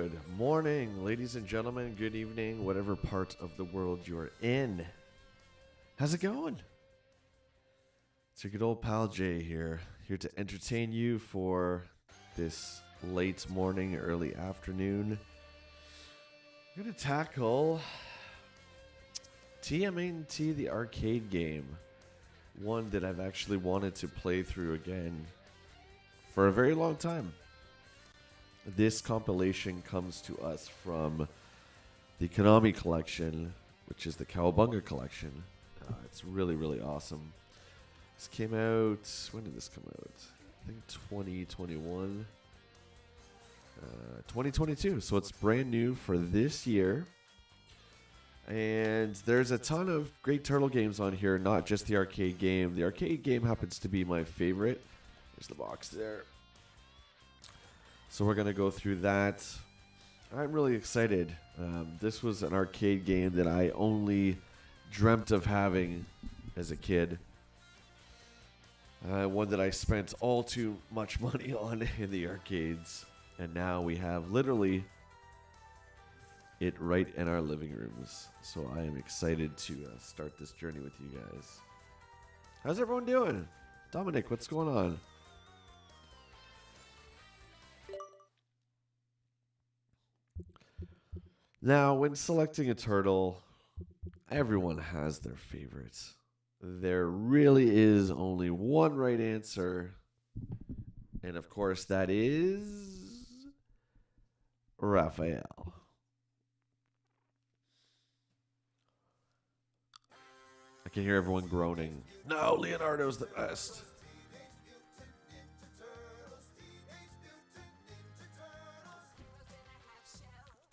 Good morning, ladies and gentlemen. Good evening, whatever part of the world you're in. How's it going? It's your good old pal Jay here to entertain you for this late morning, early afternoon. I'm going to tackle TMNT the Arcade game, one that I've actually wanted to play through again for a very long time. This compilation comes to us from the Konami collection, which is the Cowabunga collection. It's really, really awesome. This came out, when did this come out? I think 2021. 2022, so it's brand new for this year. And there's a ton of great Turtle games on here, not just the arcade game. The arcade game happens to be my favorite. There's the box there. So we're going to go through that. I'm really excited. This was an arcade game that I only dreamt of having as a kid. One that I spent all too much money on in the arcades. And now we have literally it right in our living rooms. So I am excited to start this journey with you guys. How's everyone doing? Dominic, what's going on? Now, when selecting a turtle, everyone has their favorites. There really is only one right answer. And of course, that is Raphael. I can hear everyone groaning. No, Leonardo's the best.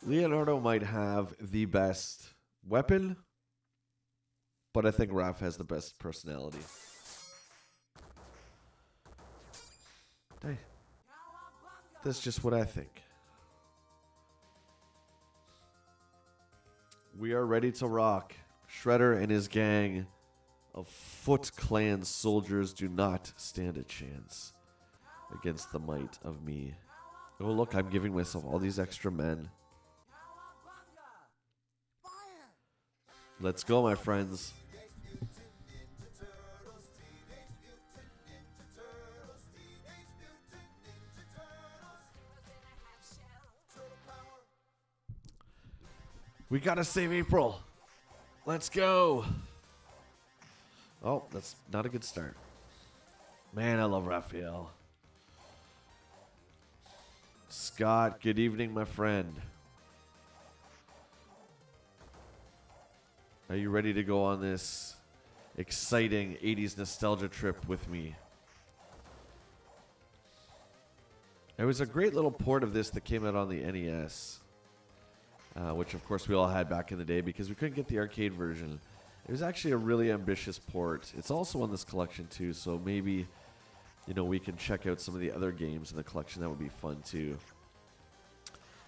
Leonardo might have the best weapon, but I think Raph has the best personality. Hey, that's just what I think. We are ready to rock. Shredder and his gang of Foot Clan soldiers do not stand a chance against the might of me. Oh, look, I'm giving myself all these extra men. Let's go, my friends. We gotta save April. Let's go. Oh, that's not a good start. Man, I love Raphael. Scott, good evening, my friend. Are you ready to go on this exciting 80s nostalgia trip with me? There was a great little port of this that came out on the NES, which of course we all had back in the day because we couldn't get the arcade version. It was actually a really ambitious port. It's also on this collection too, so maybe, you know, we can check out some of the other games in the collection. That would be fun too.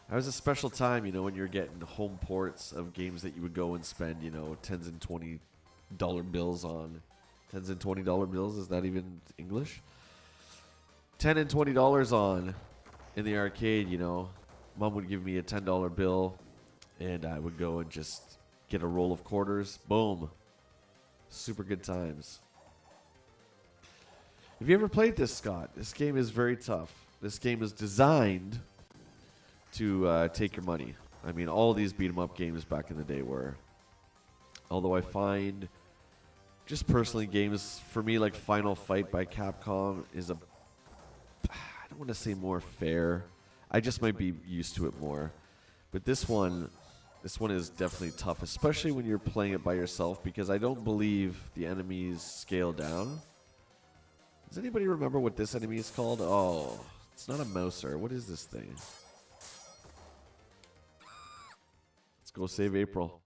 That was a special time, you know, when you're getting home ports of games that you would go and spend, you know, $10 and $20 bills on. $10 and $20 bills? Is that even English? $10 and $20 on in the arcade, you know. Mom would give me a $10 bill, and I would go and just get a roll of quarters. Boom. Super good times. Have you ever played this, Scott? This game is very tough. This game is designed to take your money. I mean, all these beat-em-up games back in the day were. Although I find, just personally, games for me like Final Fight by Capcom is a, I don't want to say more fair. I just might be used to it more. But this one is definitely tough, especially when you're playing it by yourself, because I don't believe the enemies scale down. Does anybody remember what this enemy is called? Oh, it's not a mouser. What is this thing? Go save April.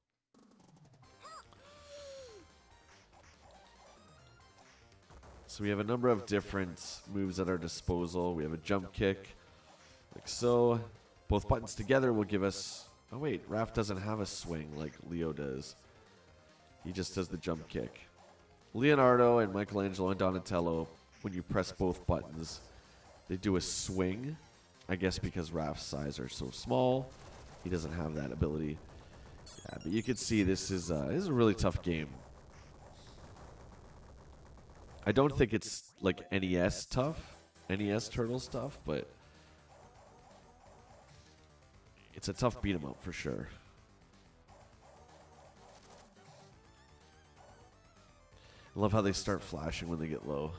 So we have a number of different moves at our disposal. We have a jump kick, like so. Both buttons together will give us... Oh wait, Raph doesn't have a swing like Leo does. He just does the jump kick. Leonardo and Michelangelo and Donatello, when you press both buttons, they do a swing. I guess because Raph's size are so small, he doesn't have that ability. Yeah, but you can see this is a really tough game. I don't think it's like NES tough, NES Turtles tough, but it's a tough beat 'em up for sure. I love how they start flashing when they get low.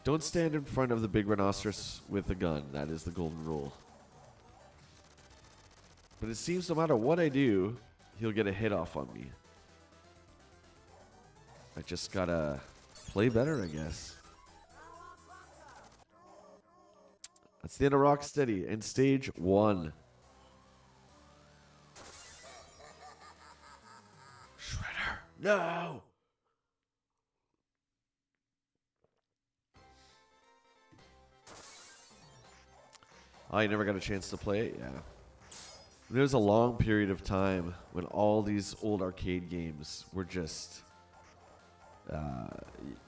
Don't stand in front of the big rhinoceros with a gun. That is the golden rule. But it seems no matter what I do, he'll get a hit off on me. I just gotta play better, I guess. That's the end of Rocksteady in stage 1. Shredder, no! Oh, you never got a chance to play it? Yeah. There was a long period of time when all these old arcade games were just...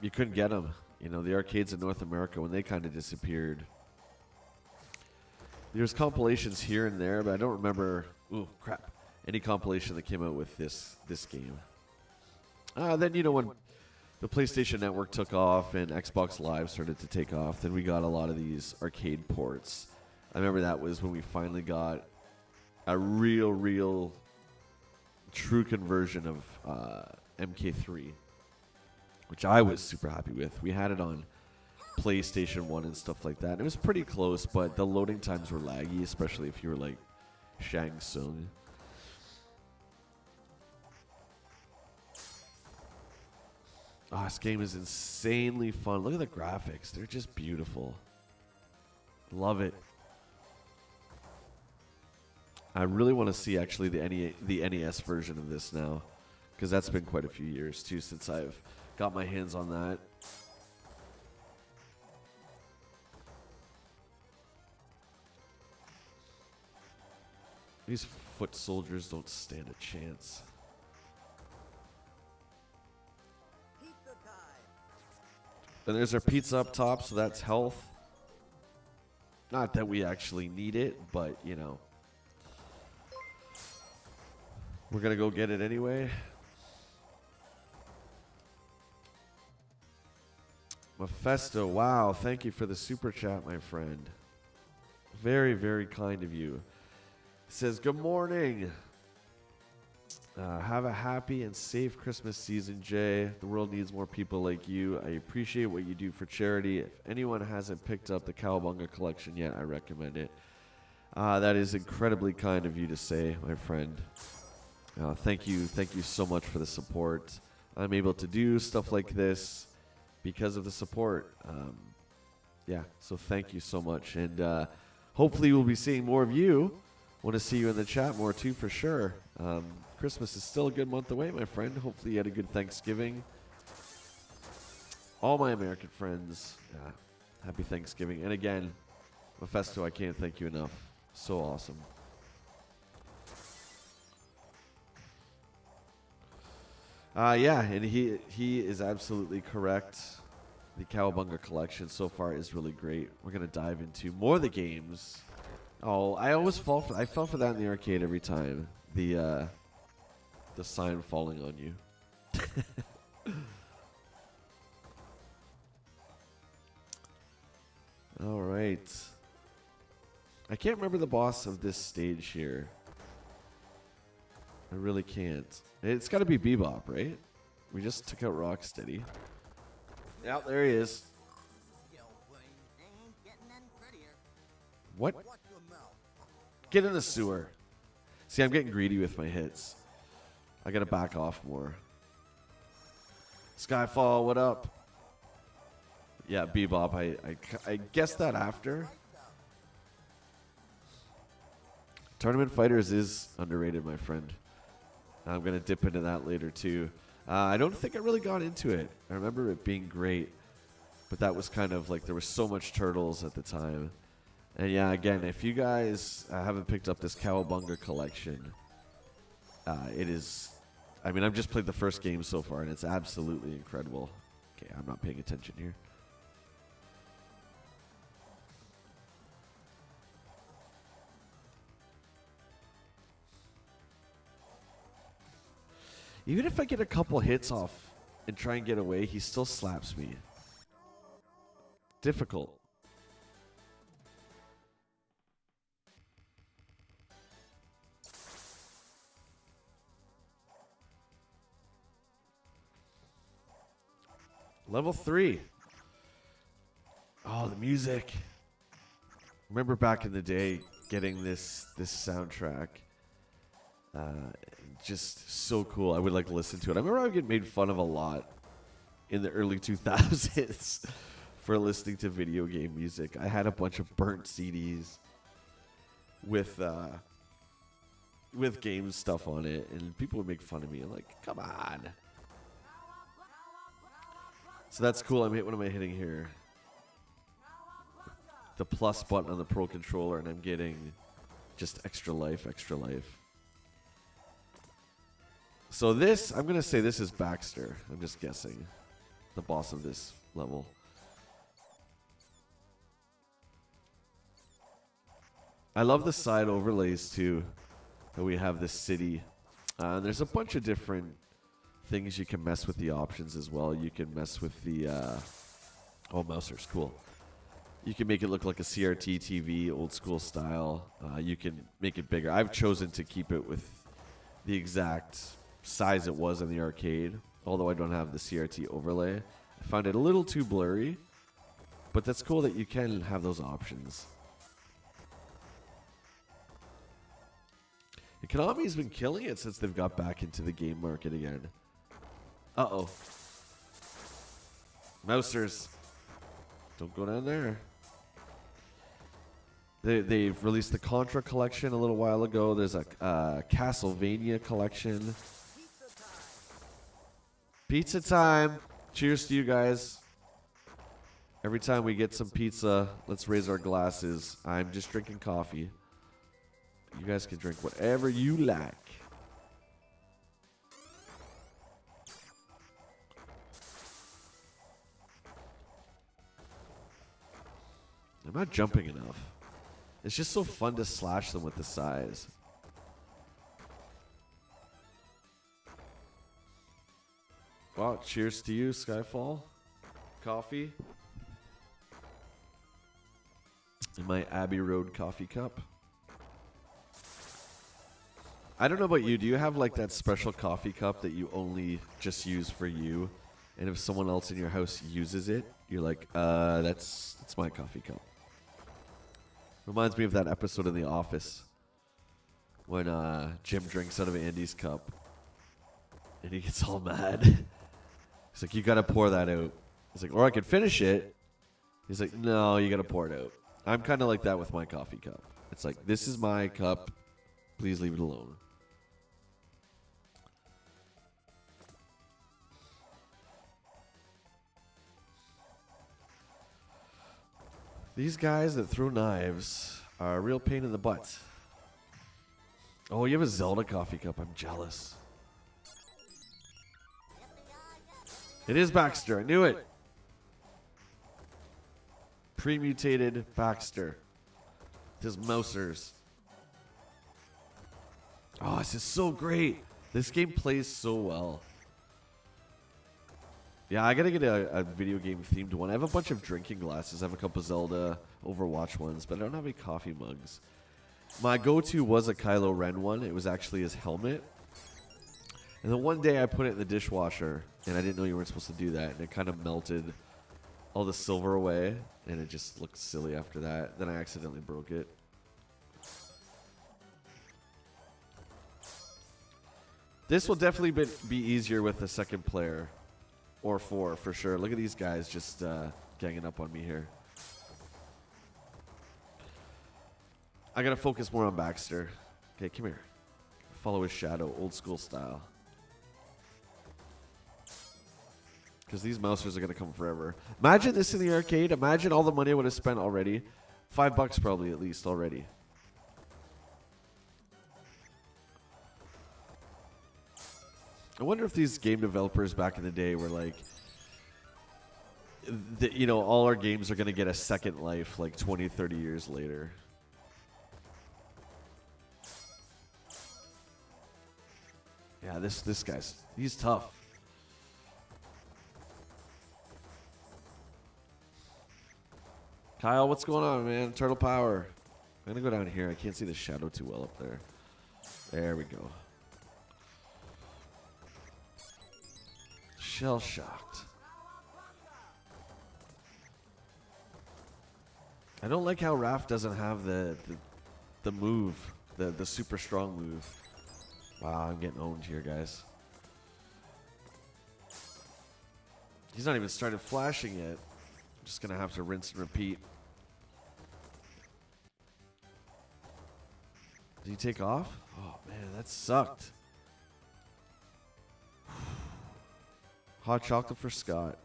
you couldn't get them. You know, the arcades in North America, when they kind of disappeared. There's compilations here and there, but I don't remember... Ooh, crap. Any compilation that came out with this game. Then, you know, when the PlayStation Network took off and Xbox Live started to take off, then we got a lot of these arcade ports. I remember that was when we finally got a real true conversion of MK3, which I was super happy with. We had it on PlayStation 1 and stuff like that. It was pretty close, but the loading times were laggy, especially if you were like Shang Tsung. Oh, this game is insanely fun. Look at the graphics. They're just beautiful. Love it. I really want to see actually the NES version of this now, because that's been quite a few years too since I've got my hands on that. These foot soldiers don't stand a chance. Then there's our pizza up top, so that's health. Not that we actually need it, but you know. We're going to go get it anyway. Mephisto, wow. Thank you for the super chat, my friend. Very, very kind of you. Says, good morning. Have a happy and safe Christmas season, Jay. The world needs more people like you. I appreciate what you do for charity. If anyone hasn't picked up the Cowabunga collection yet, I recommend it. That is incredibly kind of you to say, my friend. Thank you so much for the support. I'm able to do stuff like this because of the support. Yeah, so thank you so much. And hopefully we'll be seeing more of you. Want to see you in the chat more too, for sure. Christmas is still a good month away, my friend. Hopefully you had a good Thanksgiving. All my American friends, happy Thanksgiving. And again, Mephisto, I can't thank you enough. So awesome. Yeah, and he is absolutely correct. The Cowabunga collection so far is really great. We're going to dive into more of the games. Oh, I always fall for I fell for that in the arcade every time. The sign falling on you. All right. I can't remember the boss of this stage here. I really can't. It's got to be Bebop, right? We just took out Rocksteady. Yeah, there he is. What? Get in the sewer. See, I'm getting greedy with my hits. I got to back off more. Skyfall, what up? Yeah, Bebop. I guessed that after. Tournament Fighters is underrated, my friend. I'm going to dip into that later, too. I don't think I really got into it. I remember it being great, but that was kind of like there was so much Turtles at the time. And yeah, again, if you guys haven't picked up this Cowabunga collection, it is... I mean, I've just played the first game so far, and it's absolutely incredible. Okay, I'm not paying attention here. Even if I get a couple hits off and try and get away, he still slaps me. Difficult. Level 3. Oh, the music. Remember back in the day getting this soundtrack. Just so cool. I would like to listen to it. I remember I would get made fun of a lot in the early 2000s for listening to video game music. I had a bunch of burnt CDs with game stuff on it, and people would make fun of me. I'm like, come on. So that's cool. What am I hitting here? The plus button on the Pro Controller, and I'm getting just extra life, extra life. So this, I'm going to say this is Baxter. I'm just guessing. The boss of this level. I love the side overlays too. That we have this city. And there's a bunch of different things you can mess with the options as well. You can mess with the... oh, Mousers, cool. You can make it look like a CRT TV, old school style. You can make it bigger. I've chosen to keep it with the exact size it was in the arcade, although I don't have the CRT overlay. I found it a little too blurry, but that's cool that you can have those options. And Konami's been killing it since they've got back into the game market again. Uh-oh. Mousers. Don't go down there. They've released the Contra collection a little while ago. There's a Castlevania collection. Pizza time. Cheers to you guys. Every time we get some pizza, let's raise our glasses. I'm just drinking coffee. You guys can drink whatever you like. I'm not jumping enough. It's just so fun to slash them with the size. Well, cheers to you, Skyfall. Coffee. In my Abbey Road coffee cup. I don't know about you. Do you have like that special coffee cup that you only just use for you? And if someone else in your house uses it, you're like, that's my coffee cup. Reminds me of that episode of The Office when Jim drinks out of Andy's cup and he gets all mad. He's like, you gotta pour that out. He's like, or I could finish it. He's like, no, you gotta pour it out. I'm kind of like that with my coffee cup. It's like, this is my cup. Please leave it alone. These guys that throw knives are a real pain in the butt. Oh, you have a Zelda coffee cup. I'm jealous. It is Baxter. I knew it. Premutated Baxter. His Mousers. Oh, this is so great. This game plays so well. Yeah, I gotta get a video game themed one. I have a bunch of drinking glasses. I have a couple Zelda Overwatch ones, but I don't have any coffee mugs. My go-to was a Kylo Ren one. It was actually his helmet. And then one day I put it in the dishwasher, and I didn't know you weren't supposed to do that, and it kind of melted all the silver away, and it just looked silly after that. Then I accidentally broke it. This will definitely be easier with a second player. Or 4, for sure. Look at these guys just ganging up on me here. I gotta focus more on Baxter. Okay, come here. Follow his shadow, old school style. Because these Mousers are gonna come forever. Imagine this in the arcade. Imagine all the money I would have spent already. $5 probably at least already. I wonder if these game developers back in the day were like, you know, all our games are going to get a second life like 20, 30 years later. Yeah, this guy's, he's tough. Kyle, what's going on, man? Turtle power. I'm gonna go down here. I can't see the shadow too well up there. There we go. Shell shocked. I don't like how Raph doesn't have the move, the super strong move. Wow, I'm getting owned here, guys. He's not even started flashing yet. I'm just gonna have to rinse and repeat. Did he take off? Oh man, that sucked. Hot chocolate for Scott.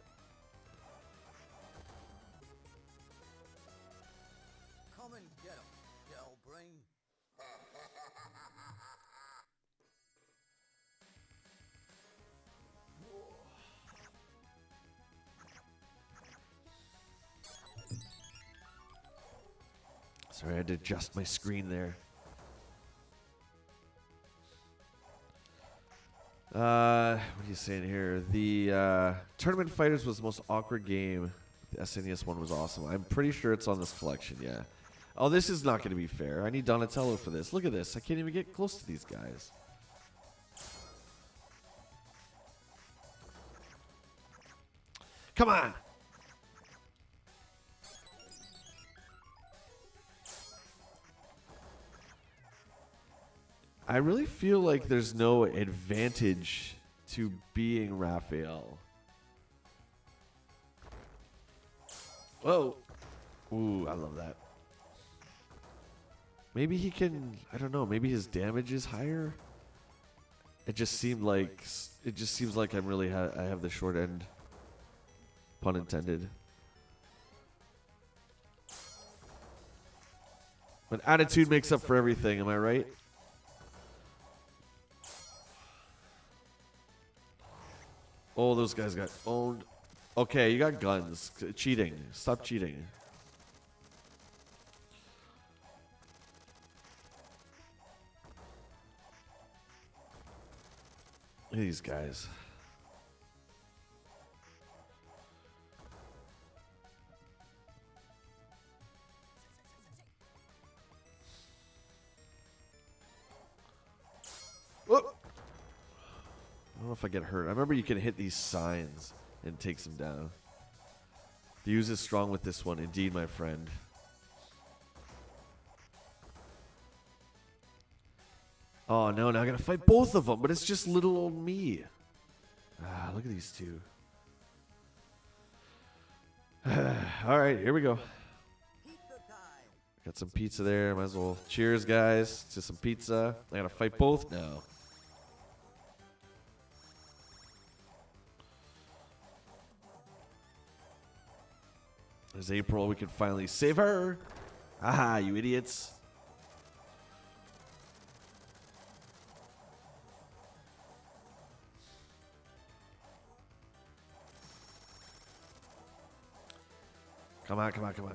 Come and get him, Yell Brain. Sorry, I had to adjust my screen there. What are you saying here? The Tournament Fighters was the most awkward game. The SNES one was awesome. I'm pretty sure it's on this collection, yeah. Oh, this is not going to be fair. I need Donatello for this. Look at this. I can't even get close to these guys. Come on! I really feel like there's no advantage to being Raphael. Whoa. Ooh, I love that. Maybe he can, I don't know, maybe his damage is higher? It just seems like I'm really, I have the short end. Pun intended. But attitude makes up for everything, am I right? Oh, those guys got owned. Okay, you got guns. Cheating. Stop cheating. Look at these guys. Whoop. I don't know if I get hurt. I remember you can hit these signs and takes them down. The use is strong with this one. Indeed, my friend. Oh, no. Now I got to fight both of them, but it's just little old me. Ah, look at these two. All right, here we go. Got some pizza there. Might as well. Cheers, guys, to some pizza. I got to fight both now. There's April. We can finally save her. Aha, you idiots. Come on, come on, come on.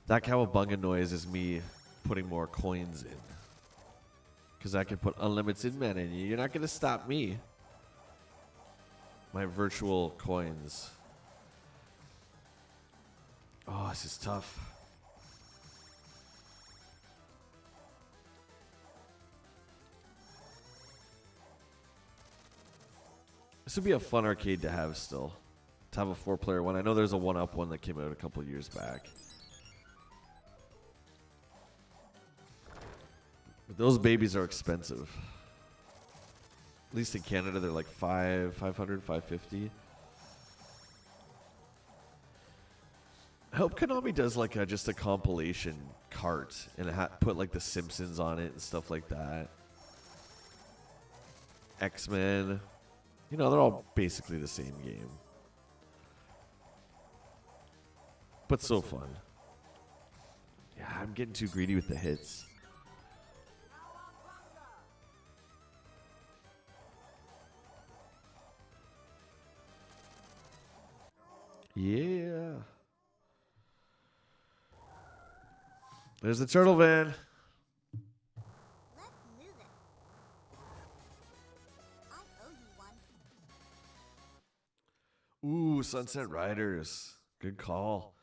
That Cowabunga noise is me putting more coins in. Because I can put unlimited mana in you. You're not going to stop me. My virtual coins. Oh, this is tough. This would be a fun arcade to have still. To have a 4-player one. I know there's a 1-up one that came out a couple years back. But those babies are expensive. At least in Canada, they're like 500, 550. I hope Konami does like just a compilation cart and put like the Simpsons on it and stuff like that. X-Men. You know, they're all basically the same game. But so fun. Yeah, I'm getting too greedy with the hits. Yeah. There's the turtle van. Let's move it. I owe you one. Ooh, Sunset Riders. Good call.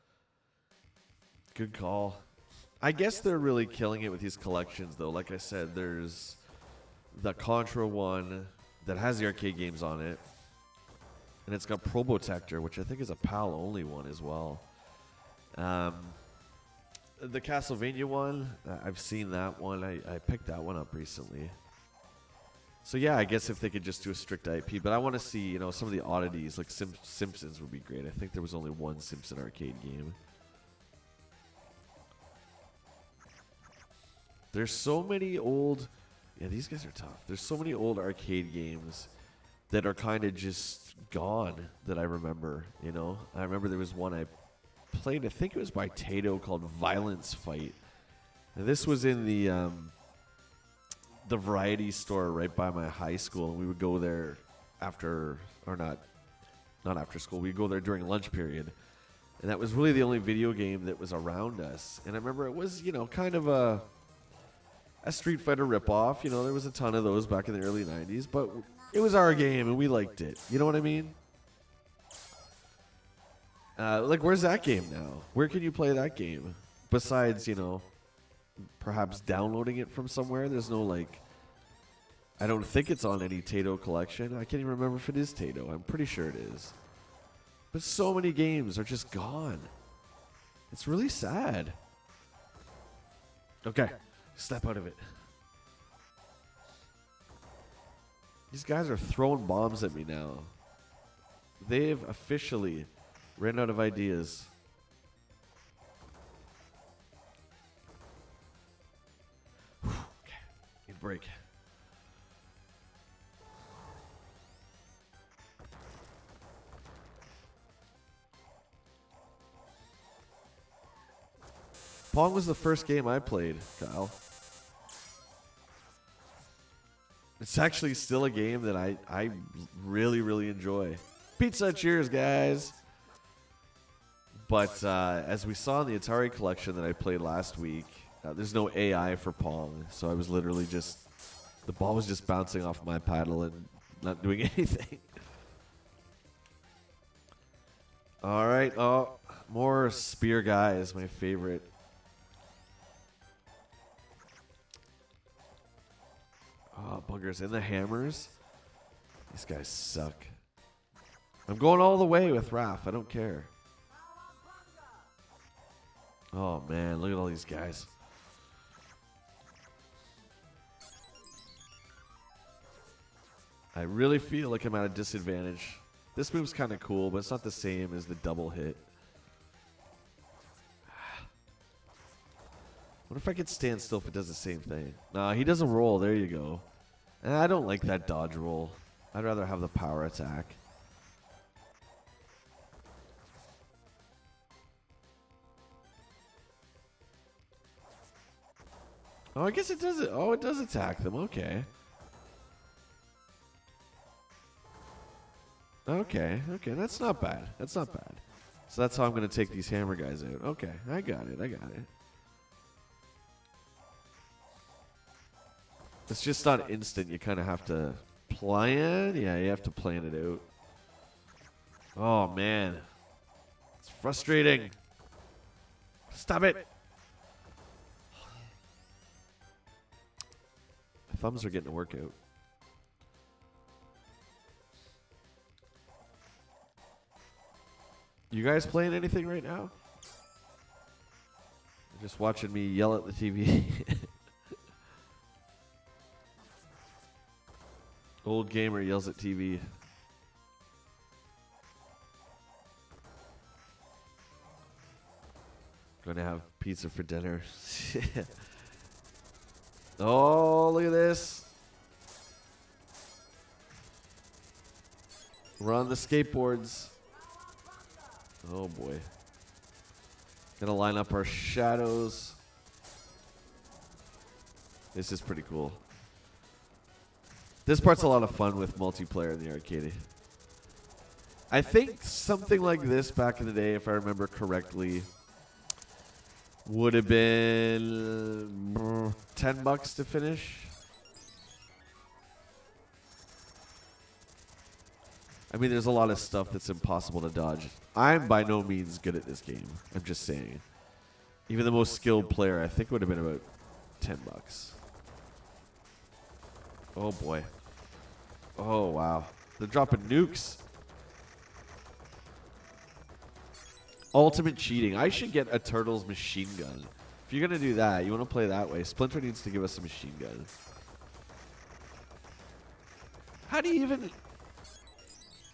Good call. I guess they're really killing it with these collections, though. Like I said, there's the Contra one that has the arcade games on it. And it's got Probotector, which I think is a PAL-only one as well. The Castlevania one, I've seen that one. I picked that one up recently. So yeah, I guess if they could just do a strict IP. But I want to see, you know, some of the oddities, like Simpsons would be great. I think there was only one Simpson arcade game. There's so many old... Yeah, these guys are tough. There's so many old arcade games that are kind of just gone that I remember, you know? I remember there was one I played, I think it was by Tato, called Violence Fight. And this was in the variety store right by my high school, and we would go there after, or not after school, we'd go there during lunch period. And that was really the only video game that was around us. And I remember it was, you know, kind of a Street Fighter ripoff. You know, there was a ton of those back in the early 90s, but it was our game and we liked it. You know what I mean? Like, where's that game now? Where can you play that game? Besides, you know, perhaps downloading it from somewhere. There's no, like, I don't think it's on any Tato collection. I can't even remember if it is Tato. I'm pretty sure it is. But so many games are just gone. It's really sad. Okay, step out of it. These guys are throwing bombs at me now. They've officially ran out of ideas. Okay, need a break. Pong was the first game I played, Kyle. It's actually still a game that I really, really enjoy. Pizza, cheers, guys. But as we saw in the Atari collection that I played last week, there's no AI for Pong. So I was literally just, the ball was just bouncing off my paddle and not doing anything. All right. Oh, more spear guys, my favorite. Oh, buggers. And the hammers. These guys suck. I'm going all the way with Raph. I don't care. Oh, man. Look at all these guys. I really feel like I'm at a disadvantage. This move's kind of cool, but it's not the same as the double hit. What if I could stand still if it does the same thing? Nah, he doesn't roll. There you go. I don't like that dodge roll. I'd rather have the power attack. Oh, I guess it does it. Oh, it does attack them. Okay. Okay. Okay. That's not bad. That's not bad. So that's how I'm going to take these hammer guys out. Okay. I got it. I got it. It's just not instant. You kind of have to plan. Yeah, you have to plan it out. Oh, man. It's frustrating. Stop it. My thumbs are getting a workout. You guys playing anything right now? You're just watching me yell at the TV. Old gamer yells at TV. Gonna have pizza for dinner. Oh, look at this. We're on the skateboards. Oh boy. Gonna line up our shadows. This is pretty cool. This part's a lot of fun with multiplayer in the arcade. I think something like this back in the day, if I remember correctly, would have been $10 to finish. I mean, there's a lot of stuff that's impossible to dodge. I'm by no means good at this game. I'm just saying. Even the most skilled player, I think, would have been about $10. Oh, boy. Oh, wow. They're dropping nukes. Ultimate cheating. I should get a Turtles machine gun. If you're going to do that, you want to play that way, Splinter needs to give us a machine gun. How do you even...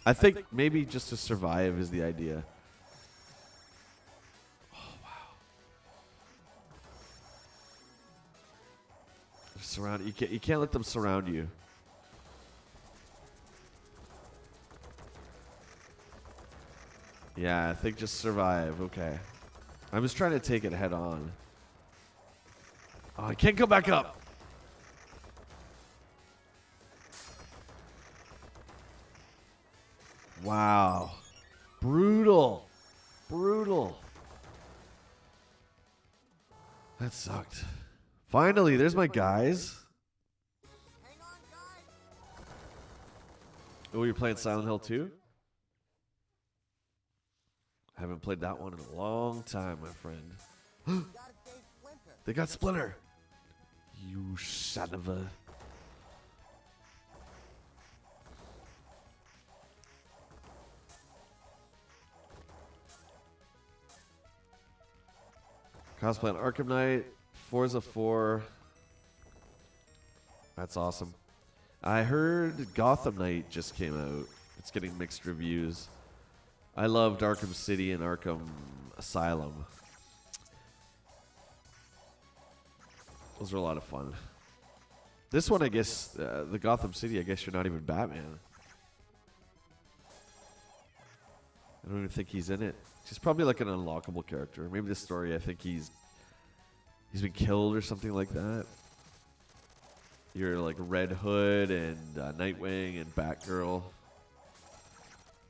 I think maybe just to survive is the idea. Oh, wow. Surround. You can't let them surround you. Yeah, I think just survive. Okay. I'm just trying to take it head on. Oh, I can't go back up. Wow. Brutal. Brutal. That sucked. Finally, there's my guys. Hang on, guys. Oh, you're playing Silent Hill 2? I haven't played that one in a long time, my friend. Gotta save Splinter. They got Splinter. You son of a... Cosplay on Arkham Knight, Forza 4. That's awesome. I heard Gotham Knight just came out. It's getting mixed reviews. I loved Arkham City and Arkham Asylum. Those are a lot of fun. This one, I guess, the Gotham City, I guess you're not even Batman. I don't even think he's in it. He's probably like an unlockable character. Maybe this story, I think he's been killed or something like that. You're like Red Hood and Nightwing and Batgirl.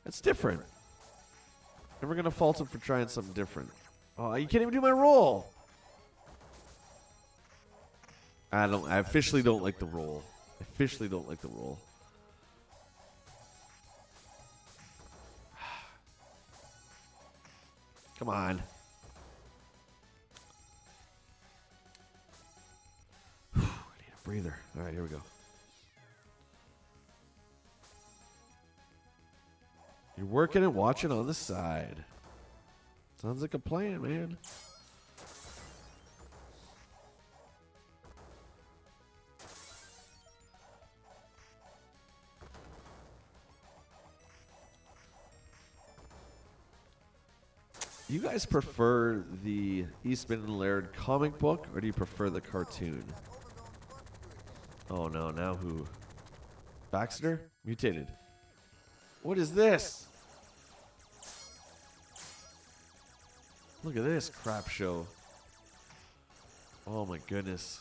That's different. Never gonna fault him for trying something different. Oh, you can't even do my roll. I officially don't like the roll. I officially don't like the roll. Come on. I need a breather. All right, here we go. You're working and watching on the side. Sounds like a plan, man. You guys prefer the Eastman and Laird comic book, or do you prefer the cartoon? Oh no, now who? Baxter? Mutated. What is this? Look at this crap show. Oh my goodness.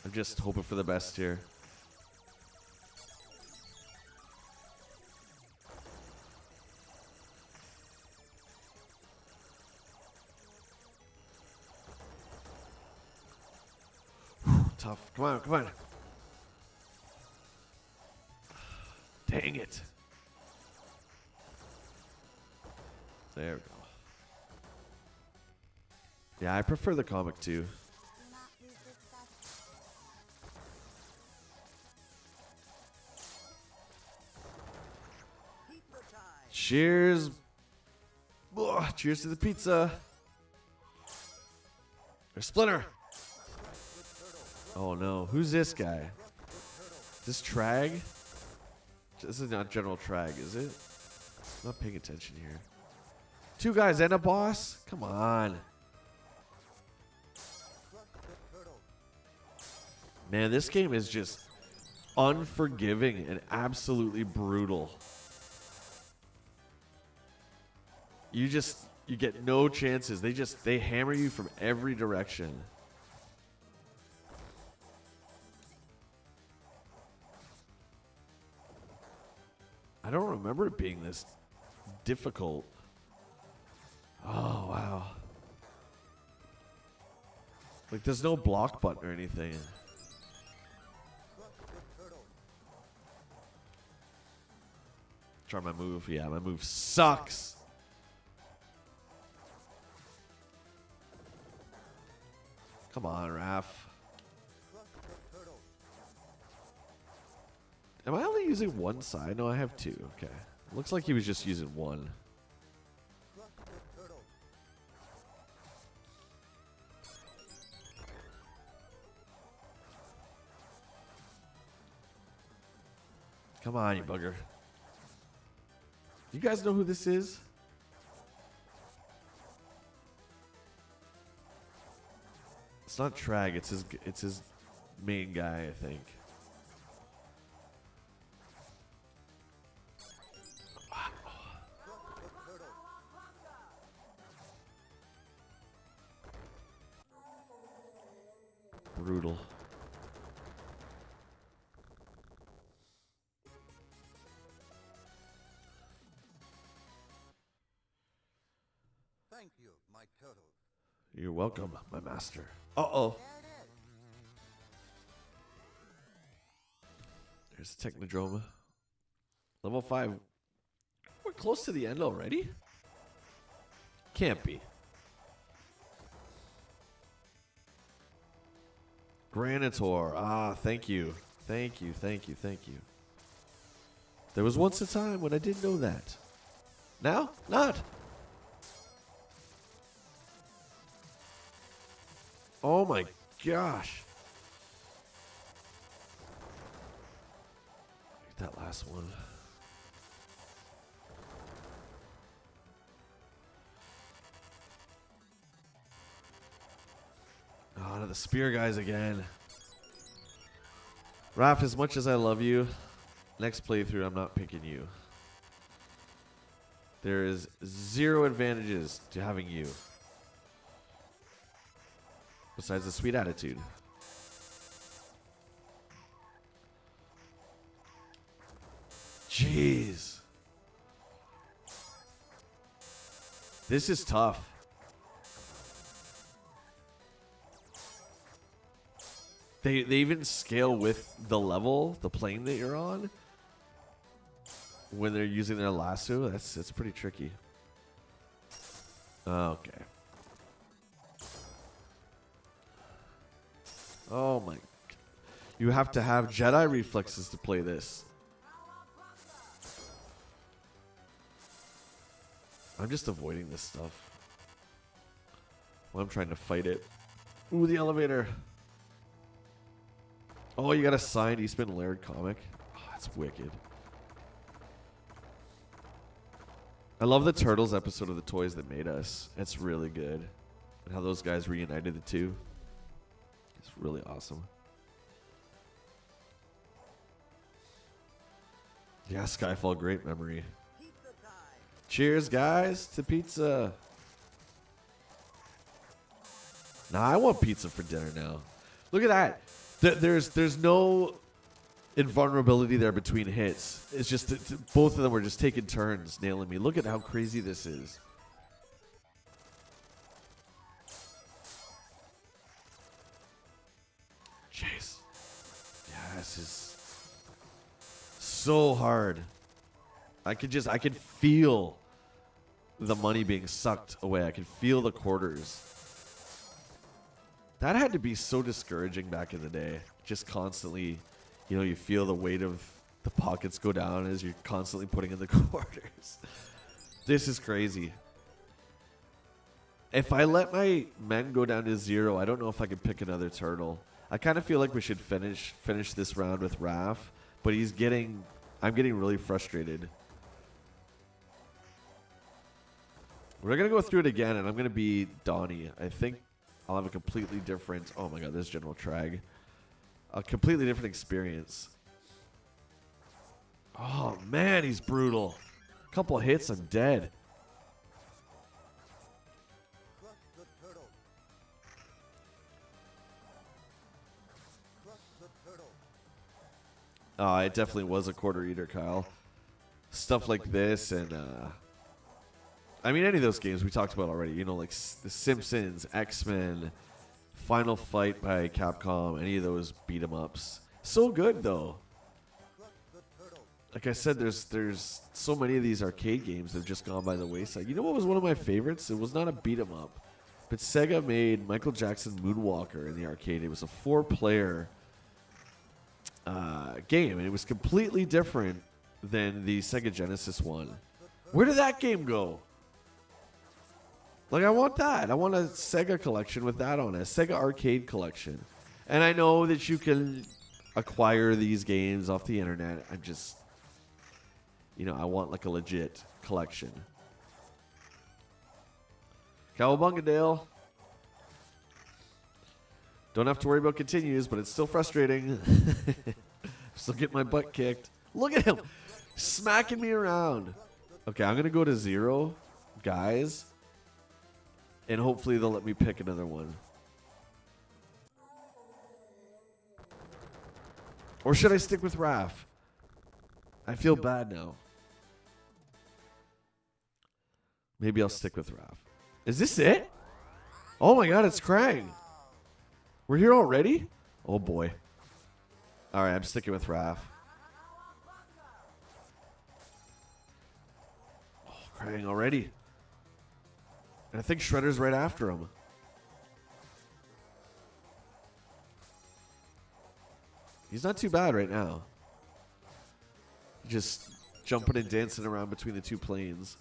I'm just hoping for the best here. Tough. Come on, come on. Dang it. There we go. Yeah, I prefer the comic too. Do not lose this stuff. Pizza time. Cheers. Oh, cheers to the pizza. There's Splinter. Oh no, who's this guy? This Trag? This is not General Trag, is it? I'm not paying attention here. Two guys and a boss? Come on. Man, this game is just unforgiving and absolutely brutal. You get no chances. They hammer you from every direction. I don't remember it being this difficult. Oh, wow. Like, there's no block button or anything. Try my move. Yeah, my move sucks. Come on, Raph. Am I only using one side? No, I have two. Okay. Looks like he was just using one. Come on, you bugger. You guys know who this is? It's not Trag. It's his main guy, I think. Brutal. Thank you, my turtle. You're welcome, my master. Uh-oh. There it is. There's Technodrome. Level 5. We're close to the end already? Can't be. Granitor. Ah, thank you. Thank you, thank you, thank you. There was once a time when I didn't know that. Now? Not. Oh my gosh. That last one. Oh, no, the spear guys again. Raph, as much as I love you, next playthrough I'm not picking you. There is zero advantages to having you. Besides the sweet attitude. Jeez. This is tough. They even scale with the level, the plane that you're on. When they're using their lasso, that's pretty tricky. Okay. Oh my. You have to have Jedi reflexes to play this. I'm just avoiding this stuff while I'm trying to fight it. Ooh, the elevator. Oh, you got a signed Eastman Laird comic? Oh, that's wicked. I love the Turtles episode of The Toys That Made Us. It's really good. And how those guys reunited the two. It's really awesome. Yeah, Skyfall, great memory. Cheers, guys, to pizza. Nah, I want pizza for dinner now. Look at that. There's no invulnerability there between hits. It's just both of them were just taking turns nailing me. Look at how crazy this is. Jeez. Yeah, this is so hard. I could feel the money being sucked away. I could feel the quarters. That had to be so discouraging back in the day. Just constantly, you know, you feel the weight of the pockets go down as you're constantly putting in the quarters. This is crazy. If I let my men go down to 0, I don't know if I could pick another turtle. I kind of feel like we should finish this round with Raph, but I'm getting really frustrated. We're going to go through it again, and I'm going to be Donnie. I think I'll have a completely different... Oh my god, there's General Trag. A completely different experience. Oh man, he's brutal. A couple of hits, I'm dead. Crush the turtle. Crush the turtle. Oh, it definitely was a quarter eater, Kyle. stuff like this, and I mean any of those games we talked about already. You know, like The Simpsons, X-Men, Final Fight by Capcom, any of those beat 'em ups. So good though. Like I said, there's so many of these arcade games that have just gone by the wayside. You know what was one of my favorites? It was not a beat 'em up, but Sega made Michael Jackson Moonwalker in the arcade. It was a 4-player game, and it was completely different than the Sega Genesis one. Where did that game go? Like, I want that. I want a Sega collection with that on it, a Sega arcade collection. And I know that you can acquire these games off the internet. I'm just, you know, I want like a legit collection. Cowabunga, Dale. Don't have to worry about continues, but it's still frustrating. Still get my butt kicked. Look at him smacking me around. Okay, I'm going to go to 0, guys. And hopefully they'll let me pick another one. Or should I stick with Raph? I feel bad now. Maybe I'll stick with Raph. Is this it? Oh my god, it's Krang. We're here already? Oh boy. Alright, I'm sticking with Raph. Oh, Krang already. And I think Shredder's right after him. He's not too bad right now. Just jumping and dancing around between the two planes.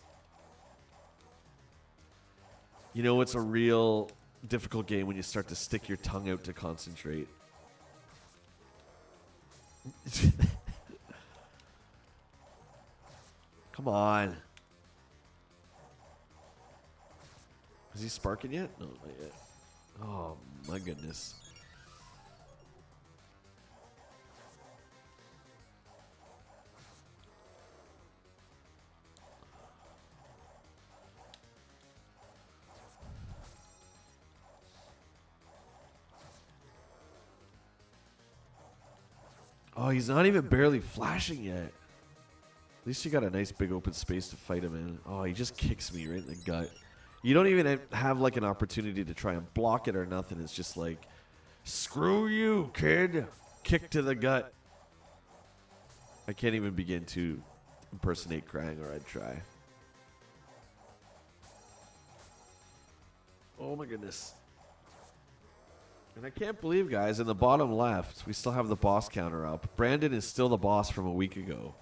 You know, it's a real difficult game when you start to stick your tongue out to concentrate. Come on. Is he sparking yet? No, not yet. Oh, my goodness. Oh, he's not even barely flashing yet. At least you got a nice big open space to fight him in. Oh, he just kicks me right in the gut. You don't even have like an opportunity to try and block it or nothing. It's just like, screw you, kid. Kick to the gut. I can't even begin to impersonate Krang, or I'd try. Oh my goodness. And I can't believe, guys, in the bottom left, we still have the boss counter up. Brandon is still the boss from a week ago.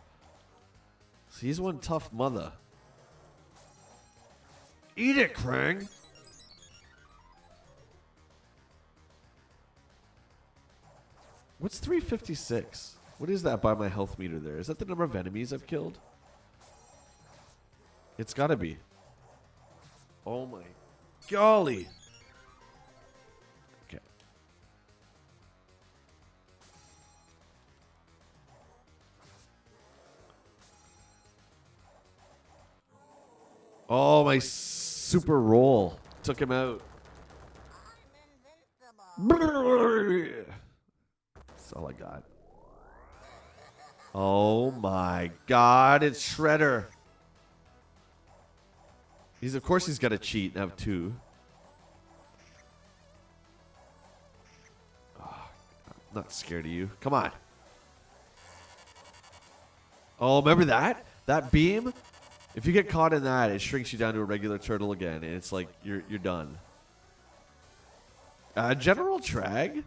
So he's one tough mother. Eat it, Krang. What's 356? What is that by my health meter there? Is that the number of enemies I've killed? It's gotta be. Oh my golly. Okay. Oh, my super roll took him out. That's all I got. Oh my god, it's Shredder. Of course he's got to cheat and have 2. Oh, I'm not scared of you. Come on. Oh, remember that? That beam? If you get caught in that, it shrinks you down to a regular turtle again, and it's like you're done. General Trag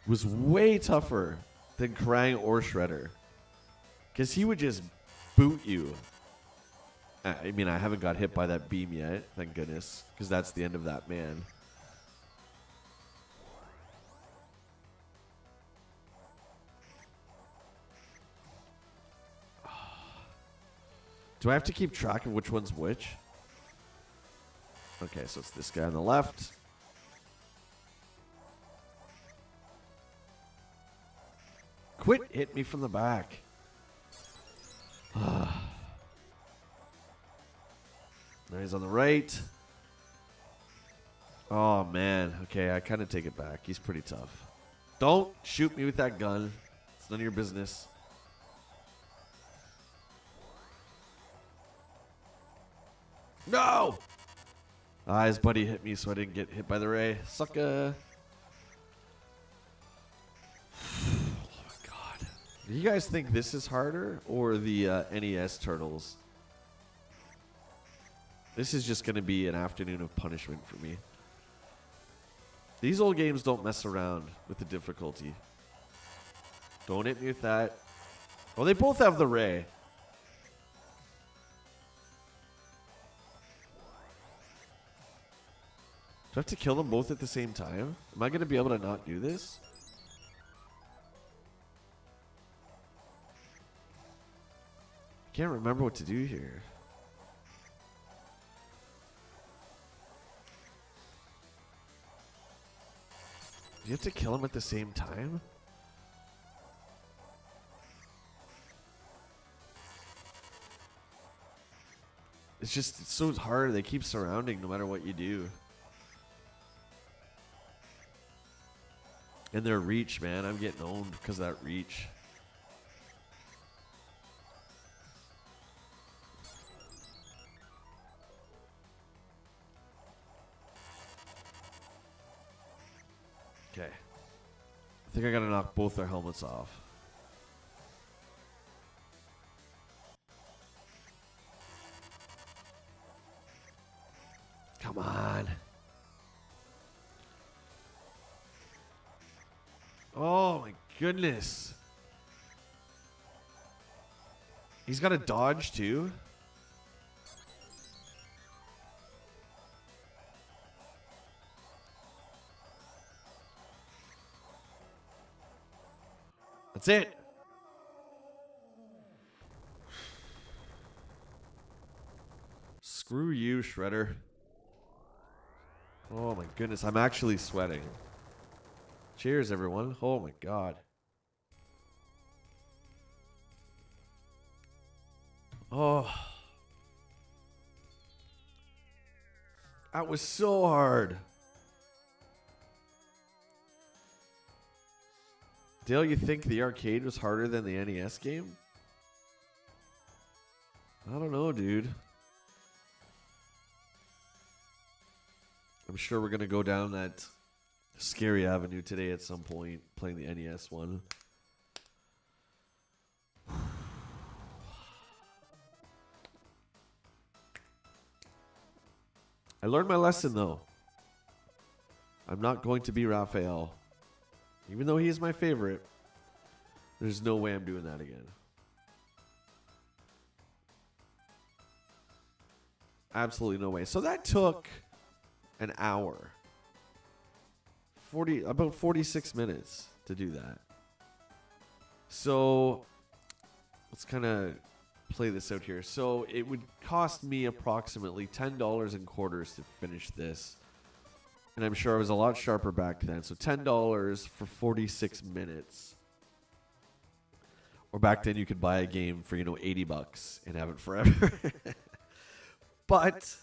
was way tougher than Krang or Shredder, because he would just boot you. I mean, I haven't got hit by that beam yet, thank goodness, because that's the end of that man. Do I have to keep track of which one's which? Okay, so it's this guy on the left. Quit hit me from the back. Now he's on the right. Oh, man. Okay, I kind of take it back. He's pretty tough. Don't shoot me with that gun. It's none of your business. No! Ah, his buddy hit me, so I didn't get hit by the ray. Sucker. Oh my god. Do you guys think this is harder or the NES Turtles? This is just going to be an afternoon of punishment for me. These old games don't mess around with the difficulty. Don't hit me with that. Well, they both have the ray. Do I have to kill them both at the same time? Am I going to be able to not do this? I can't remember what to do here. Do you have to kill them at the same time? It's just it's so hard. They keep surrounding no matter what you do. And their reach, man. I'm getting owned because of that reach. Okay. I think I gotta knock both their helmets off. Come on. Oh my goodness. He's got a dodge too. That's it. Screw you, Shredder. Oh my goodness, I'm actually sweating. Cheers, everyone. Oh my god. Oh. That was so hard. Dale, you think the arcade was harder than the NES game? I don't know, dude. I'm sure we're going to go down that scary avenue today at some point, playing the NES one. I learned my lesson, though. I'm not going to be Raphael. Even though he is my favorite, there's no way I'm doing that again. Absolutely no way. So that took an hour. About 46 minutes to do that. So let's kind of play this out here. So it would cost me approximately $10 in quarters to finish this. And I'm sure I was a lot sharper back then. So $10 for 46 minutes. Or back then you could buy a game for, $80 and have it forever. But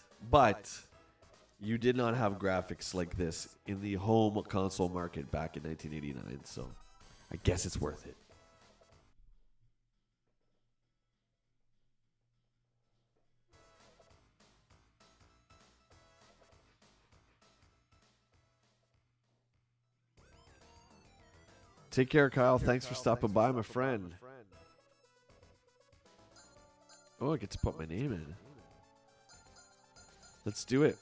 you did not have graphics like this in the home console market back in 1989. So I guess it's worth it. Take care, Kyle. Thanks for stopping by, my friend. Oh, I get to put my name in. Let's do it.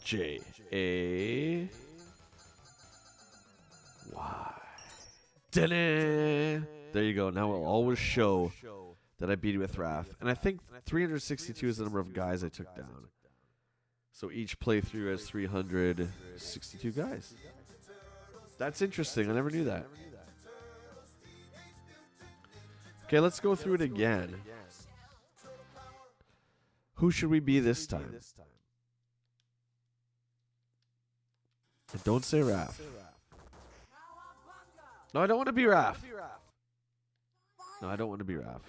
J-A-Y. There you go. Now it'll always show that I beat it with Raph. And I think 362 is the number of guys I took down. So each playthrough has 362 guys. That's interesting. I never knew that. Okay, let's go through it again. Who should we be this time? And don't say Raph. No, I don't want to be Raph. No, I don't want to be Raph.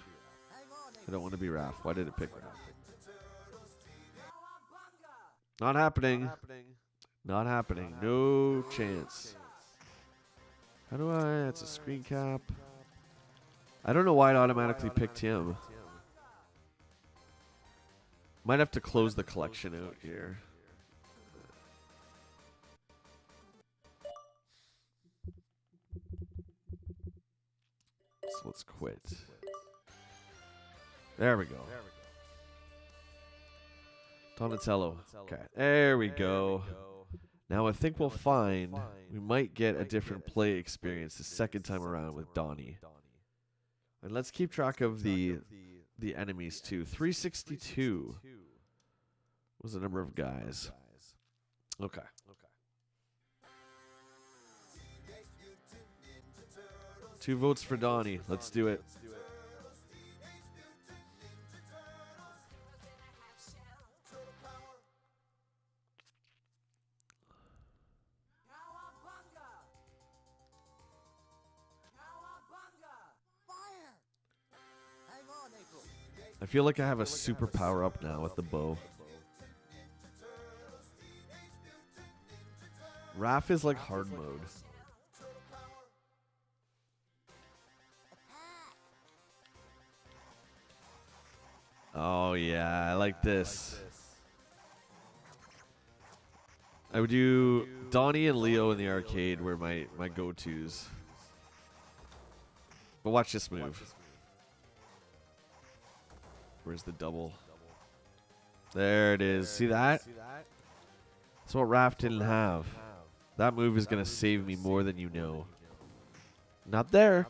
I don't want to be Raph. Why did it pick Raph? Not happening. Not happening. No chance. How do I? It's a screen cap. I don't know why it automatically picked him. Might have to close the collection out here. So let's quit. There we go. Donatello. Okay, there we go. Now I think we'll find we might get a different play experience the second time around with Donnie. And let's keep track of the enemies too. 362 was the number of guys. Okay. 2 votes for Donnie. Let's do it. Cowabunga! Cowabunga! Fire! Hang on, April. I feel like I have a super power up now with the bow. Raph is like hard mode. Oh yeah, I like this. I would do Donnie and Leo in the arcade were my go-tos. But watch this move. Where's the double? There it is. See that? That's what Raph didn't have. That move is going to save me more than you know. Not there.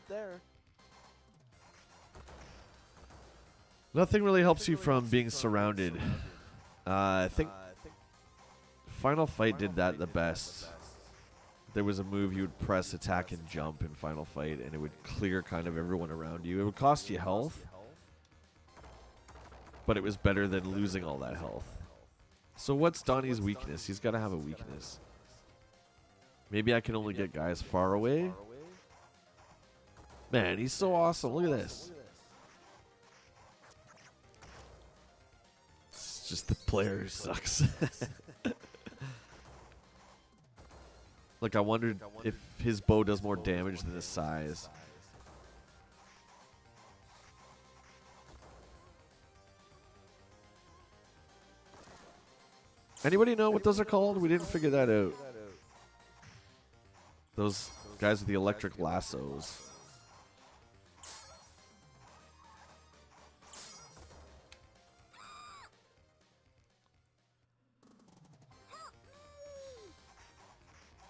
Nothing really helps you from being surrounded. I think Final Fight did that the best. There was a move you would press, attack, and jump in Final Fight, and it would clear kind of everyone around you. It would cost you health, but it was better than losing all that health. So what's Donnie's weakness? He's got to have a weakness. Maybe I can only get guys far away? Man, he's so awesome. Look at this. It's just the player who sucks. Like, I wondered if his bow does more damage than his size. Anybody know what those are called? We didn't figure that out. Those guys with the electric lassos.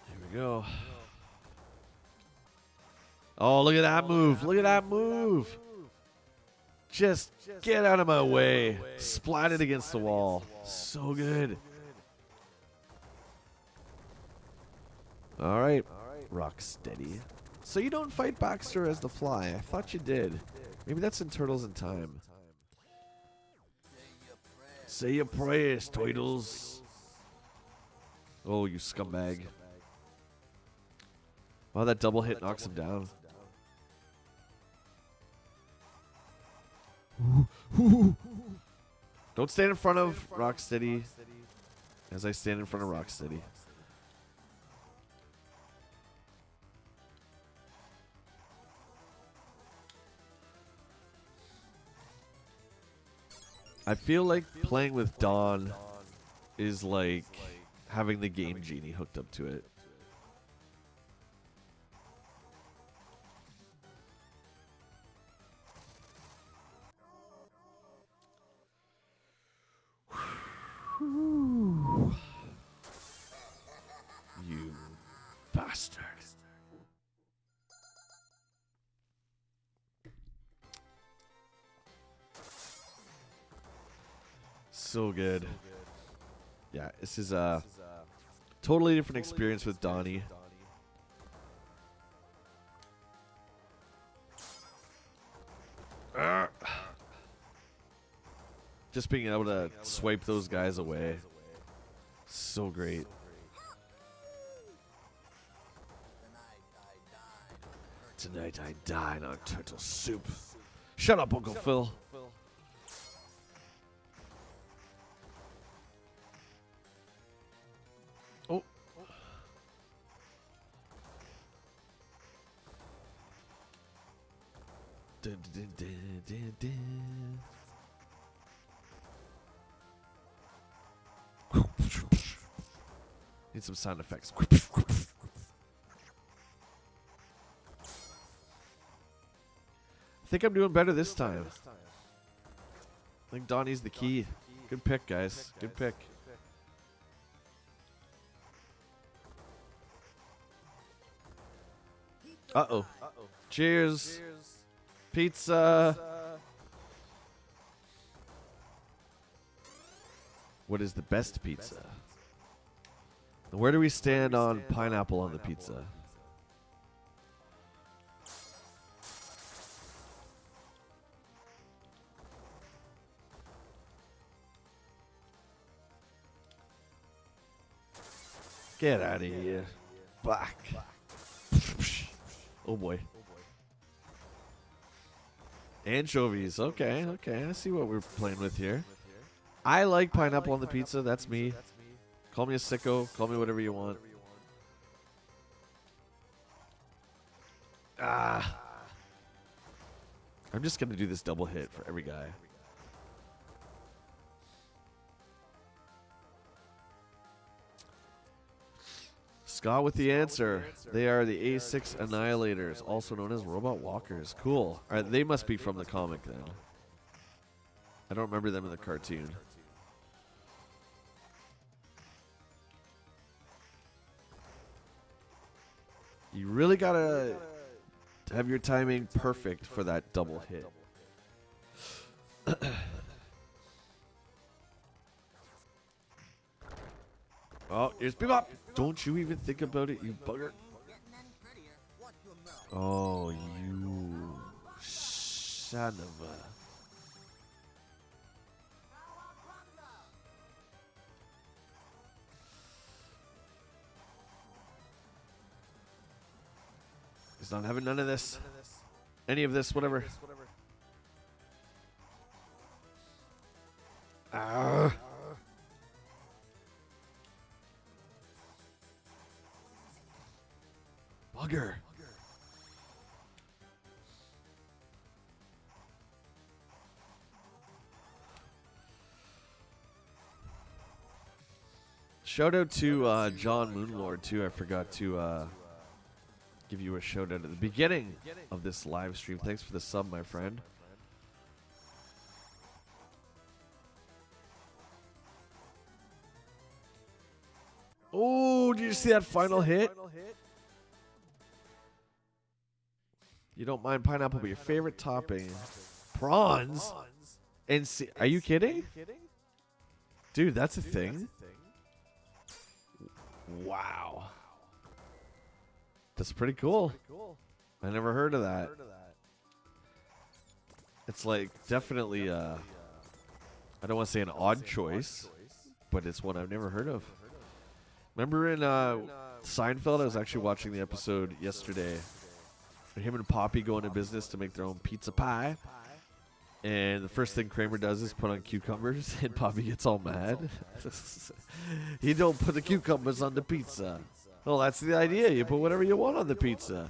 Here we go. Oh, look at that move. Look at that move. Just get out of my way. Splat it against the wall. So good. All right. Rock steady. So you don't fight Baxter as the Fly. I thought you did. Maybe that's in Turtles in Time. Say your prayers, Toidles. Oh, you scumbag. Wow, that double hit knocks him down. Don't stand in front of Rocksteady as I stand in front of Rocksteady. I feel like playing with Dawn is like having the Game Genie hooked up to it. You bastard. So good. Yeah, this is a totally different experience with Donnie. Just being able to swipe those guys away. So great. Tonight I dine on turtle soup. Shut up, Uncle Phil. Oh. Dun, dun, dun, dun, dun, dun. Need some sound effects. I think I'm doing better this time. I think Donnie's the key. Good pick, guys. Good pick. Uh-oh. Cheers. Pizza. What is the best pizza? And where do we stand on pineapple on the pizza? Get out of here. Back. Oh boy. Anchovies. Okay, okay. I see what we're playing with here. I like pineapple on the pizza. That's me. Call me a sicko. Call me whatever you want. Ah. I'm just going to do this double hit for every guy. Scott with the answer. They are the A6 Annihilators, also known as Robot Walkers. Cool. All right, they must be from the comic then. I don't remember them in the cartoon. You really gotta have your timing perfect for that double hit. Oh, here's Bebop. Don't you even think about it, you bugger. Oh, you son of a... He's not having none of this. Any of this, whatever. Ah. Bugger. Shout out to John Moonlord too. I forgot to give you a shout out at the beginning of this live stream. Thanks for the sub, my friend. Oh, did you see that final hit? You don't mind pineapple, but your favorite topping, prawns. And see, are you kidding? Dude, that's a thing. Wow. That's pretty cool. I never heard of that. It's like definitely I don't want to say an odd choice, but it's one I've never heard of. Remember in Seinfeld, I was actually watching the episode yesterday. Him and Poppy go into business to make their own pizza pie. And the first thing Kramer does is put on cucumbers, and Poppy gets all mad. He don't put the cucumbers on the pizza. Well, that's the idea. You put whatever you want on the pizza.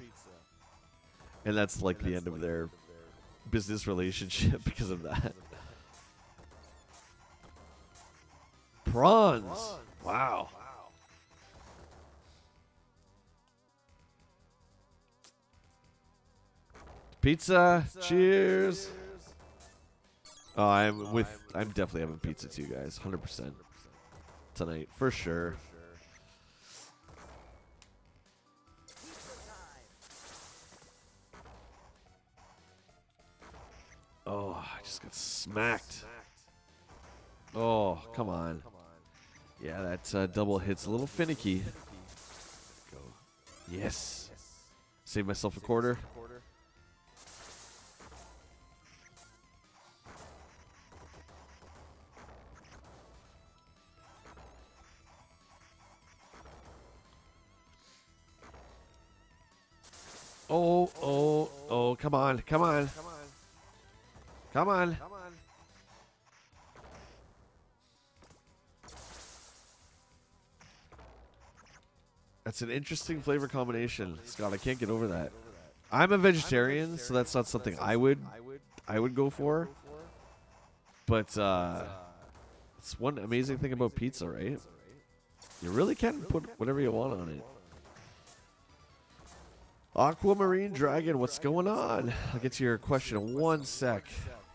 And that's like the end of their business relationship because of that. Prawns. Wow. Pizza. Cheers. Oh, I'm definitely having pizza too, guys. 100% tonight for sure. Oh, I just got smacked. Oh, come on. Yeah, that double hit's a little finicky. Go. Yes. Save myself a quarter. Oh, oh, oh, come on, come on. Come on. That's an interesting flavor combination, Scott. I can't get over that. I'm a vegetarian, so that's not something I would go for. But it's one amazing thing about pizza, right? You really can put whatever you want on it. Aquamarine Dragon, what's going on? I'll get to your question in 1 sec.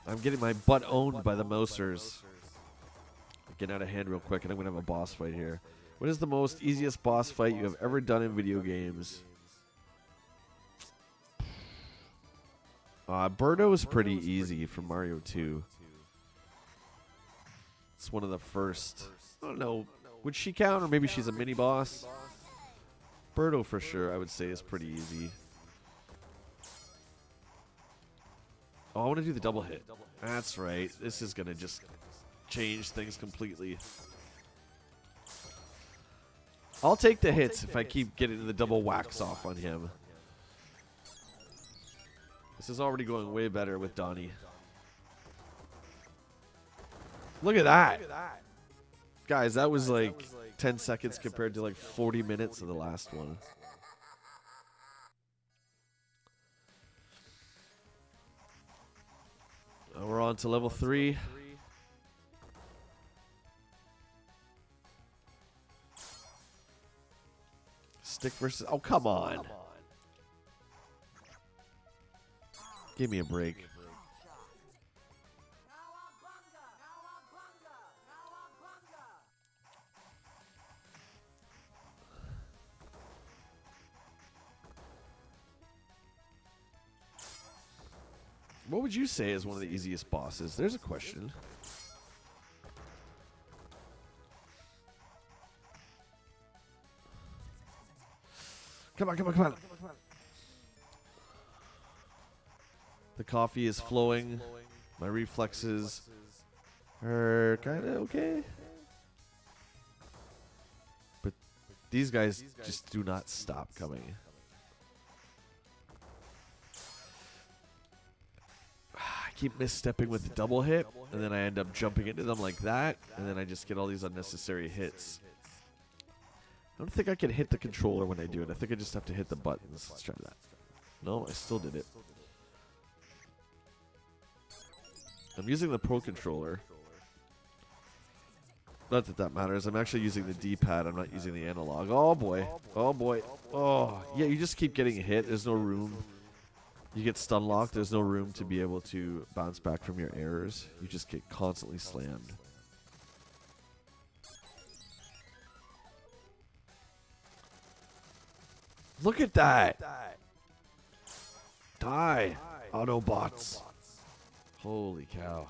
I'm getting my butt owned by the Mousers. Getting out of hand real quick, and I'm going to have a boss fight here. What is the most easiest boss fight you have ever done in video games? Birdo is pretty easy from Mario 2. It's one of the first. I don't know. Would she count, or maybe she's a mini boss? Birdo for sure, I would say, is pretty easy. Oh, I want to do the double hit. That's right. This is going to just change things completely. I'll take the hits if I keep getting the double wax off on him. This is already going way better with Donnie. Look at that. Guys, that was like 10 seconds compared to like 40 minutes of the last one. We're on to level 3. Stick versus... Oh, come on. Give me a break. Cowabunga! Cowabunga! Cowabunga! What would you say is one of the easiest bosses? There's a question. Come on, come on, come on. The coffee is flowing. My reflexes are kind of okay. But these guys just do not stop coming. I keep misstepping with the double hit, and then I end up jumping into them like that, and then I just get all these unnecessary hits. I don't think I can hit the controller when I do it. I think I just have to hit the buttons. Let's try that. No, I still did it. I'm using the Pro Controller. Not that that matters. I'm actually using the D-pad. I'm not using the analog. Oh, boy. Oh, boy. Oh, yeah, you just keep getting hit. There's no room. You get stun locked. There's no room to be able to bounce back from your errors. You just get constantly slammed. Look at that. Die, Autobots. Holy cow.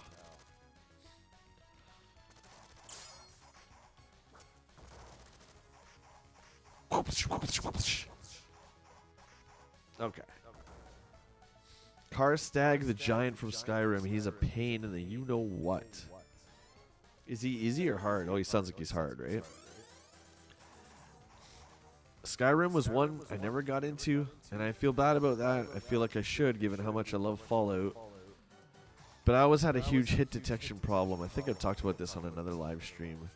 Okay. Karstag the Giant from Skyrim. He's a pain in the you-know-what. Is he easy or hard? Oh, he sounds like he's hard, right? Skyrim was one I never got into, and I feel bad about that. I feel like I should, given how much I love Fallout. But I always had a huge hit detection problem. I think I've talked about this on another live stream,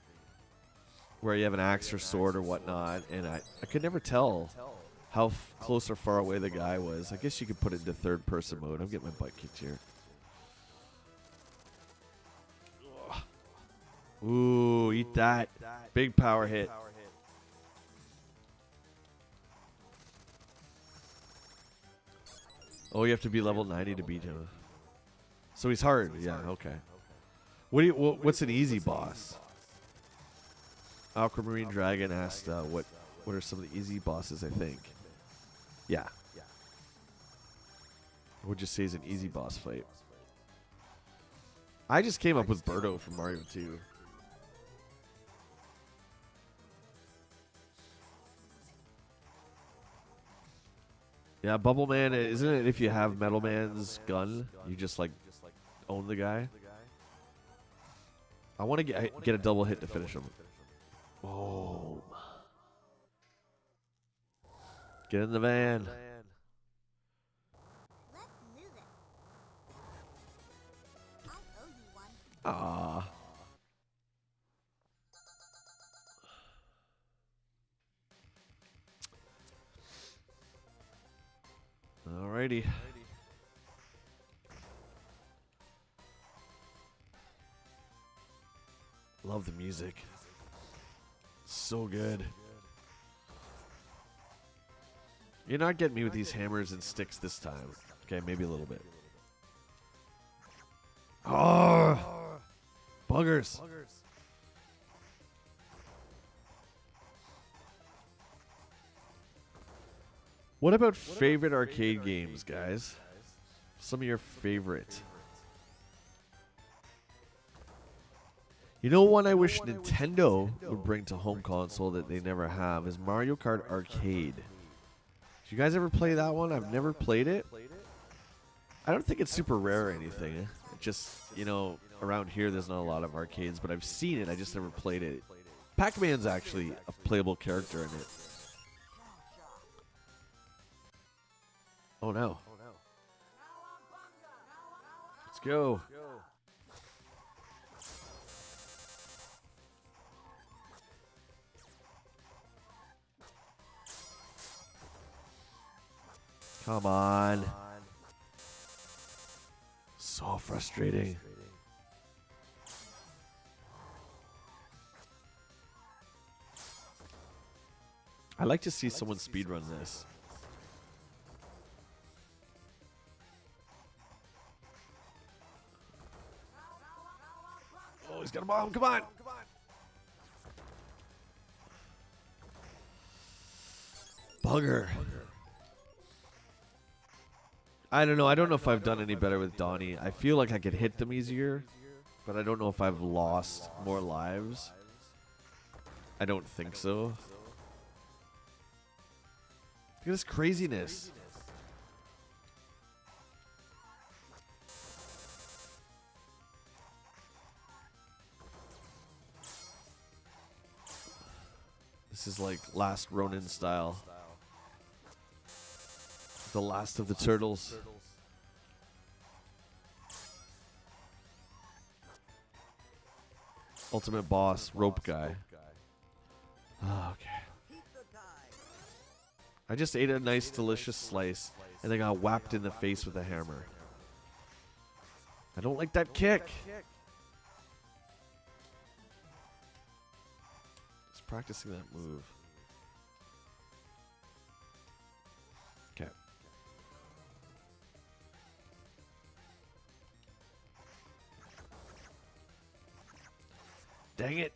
where you have an axe or sword or whatnot, and I could never tell how close or far away the guy was. I guess you could put it into third-person mode. I'm getting my butt kicked here. Ooh, eat that. Big power hit. Oh, you have to be level 90 to beat him. So he's hard. Yeah, okay. What's an easy boss? Aquamarine Dragon asked what are some of the easy bosses, I think. Yeah. I would just say is an easy boss fight. I just came up with Birdo from Mario 2. Yeah, Bubble Man, isn't it if you have Metal Man's gun, you just like own the guy? I want to get a double hit to finish him. Oh. Get in the van. Let's move it. I owe you one. Ah. Alrighty. Love the music. So good. You're not getting me with these hammers and sticks this time. Okay, maybe a little bit. Oh! Buggers. What about favorite arcade games, guys? Some of your favorite. You know one I wish Nintendo would bring to home console that they never have is Mario Kart Arcade. Did you guys ever play that one? I've never played it. I don't think it's super rare or anything. It just, you know, around here there's not a lot of arcades, but I've seen it. I just never played it. Pac-Man's actually a playable character in it. Oh no. Let's go. Come on. So frustrating. I'd like to see someone speedrun this. Oh, he's got a bomb. Come on. Bugger. I don't know. I don't know if I've done any better with Donnie. I feel like I could hit them easier, but I don't know if I've lost more lives. I don't think so. Look at this craziness. This is like Last Ronin style. The last of the turtles. Ultimate boss, rope guy. Oh, okay. I just ate a nice, delicious slice, and then got whacked in the face with a hammer. I don't like that kick. Just practicing that move. Okay. Dang it.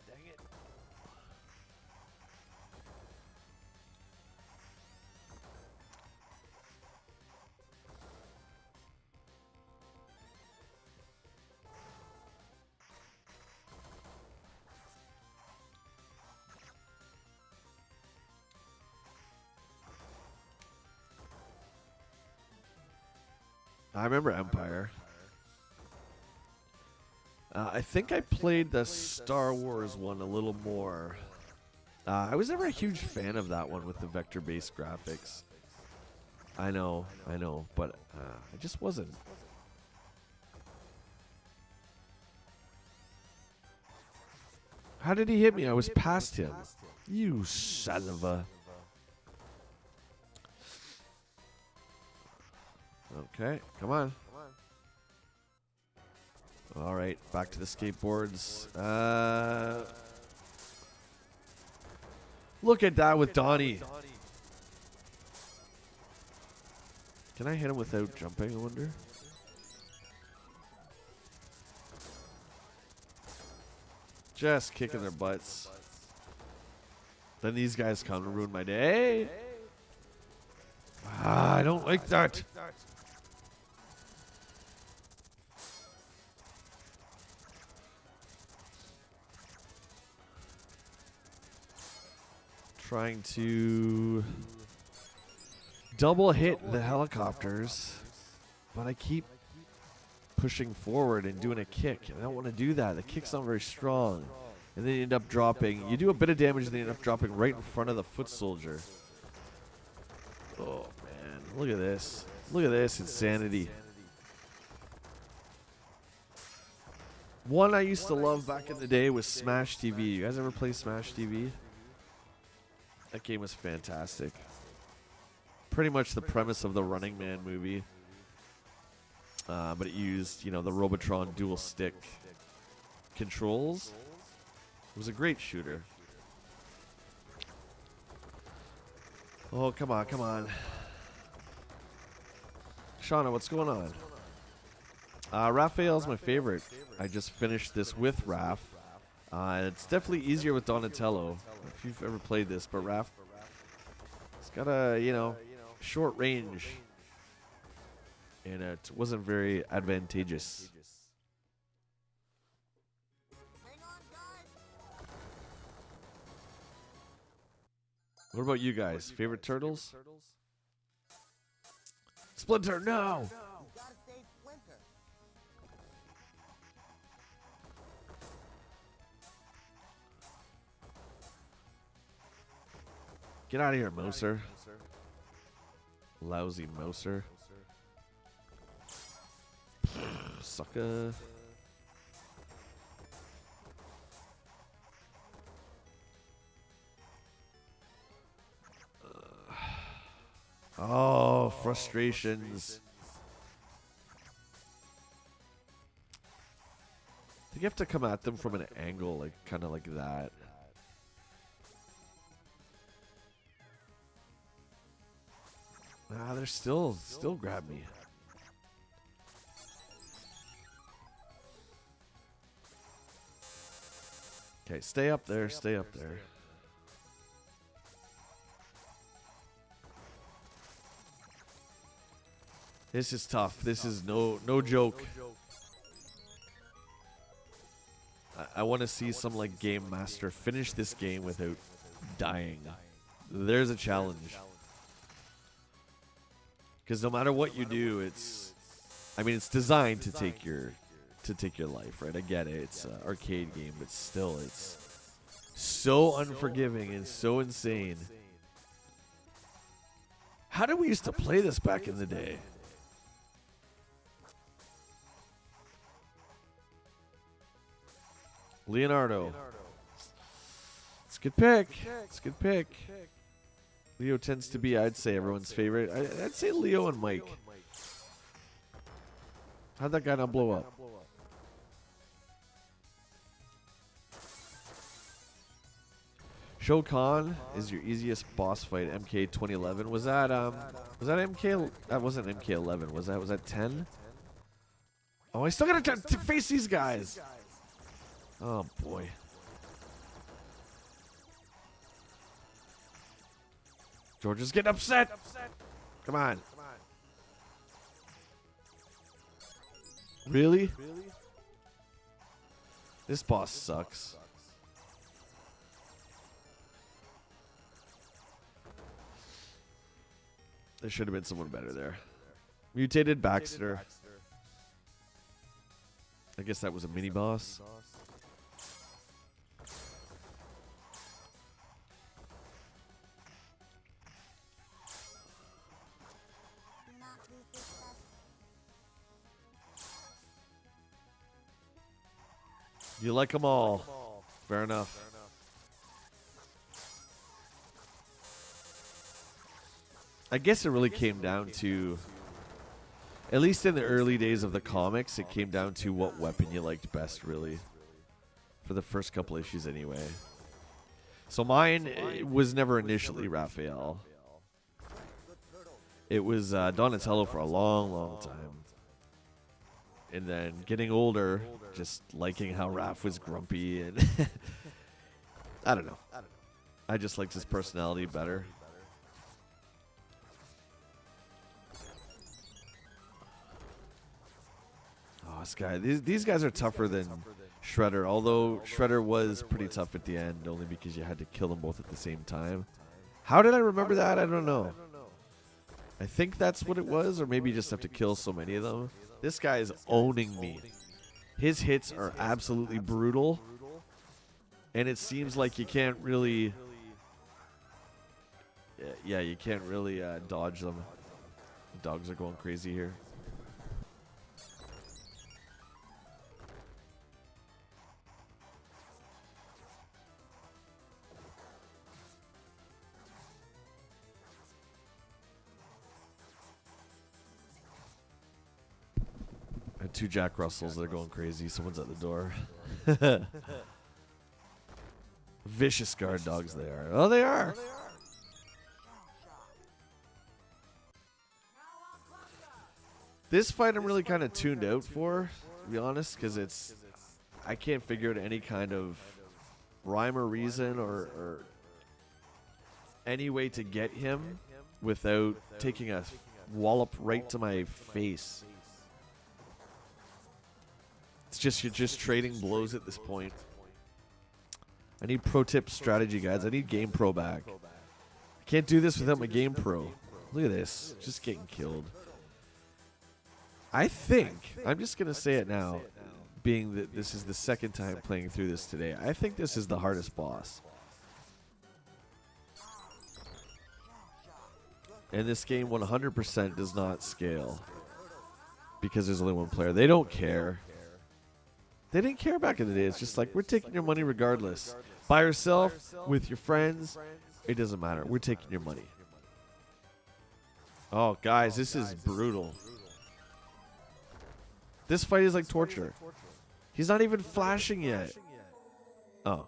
I remember Empire. I think I played the Star Wars one a little more. I was never a huge fan of that one with the vector-based graphics. I know, but I just wasn't. How did he hit me? I was past him. You son of a... Okay, come on. All right, back to the skateboards. Look at that with Donnie. Can I hit him without jumping, I wonder? Just kicking their butts. Then these guys come to ruin my day. I don't like that. Trying to double hit the helicopters, but I keep pushing forward and doing a kick. I don't want to do that. The kick's not very strong. And then you end up dropping. You do a bit of damage and then you end up dropping right in front of the foot soldier. Oh, man. Look at this. Look at this insanity. One I used to love back in the day was Smash TV. You guys ever play Smash TV? That game was fantastic. pretty much the premise of the Running Man movie. But it used, the Robotron dual stick controls. It was a great shooter. Oh, come on, come on. Shauna, what's going on? Raphael's my favorite. I just finished this with Raph. It's definitely easier with Donatello, if you've ever played this, but Raph, it's got a, short range. And it wasn't very advantageous. Hang on, guys. What about you guys? Favorite turtles? Splinter, no! You gotta save Splinter. Get out of here, Moser. Lousy Moser. Sucker. Oh, frustrations. I think you have to come at them from an angle, like kind of like that. Nah, they're still grab me. Okay, stay up there, stay up there. This is tough. This is no joke. I want to see some like game master finish this game without dying. There's a challenge. Because no matter what you do, it's designed to take your life, right? I get it. It's an arcade game, but still, it's so unforgiving and so insane. How did we used to play this back in the day? Leonardo. It's a good pick. It's a good pick. Leo tends to be, I'd say, everyone's favorite. I'd say Leo and Mike. How'd that guy not blow up? Shokan is your easiest boss fight. MK 2011. Was that MK? That wasn't MK 11. Was that 10? Oh, I still gotta face these guys. Oh boy. George is getting upset. Come on. Really? This boss sucks. There should have been someone better there. Mutated Baxter. I guess that was a mini boss. Do not lose this step. You like them all. Fair enough. I guess it really came down to, at least in the early days of the comics, it came down to what weapon you liked best, really. For the first couple issues, anyway. So mine was never initially Raphael. It was Donatello for a long, long time. And then getting older, just liking how Raph was grumpy and I don't know. I just liked his personality better. Oh, this guy. These guys are tougher than Shredder, although Shredder was pretty tough at the end, only because you had to kill them both at the same time. How did I remember that? I don't know. I think that's what it was, or maybe you just have to kill so many of them. This guy is owning me. His hits are absolutely brutal, and it seems like you can't really... Yeah, you can't really dodge them. The dogs are going crazy here. 2 Jack Russells. They're going crazy. Someone's at the door. Vicious guard dogs they are. Oh, they are. This fight I'm really kind of tuned out for, to be honest, because I can't figure out any kind of rhyme or reason or any way to get him without taking a wallop right to my face. It's just you're just trading blows at this point. I need pro tip strategy, guys. I need Game Pro back. I can't do this without my Game Pro. Look at this. Just getting killed. I think, I'm just going to say it now, being that this is the second time playing through this today, I think this is the hardest boss. And this game 100% does not scale because there's only one player. They don't care. They didn't care back in the day. It's just like, we're taking your money regardless. By yourself, with your friends, it doesn't matter. We're taking your money. Oh, guys, this is brutal. This fight is like torture. He's not even flashing yet. Oh.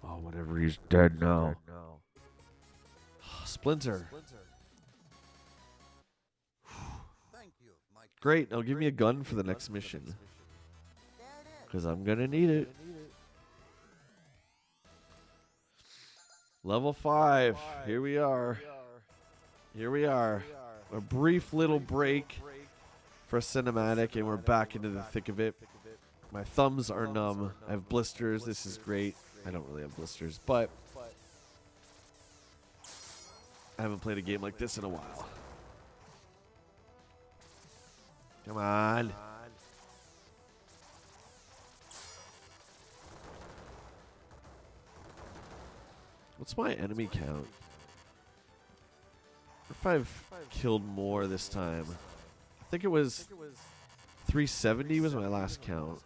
Oh, whatever. He's dead now. Splinter. Great. Now give me a gun for the next mission. Because I'm going to need it. Level 5. Here we are. Here we are. A brief little break for a cinematic, and we're back into the thick of it. My thumbs are numb. I have blisters. This is great. I don't really have blisters, but I haven't played a game like this in a while. Come on. What's my enemy count? If I've killed more this time. I think it was 370 was my last count.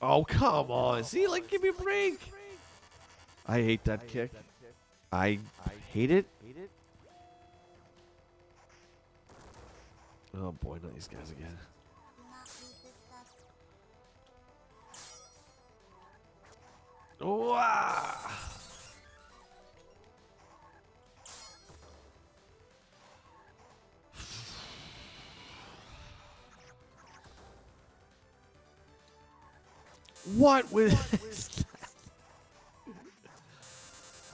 Oh, come on. See, like, give me a break. I hate that kick. I hate it. Oh, boy, not these guys again. Wow. What was that?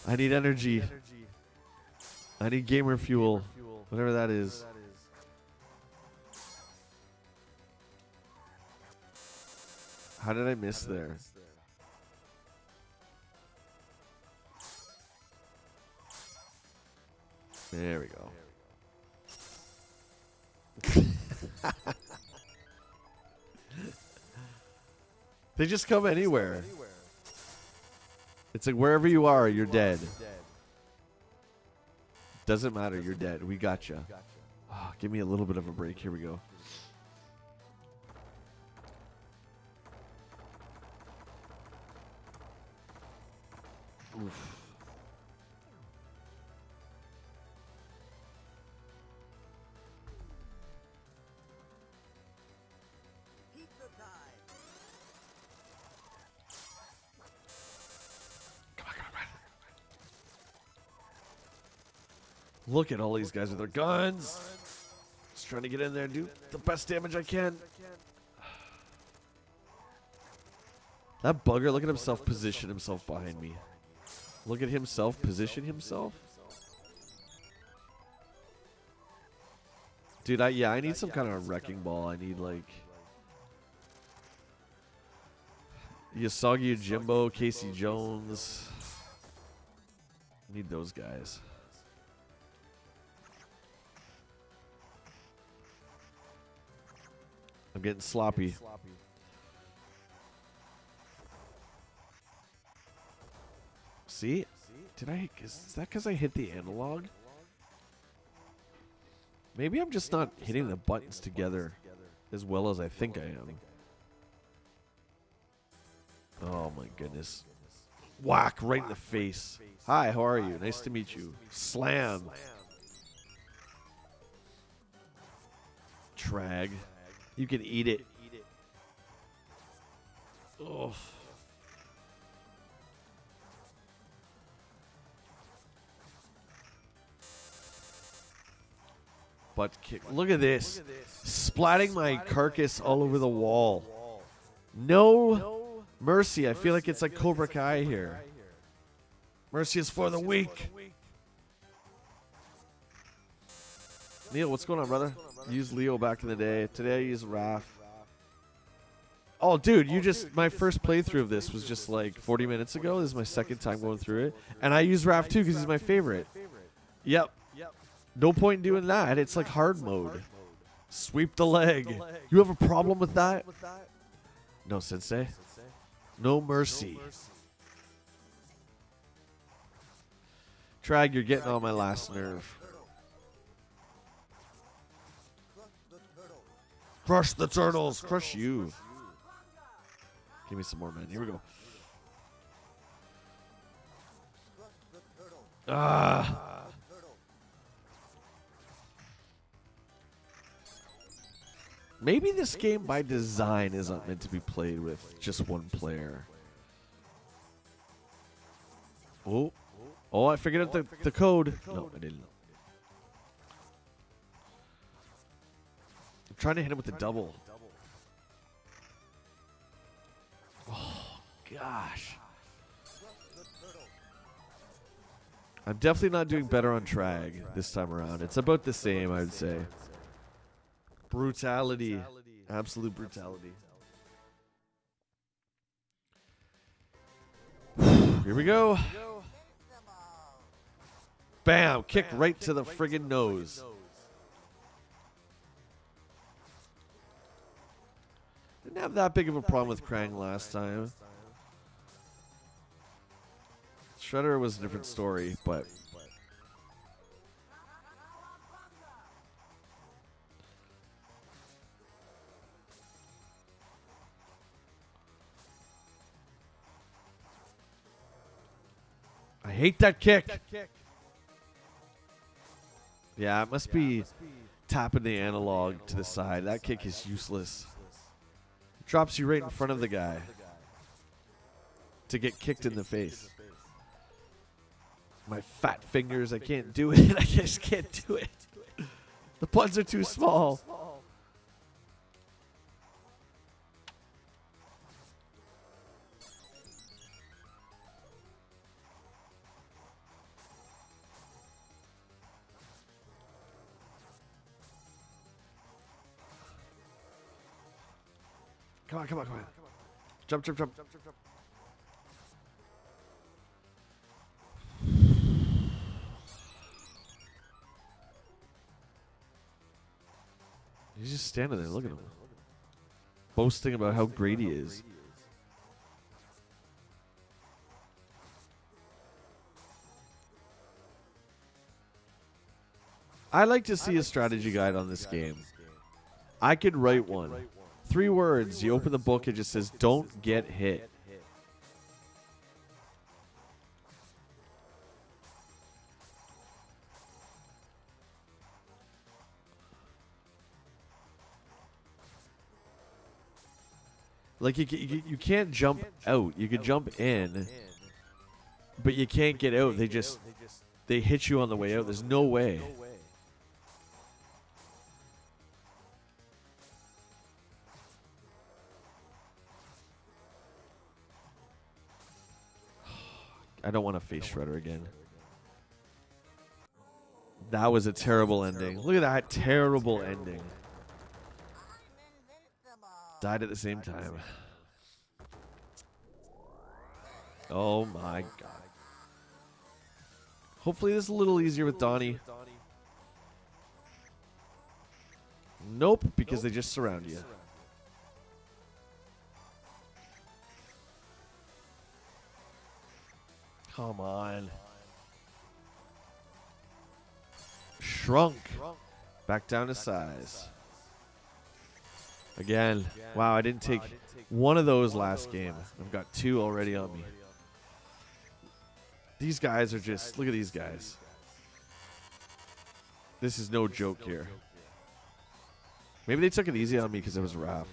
I need energy. I need gamer fuel. Whatever that is. How did I miss there? There we go. They just come anywhere. It's like wherever you are, you're dead. Doesn't matter, you're dead. We gotcha. Oh, give me a little bit of a break. Here we go. Oof. Look at all these guys with their guns. Just trying to get in there and do the best damage I can. That bugger, look at himself position himself behind me. Look at himself position himself. Dude, I need some kind of wrecking ball. I need like Yasagi Jimbo, Casey Jones. I need those guys. I'm getting sloppy. See? Is that because I hit the analog? Maybe I'm just not hitting the buttons together as well as I think I am. Oh my goodness. Whack right in the face. Hi, how are you? Nice to meet you. Slam. Trag. You can eat it. Oh. Butt kick. Look at this. Splatting my carcass all over the wall. No mercy. I feel like it's like Cobra Kai here. Mercy is for the weak. Neil, what's going on, brother? I used Leo back in the day. Today I use Raph. Oh, dude, my first playthrough of this was just like 40 minutes ago. This is my second time going through it. And I use Raph too because he's my favorite. Yep. No point in doing that. It's like hard mode. Sweep the leg. You have a problem with that? No, Sensei. No mercy. Trag, you're getting on my last nerve. Crush the turtles. Crush you. Give me some more, man. Here we go. Ah. Maybe this game by design isn't meant to be played with just one player. Oh. Oh, I figured out the code. No, I didn't. I'm trying to hit him with the double. Oh, gosh. I'm definitely not doing better on Trag this time around. It's about the same, I would say. Brutality. Absolute brutality. Here we go. Bam! Kick right to the friggin' nose. Didn't have that big of a problem with Krang last time. Shredder was a different story, but... I hate that kick. Yeah, it must be tapping the analog to the side. That kick is useless. It drops you right in front of the guy to get kicked in the face. My fat fingers, I can't do it. I just can't do it. The buttons are too small. Come on, come on, come on. Jump, jump, jump. He's just standing there. Look at him. Boasting about how great he is. I like to see a strategy guide on this game. I could write one. 3 words. You open the book, it just says, don't get hit. Like, you can't jump out. You can jump in, but you can't get out. They hit you on the way out. There's no way. I don't want to face Shredder again. That was a terrible ending. Look at that terrible ending. Died at the same time. Oh my god. Hopefully this is a little easier with Donnie. Nope, because they just surround you. Come on. Shrunk. Back down to size. Again. Wow, I didn't take one of those last game. I've got 2 already on me. These guys are just... Look at these guys. This is no joke here. Maybe they took it easy on me because it was rough.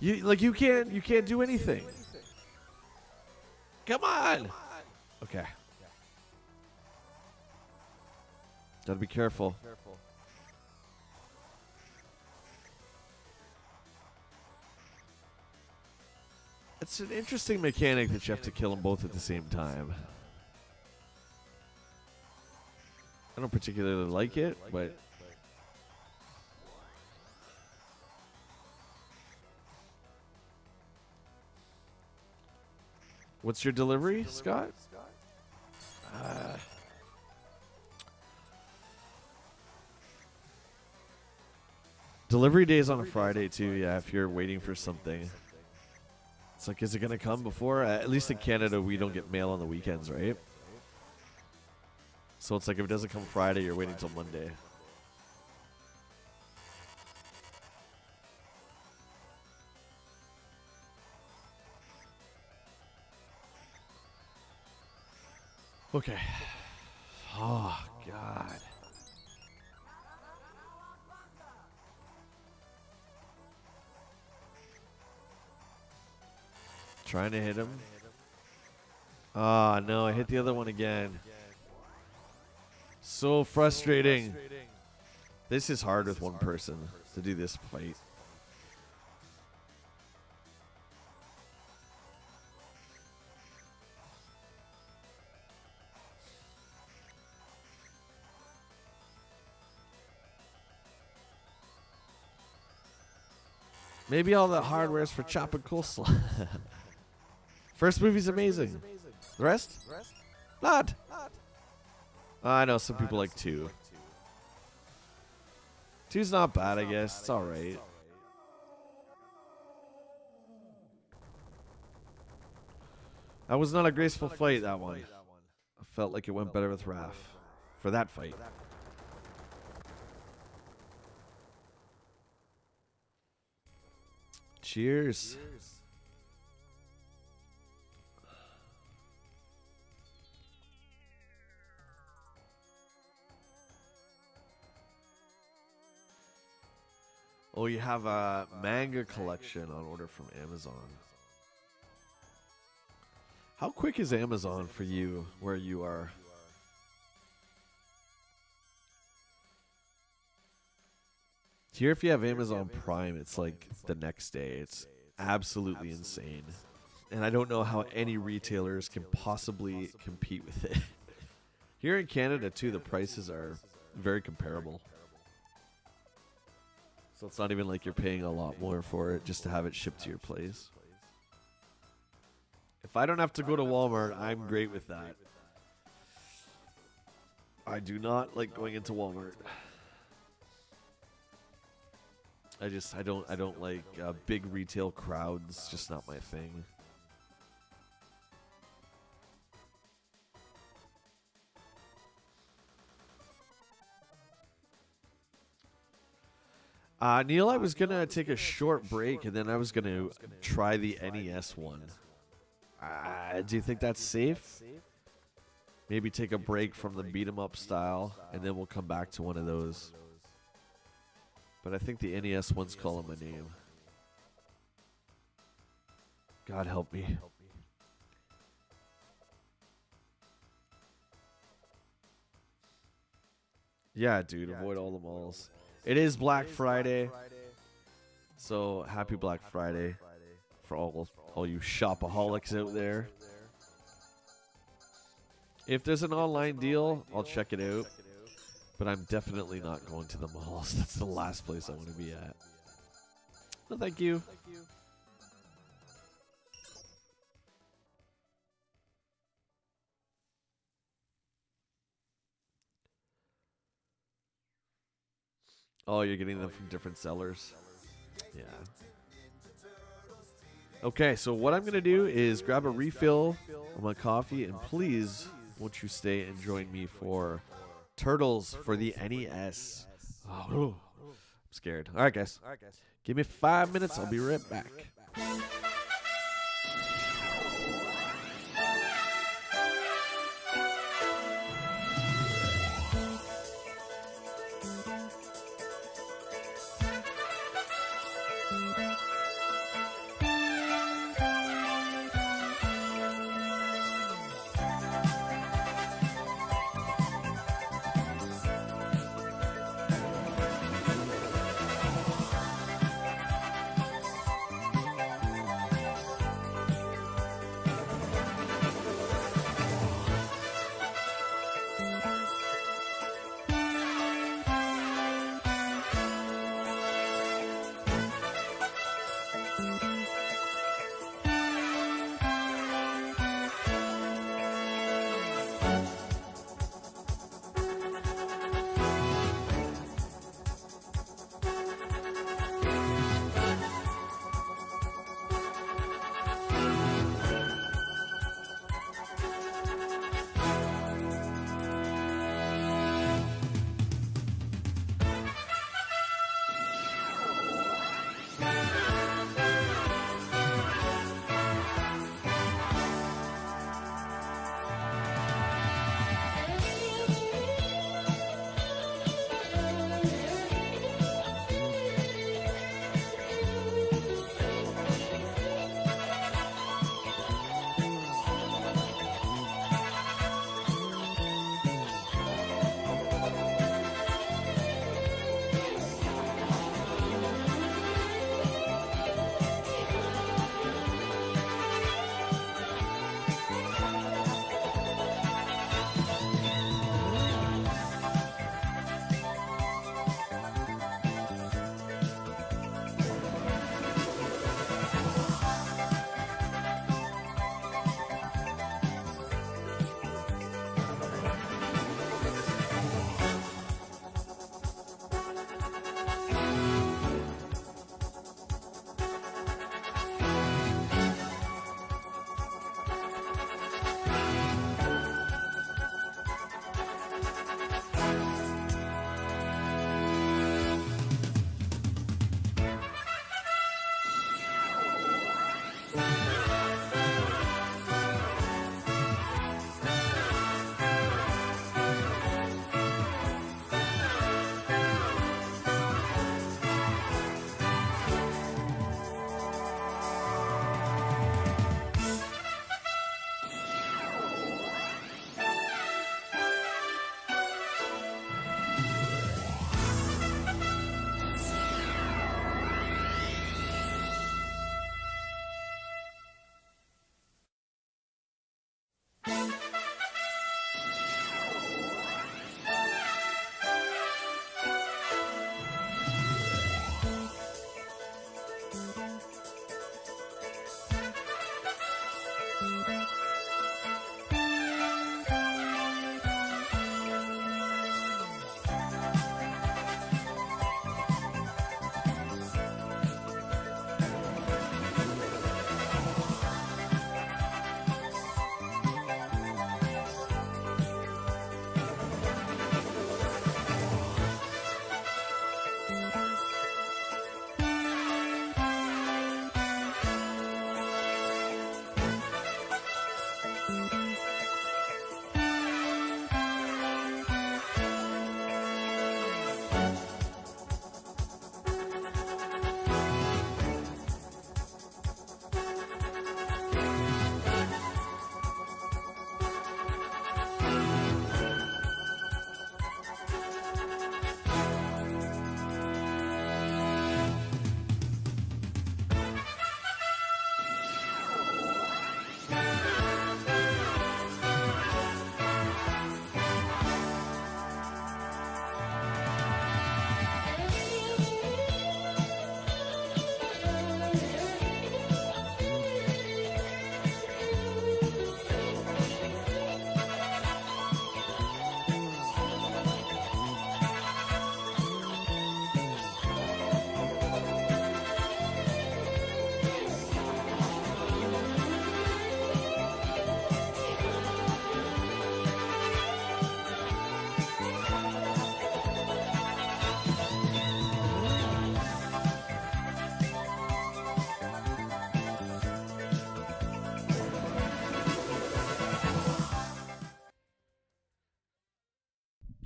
You can't do anything. Come on. Okay. Gotta be careful. It's an interesting mechanic that you have to kill them both at the same time. I don't particularly like it, but... What's your delivery, Scott? Delivery day is on a Friday too, yeah, if you're waiting for something. It's like, is it going to come before? At least in Canada, we don't get mail on the weekends, right? So it's like if it doesn't come Friday, you're waiting till Monday. Okay. Oh, God. Trying to hit him. Ah, no, I hit the other one again. So frustrating. This is hard with one person to do this fight. Maybe all the hardware is for chopping coleslaw. First movie's amazing. The rest? Not. I know some people like 2. 2's not bad, I guess. It's alright. That was not a graceful fight, that one. I felt like it went better with Raph for that fight. Cheers. Oh, you have a manga collection on order from Amazon. How quick is Amazon for you where you are? Here, if you have Amazon Prime, it's like the next day. It's absolutely insane. And I don't know how any retailers can possibly compete with it. Here in Canada, too, the prices are very comparable. So it's not even like you're paying a lot more for it just to have it shipped to your place. If I don't have to go to Walmart, I'm great with that. I do not like going into Walmart. I don't like big retail crowds. Just not my thing. Neil, I was gonna take a short break and then I was gonna try the NES one. Do you think that's safe? Maybe take a break from the beat 'em up style and then we'll come back to one of those. But I think the NES one's calling my name. God help me. Yeah, dude, avoid all the malls. It is Black Friday. So happy Black Friday for all you shopaholics out there. If there's an online deal, I'll check it out. But I'm definitely not going to the malls. That's the last place I want to be at. No, thank you. Oh, you're getting them from different sellers. Yeah. Okay, so what I'm going to do is grab a refill on my coffee and please won't you stay and join me for Turtles for the NES? Oh, I'm scared. All right, guys. Give me 5 minutes. I'll be right back.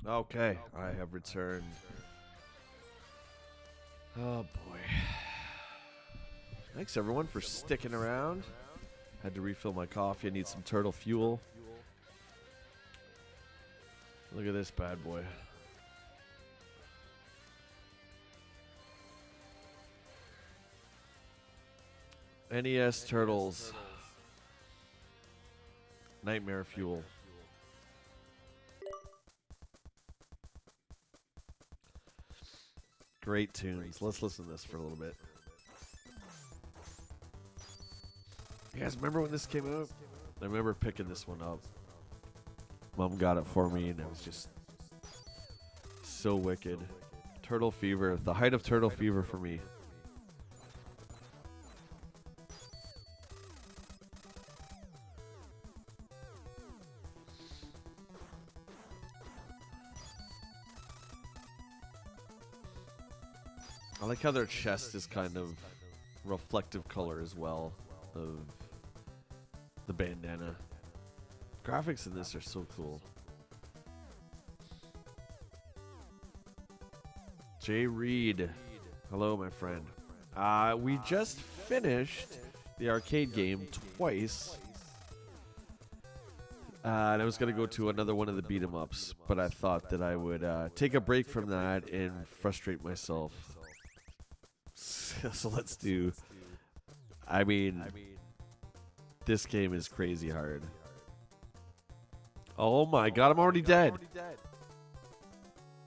Okay, I have returned. Oh boy. Thanks everyone for sticking around. Had to refill my coffee. I need some turtle fuel. Look at this bad boy. NES Turtles. Nightmare Fuel. Great tunes. Let's listen to this for a little bit. You guys remember when this came out? I remember picking this one up. Mom got it for me and it was just so wicked. Turtle Fever. The height of Turtle Fever for me. I like how their chest is kind of reflective color as well of the bandana. Graphics in this are so cool. Jay Reed. Hello, my friend. We just finished the arcade game twice. And I was going to go to another one of the beat-em-ups, but I thought that I would take a break from that and frustrate myself. So let's do... I mean, this game is crazy hard. Oh my god, I'm already dead.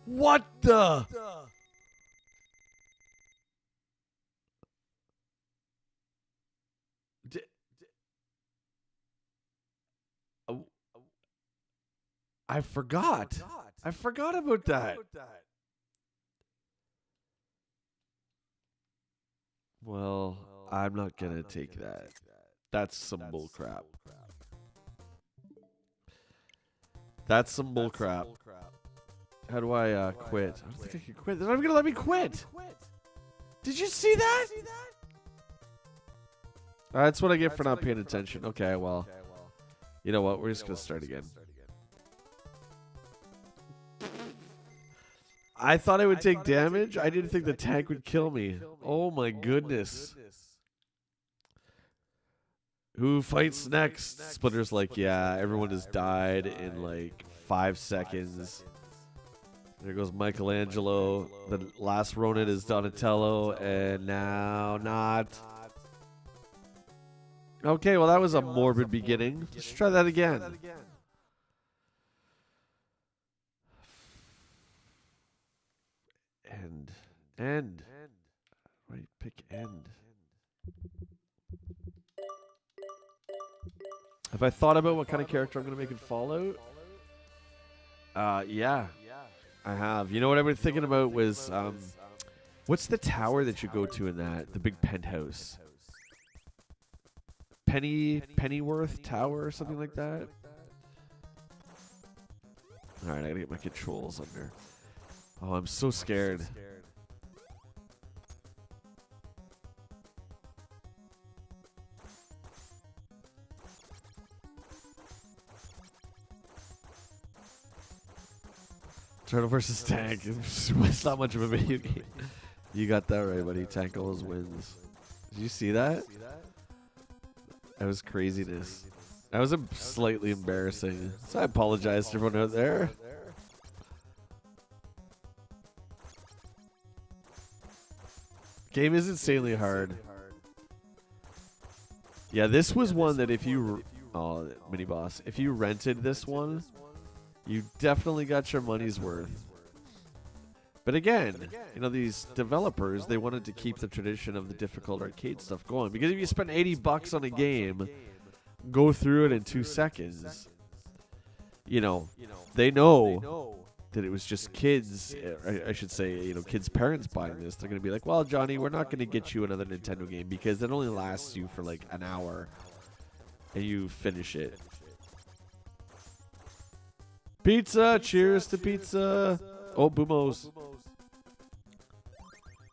What the? I forgot. I forgot about that. Well, I'm not gonna take that. That's some bullcrap. That's some bullcrap. How do I quit? I don't think I can quit. They're not even gonna let me quit. Did you see that? That's what I get for not paying attention. Okay, well, you know what? We're just gonna start again. I thought I would take damage. I didn't think the tank would kill me. Oh my goodness. Who fights next? Splinter's like, yeah, everyone has died in like 5 seconds. There goes Michelangelo. The last Ronin is Donatello, and now not. Okay, well that was a morbid beginning. Let's try that again. End. Right, pick end. Have I thought about what kind of character I'm going to make in Fallout? Yeah, I have. You know what I've been thinking about was, what's the tower that you go to in that? The big penthouse. Pennyworth Tower or something like that? Alright, I gotta get my controls under. Oh, I'm so scared. Turtle versus Tank. It's not much of a video game. You got that right, buddy. Tank always wins. Did you see that? That was craziness. That was slightly embarrassing. So I apologize to everyone out there. Game is insanely hard. Yeah, this was one that if you... Oh, mini boss. If you rented this one, you definitely got your money's worth. But again, you know, these developers, they wanted to keep the tradition of the difficult arcade stuff going. Because if you spend $80 on a game, go through it in 2 seconds, you know, they know that it was just kids, I should say, you know, kids' parents buying this. They're going to be like, well, Johnny, we're not going to get you another Nintendo game because it only lasts you for like an hour and you finish it. Pizza! Cheers to pizza! Oh, Boomos.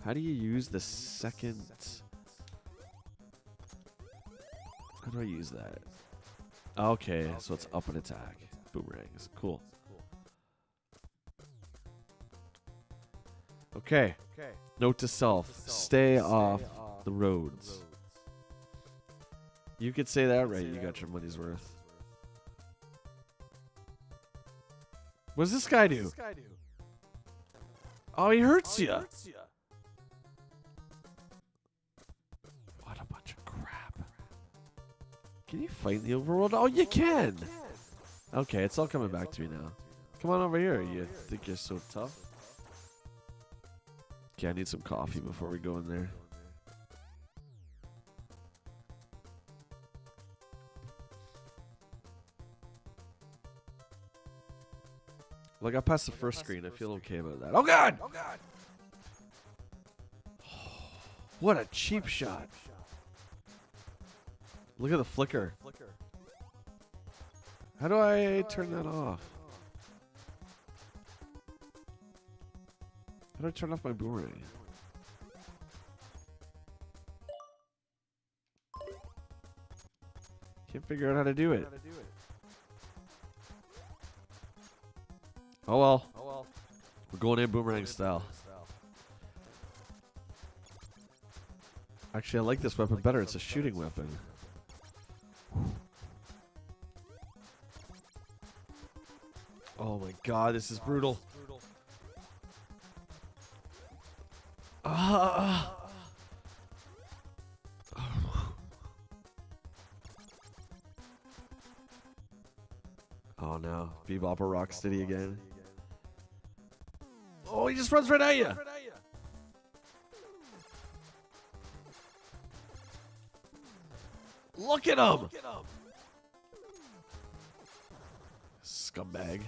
How do you use the second... How do I use that? Okay, so it's up and attack. Boomerangs. Cool. Okay. Note to self. Stay off the roads. You could say that right. You got your money's worth. What does this guy do? Oh, he hurts you. What a bunch of crap. Can you fight in the overworld? Oh, you can. Okay, it's all coming back to me now. Come on over here. You think you're so tough? Okay, I need some coffee before we go in there. Well, I got past the first screen. I feel okay about that. Oh, God! What a cheap shot. Look at the flicker. How do I turn that off? How do I turn off my boomerang? Can't figure out how to do it. Oh well. We're going in boomerang style. Actually, I like this weapon better. It's a shooting weapon. Oh my god, this is brutal. Oh no, Bebop or Rocksteady again. Oh, he just runs right at you. Look at him. Scumbag.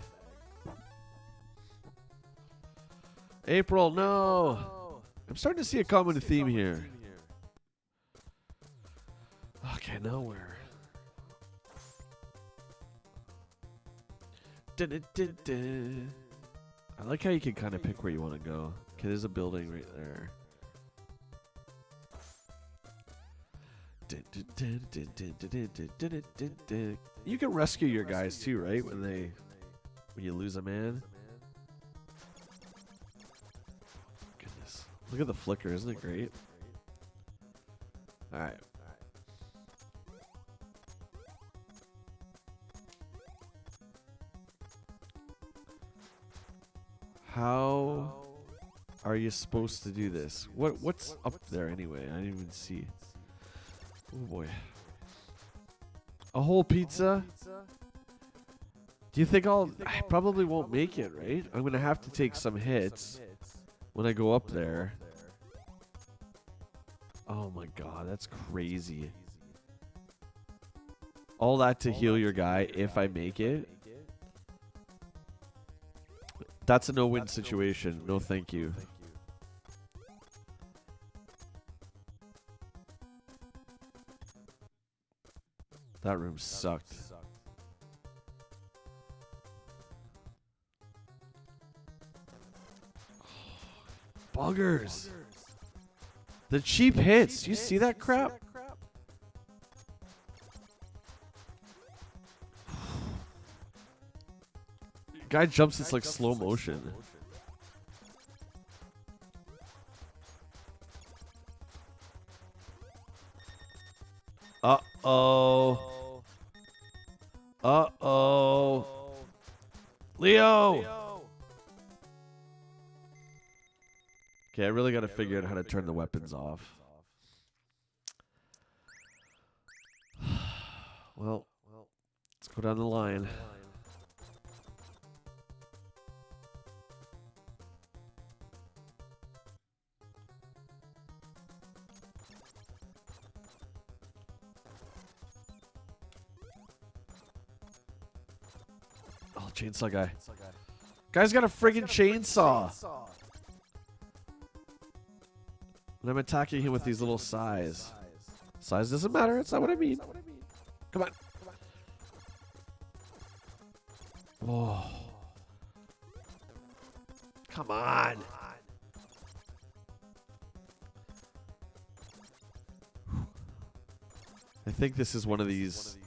April, no. I'm starting to see a common theme here. Okay, nowhere. I like how you can kind of pick where you want to go. Okay, there's a building right there. You can rescue your guys too, right? When you lose a man. Goodness. Look at the flicker, isn't it great? Alright. How are you supposed to do this? What's up there anyway? I didn't even see. Oh boy. A whole pizza? Do you think I probably won't make it, right? I'm going to have to take some hits when I go up there. Oh my god, that's crazy. All that to heal your guy if I make it? That's a no-win situation. No thank you. That room sucked. Buggers. The cheap hits. You see that crap? Guy jumps, it's like slow motion. Uh-oh. Uh-oh. Leo! Okay, I really got to figure out how to turn the weapons off. Well, let's go down the line. Oh, chainsaw guy. Guy's got a friggin' chainsaw. And I'm attacking him with these little sighs. Size doesn't matter. That's not what I mean. Come on. Oh. Come on. I think this is one of these.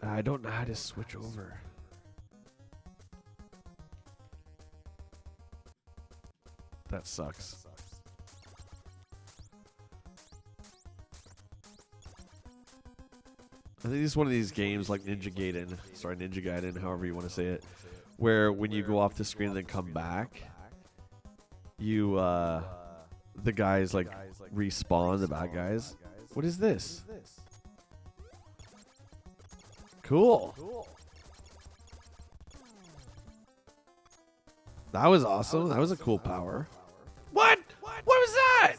I don't know how to switch over. That sucks. I think it's one of these games like Ninja Gaiden, however you want to say it, where when you go off the screen and then come back, you, the guys like respawn, the bad guys. What is this? Cool. That was awesome. That was a cool power. What? What was that?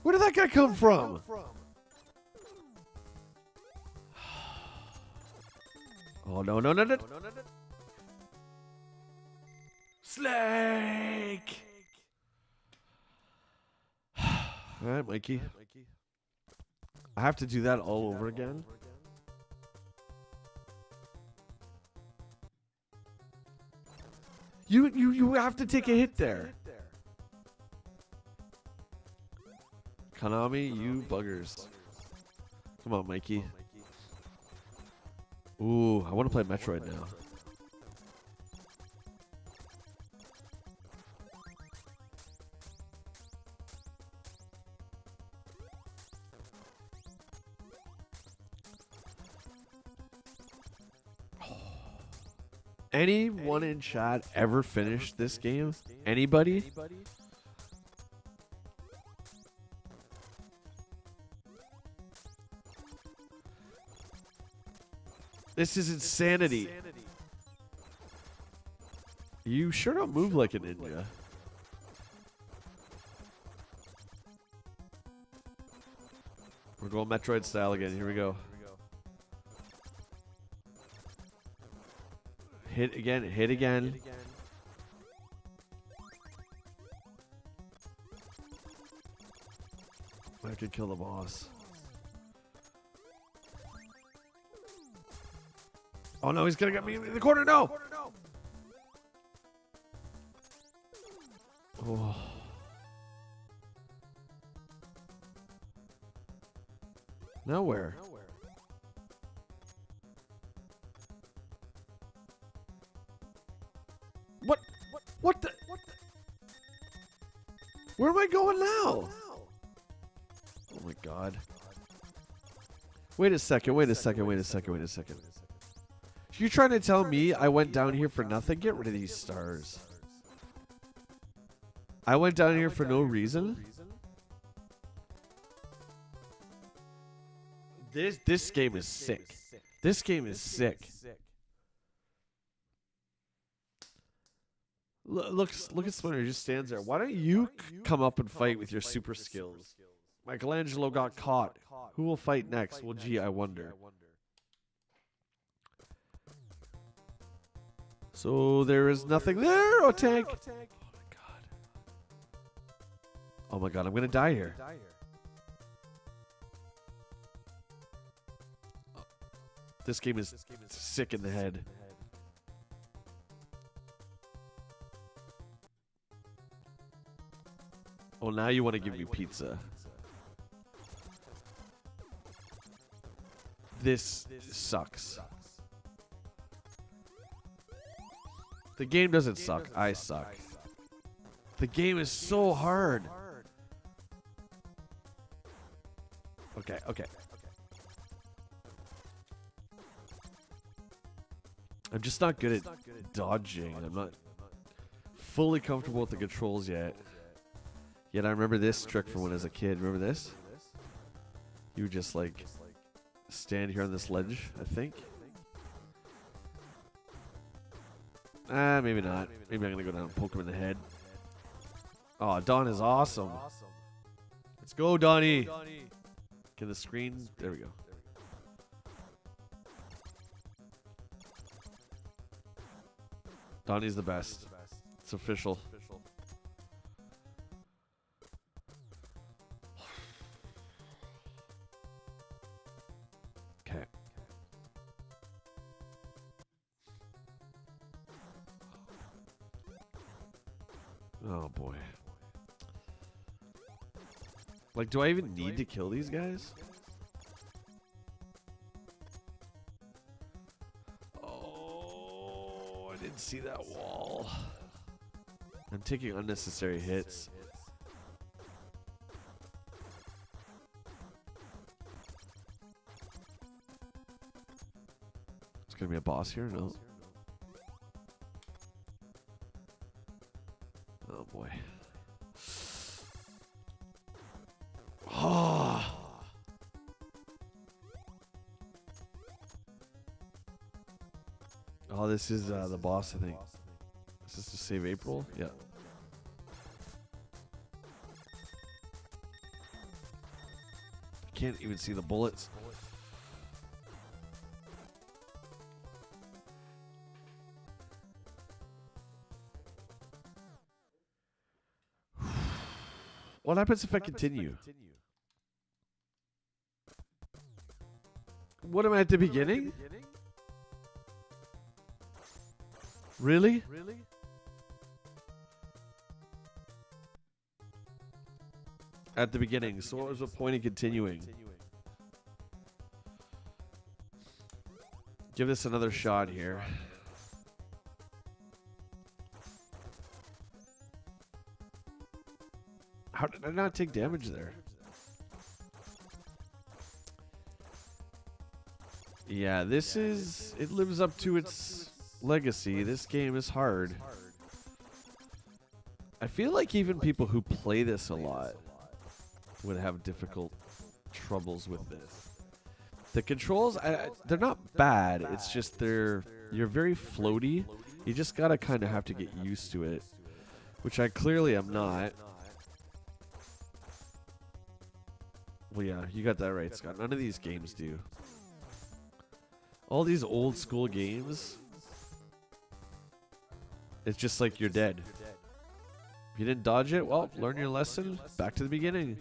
Where did that guy come from? Oh, no. Slake! All right, Mikey. I have to do that all over again. You have to take a hit there. Konami, you buggers. Come on, Mikey. Ooh, I want to play Metroid now. Anyone in chat ever finished this game? Anybody? This is insanity. You sure don't move like a ninja. We're going Metroid style again. Here we go. Hit again, hit again. I could kill the boss. Oh no, he's gonna get me in the corner. No! Oh. Nowhere. What the? Where am I going now? Oh my god. Wait a second. You're trying to tell me I went down here for nothing? Get rid of these stars. I went down here for no reason? This game is sick. This game is sick. Look at Splinter. He just stands there. Why don't you come up and fight with your super skills? Michelangelo got caught. Who will fight next? Well, gee, I wonder. So there is nothing there. Oh, tank. Oh my god. Oh my god, I'm gonna die here. This game is sick in the head. Oh, now you want to give me pizza. This sucks. The game doesn't suck. I suck. The game is so hard. Okay. I'm just not good at dodging. I'm not fully comfortable with the controls yet. Yet I remember this trick from when I was a kid. Remember this? You would just like stand here on this ledge, I think. Maybe not. Maybe I'm gonna go down and poke him in the head. Oh, Don is awesome. Let's go, Donnie. Can the screen? There we go. Donnie's the best. It's official. Okay. Oh boy. Like, do I even need to kill these guys? Oh, I didn't see that wall. I'm taking unnecessary hits. It's gonna be a boss here? No. Oh boy. Oh. Oh, this is the boss, I think. Is this to save April? Yeah. I can't even see the bullets. What happens if I continue? What am I at the beginning? Really? At the beginning. So what was the point of continuing? Give this another shot here. How did I not take damage there? Yeah, this is... It lives up to its legacy. This game is hard. I feel like even people who play this a lot would have difficult troubles with this. The controls, they're not bad. It's just you're very floaty. You just gotta kind of have to get used to it, which I clearly am not. Well, yeah, you got that right, Scott. None of these games do. All these old school games, it's just like you're dead. If you didn't dodge it, well, learn your lesson. Back to the beginning.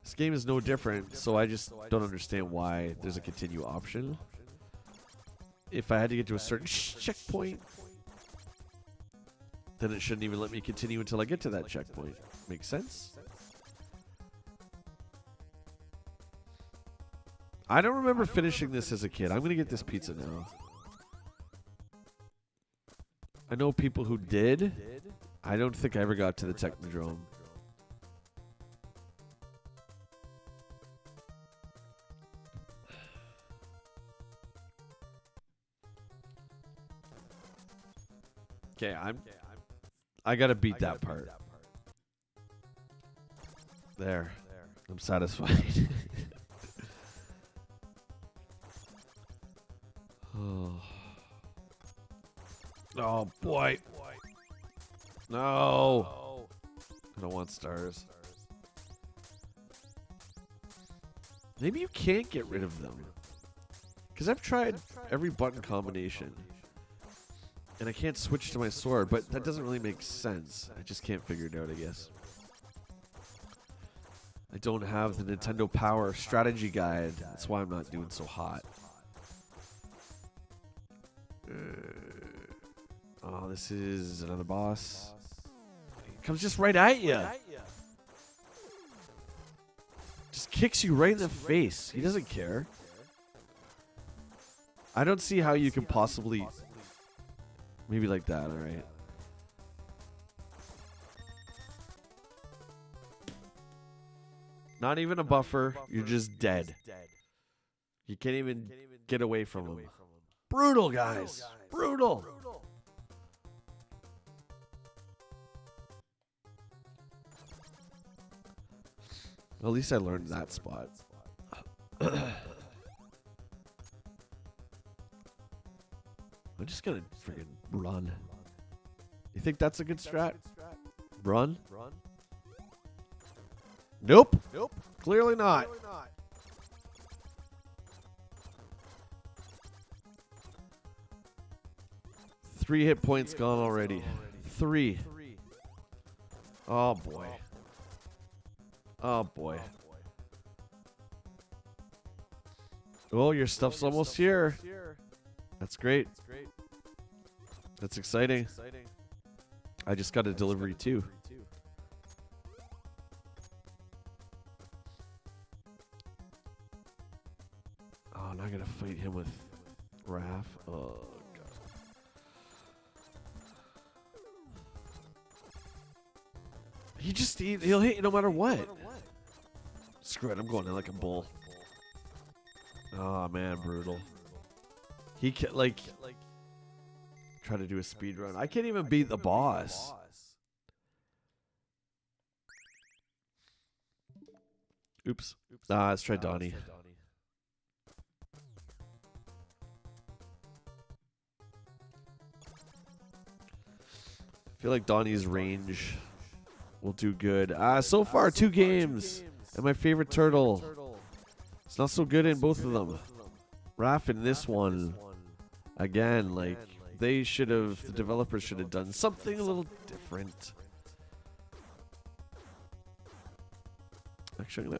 This game is no different, so I just don't understand why there's a continue option. If I had to get to a certain checkpoint, then it shouldn't even let me continue until I get to that checkpoint. Makes sense? I don't remember finishing this as a kid. I'm going to get this pizza now. I know people who did. I don't think I ever got to the Technodrome. Okay, I got to beat that part. There. I'm satisfied. Oh boy. No. I don't want stars. Maybe you can't get rid of them. Because I've tried every button combination. And I can't switch to my sword, but that doesn't really make sense. I just can't figure it out, I guess. I don't have the Nintendo Power strategy guide. That's why I'm not doing so hot. Oh, this is another boss. Comes just right at you. Just kicks you right in the face. He doesn't care. I don't see how you can possibly... Maybe like that, alright. Not even a buffer. You're just dead. You can't even get away from him. Brutal, guys. Brutal. Well, at least I learned that spot. I'm just gonna freaking run. You think that's a good strat? Run? Nope. Clearly not. Three hit points gone already. 3. Oh boy. Oh boy. Oh, your stuff's almost here. That's great. That's exciting. I just got a delivery too. Oh, now I gotta fight him with Raph. Oh god. he'll hit you no matter what. Screw it, I'm going in like a bull. Oh man, brutal. He can like try to do a speed run. I can't even beat the boss. Oops. Let's try Donnie. I feel like Donnie's range will do good. So far, 2 games. And my favorite turtle. It's not so good in both of them. Raph in this one. Again, like, the developers should have done something a little different. Actually,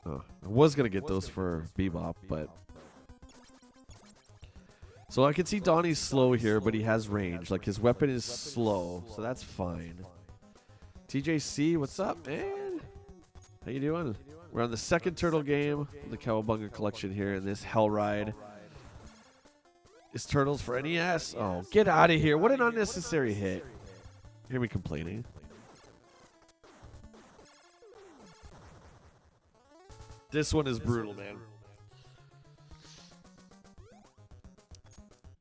I was going to get those for Bebop, but... So I can see Donnie's slow here, but he has range. Like, his weapon is slow, so that's fine. TJC, what's up, man? How you doing? We're on the second turtle game of the Cowabunga collection here in this Hell Ride. Is Turtles for NES? Oh, get out of here. What an unnecessary hit. Hear me complaining. This one is brutal, man.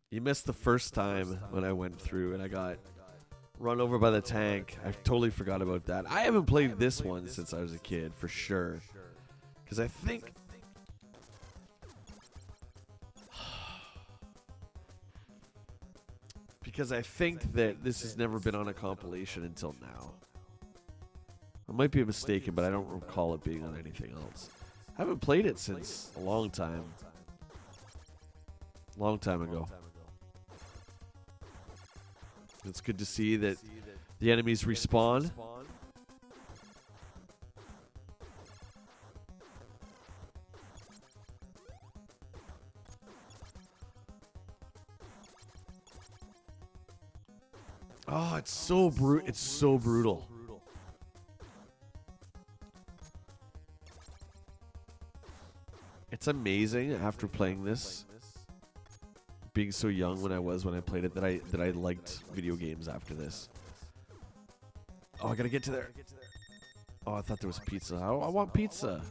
You missed the first time when I went through and I got run over by the tank. I totally forgot about that. I haven't played this one since I was a kid, for sure. Because I think... Because I think that this has never been on a compilation until now. I might be mistaken, but I don't recall it being on anything else. I haven't played it since a long time. Long time ago. It's good to see that the enemies respawn. Oh, it's so brutal. It's so brutal. It's amazing after playing this, being so young when I played it, that I liked video games after this. Oh, I gotta get to there. Oh, I thought there was pizza. I want pizza.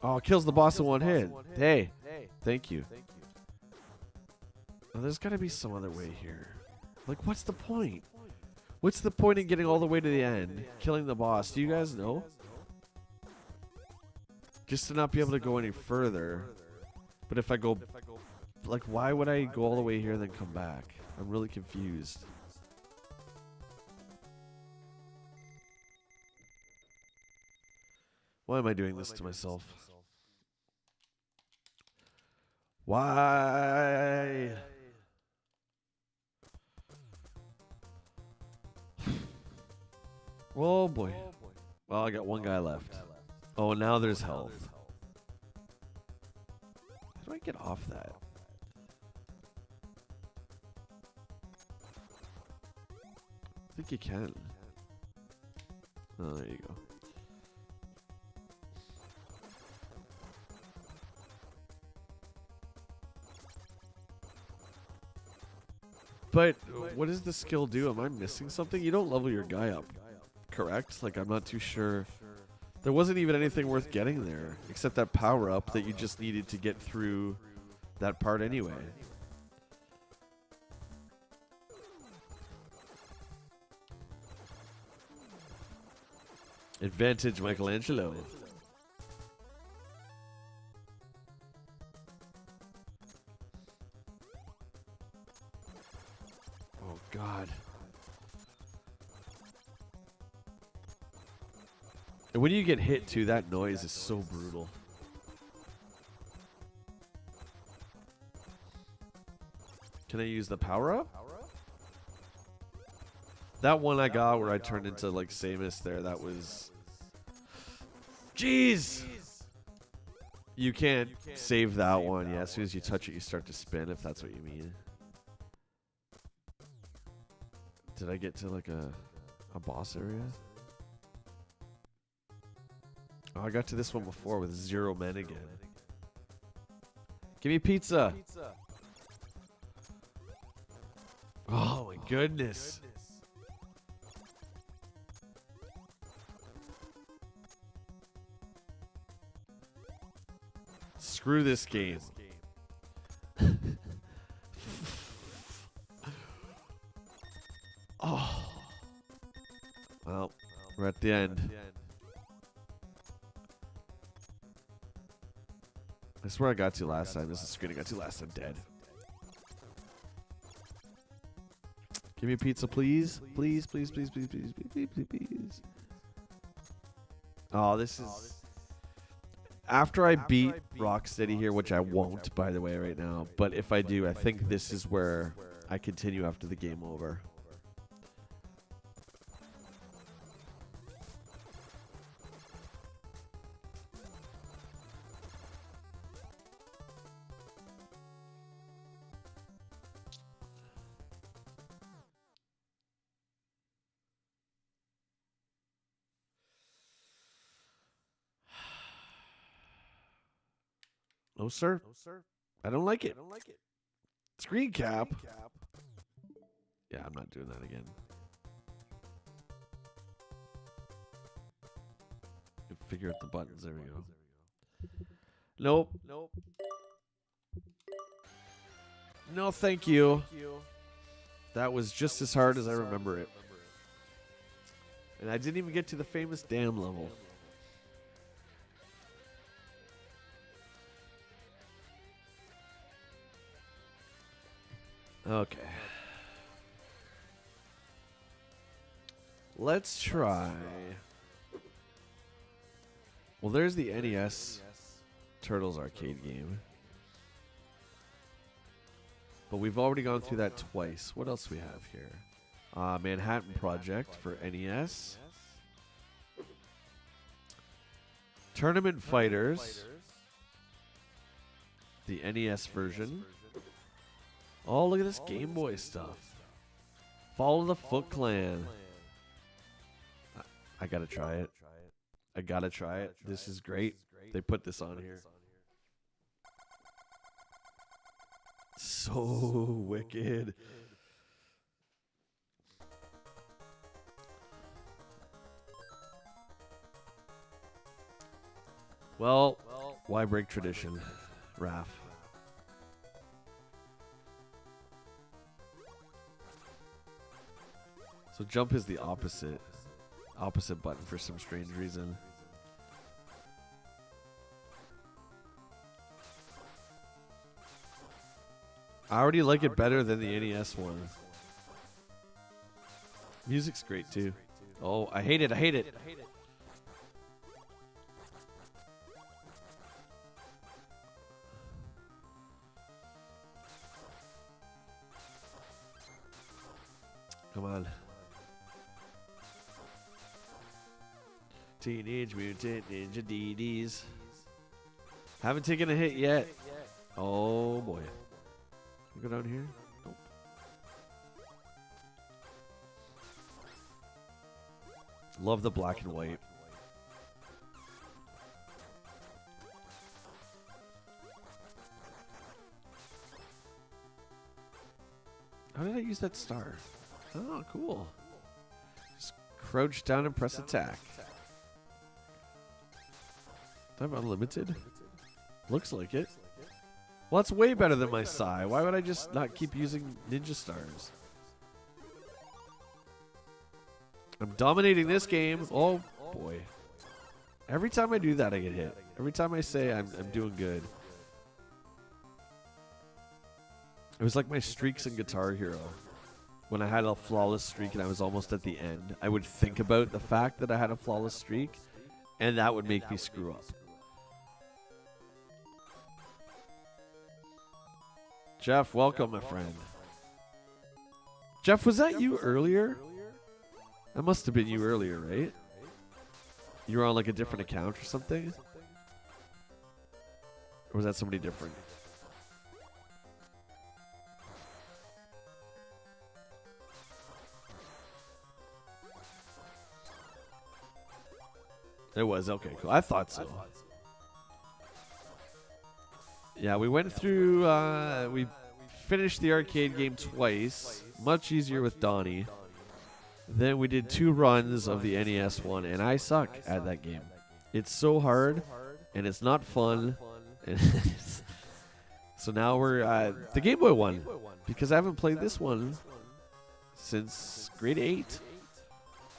Oh, it kills the boss in one hit. Hey, thank you. Oh, there's gotta be some other way here. Like, what's the point? What's the point in getting all the way to the end, killing the boss? Do you guys know? Just to not be able to go any further. But if I go... Like, why would I go all the way here and then come back? I'm really confused. Why am I doing this to myself? Why? Oh boy. Well, I got one guy left. Oh, now there's health. How do I get off that? I think you can. Oh, there you go. But what does the skill do? Am I missing something? You don't level your guy up, correct? Like, I'm not too sure. There wasn't even anything worth getting there, except that power-up that you just needed to get through that part anyway. Advantage Michelangelo. Oh, God. And when you get hit, too, that noise is so brutal. Can I use the power-up? That one I got where I turned into, like, Samus there, that was... Jeez! You can't save that one. Yeah, as soon as you touch it, you start to spin, if that's what you mean. Did I get to, like, a boss area? Oh, I got to this one before with 0 men again. Give me pizza! Oh my goodness. Screw this game. Oh. Well, we're at the end. I swear I got to last time. This is the screen I got to last time. Dead. Give me a pizza, please. Please, please, please, please, please, please, please, please, please. Oh, this is... After I beat Rocksteady here, which I won't, by the way, right now. But if I do, I think this is where I continue after the game over. No, sir. I don't like it. Screen cap. Yeah, I'm not doing that again. Figure out the buttons. There we go. Nope. No, thank you. That was just as hard as I remember it. And I didn't even get to the famous dam level. Okay. Let's try. Well, there's the NES Turtles arcade game. But we've already gone through that twice. What else do we have here? Manhattan Project for NES. Tournament Fighters. The NES version. Oh, look at this Game Boy stuff. Follow the Foot Clan. I gotta try it. I gotta try it. This is great. They put this on here. So wicked. Well, why break tradition, Raph? So jump is the opposite button for some strange reason. I already like it better than the NES one. Music's great too. Oh, I hate it. I hate it. Come on. Teenage Mutant Ninja DDs. Haven't taken a hit yet. Oh boy. Go down here. Nope. Love the black and white. How did I use that star? Oh, cool. Just crouch down and press attack. Do I have unlimited? Looks like it. Well, that's way better than my Psy. Why would I just not keep using ninja stars? I'm dominating this game. Oh, boy. Every time I do that, I get hit. Every time I say I'm doing good. It was like my streaks in Guitar Hero. When I had a flawless streak and I was almost at the end, I would think about the fact that I had a flawless streak, and that would make me screw up. Jeff, welcome, my friend. Jeff, was that you earlier? That must have been you earlier, right? You were on like a different account or something? Or was that somebody different? It was. Okay, cool. I thought so. Yeah, we went through, we finished the arcade game twice. Much easier with Donnie. Then we did 2 runs of the NES one, and I suck at that game. It's so hard, and it's not fun. So now we're at the Game Boy one, because I haven't played this one since grade 8.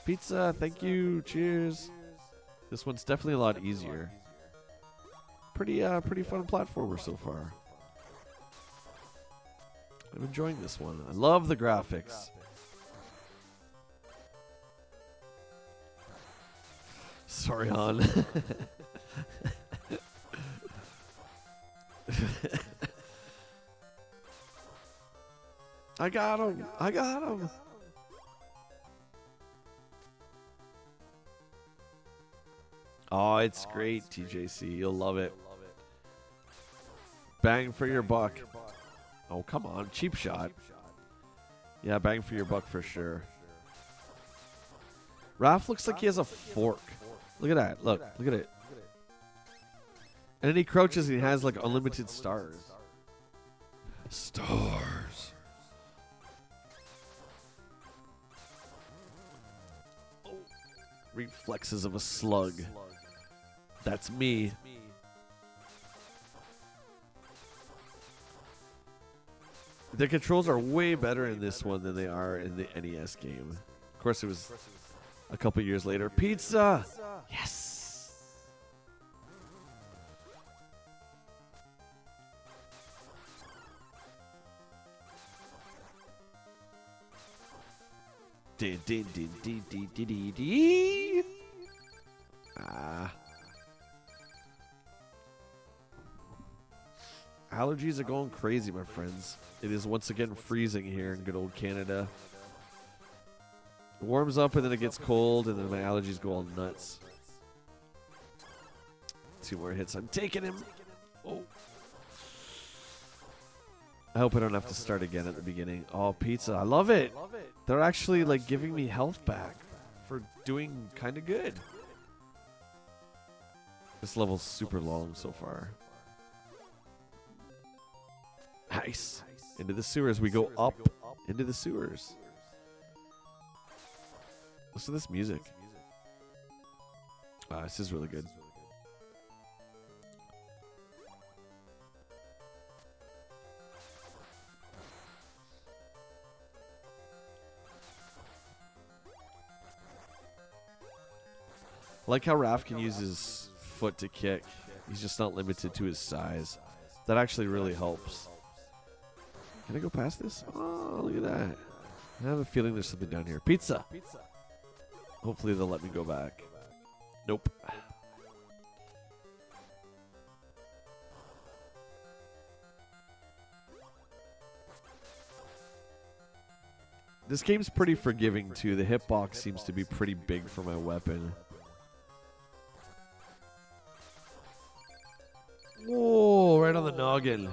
Pizza, thank you, cheers. This one's definitely a lot easier. Pretty fun platformer so far. I'm enjoying this one. I love the graphics. Sorry, Han. I got him. I got him. Oh, it's great, TJC. You'll love it. Bang for your buck. Oh, come on. Cheap shot. Yeah, bang for your buck for sure. Raph looks like he has a fork. Look at that. Look at it. And then he crouches and he has like unlimited stars. Stars. Oh. Reflexes of a slug. That's me. The controls are way better in this one than they are in the NES game. Of course, it was a couple years later. Pizza! Yes! Din, din, din, din, din, din, din, din. Ah. Allergies are going crazy, my friends. It is once again freezing here in good old Canada. It warms up and then it gets cold and then my allergies go all nuts. 2 more hits. I'm taking him. Oh. I hope I don't have to start again at the beginning. Oh, pizza. I love it. They're actually like giving me health back for doing kind of good. This level's super long so far. Nice. Into the sewers. We go up into the sewers. Listen to this music. This is really good. I like how Raph can use his foot to kick. He's just not limited to his size. That actually really helps. Can I go past this? Oh, look at that. I have a feeling there's something down here. Pizza! Hopefully they'll let me go back. Nope. This game's pretty forgiving too. The hitbox seems to be pretty big for my weapon. Whoa, right on the noggin.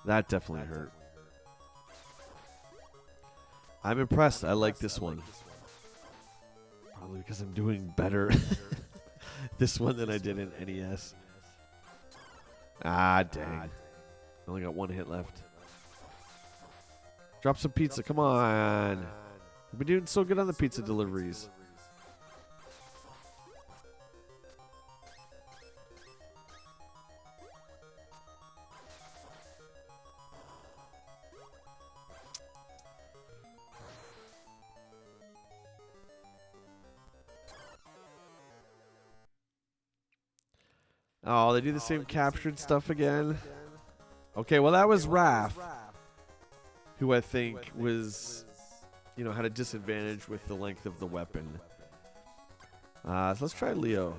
That definitely hurt. I'm impressed. I like this one. Probably because I'm doing better this one than I did in NES. Ah, dang. I only got 1 hit left. Drop some pizza. Come on. We've been doing so good on the pizza deliveries. Oh, they do the same captured stuff again. Okay, well that was Raph, who I think was, you know, had a disadvantage with the length of the weapon. So let's try Leo.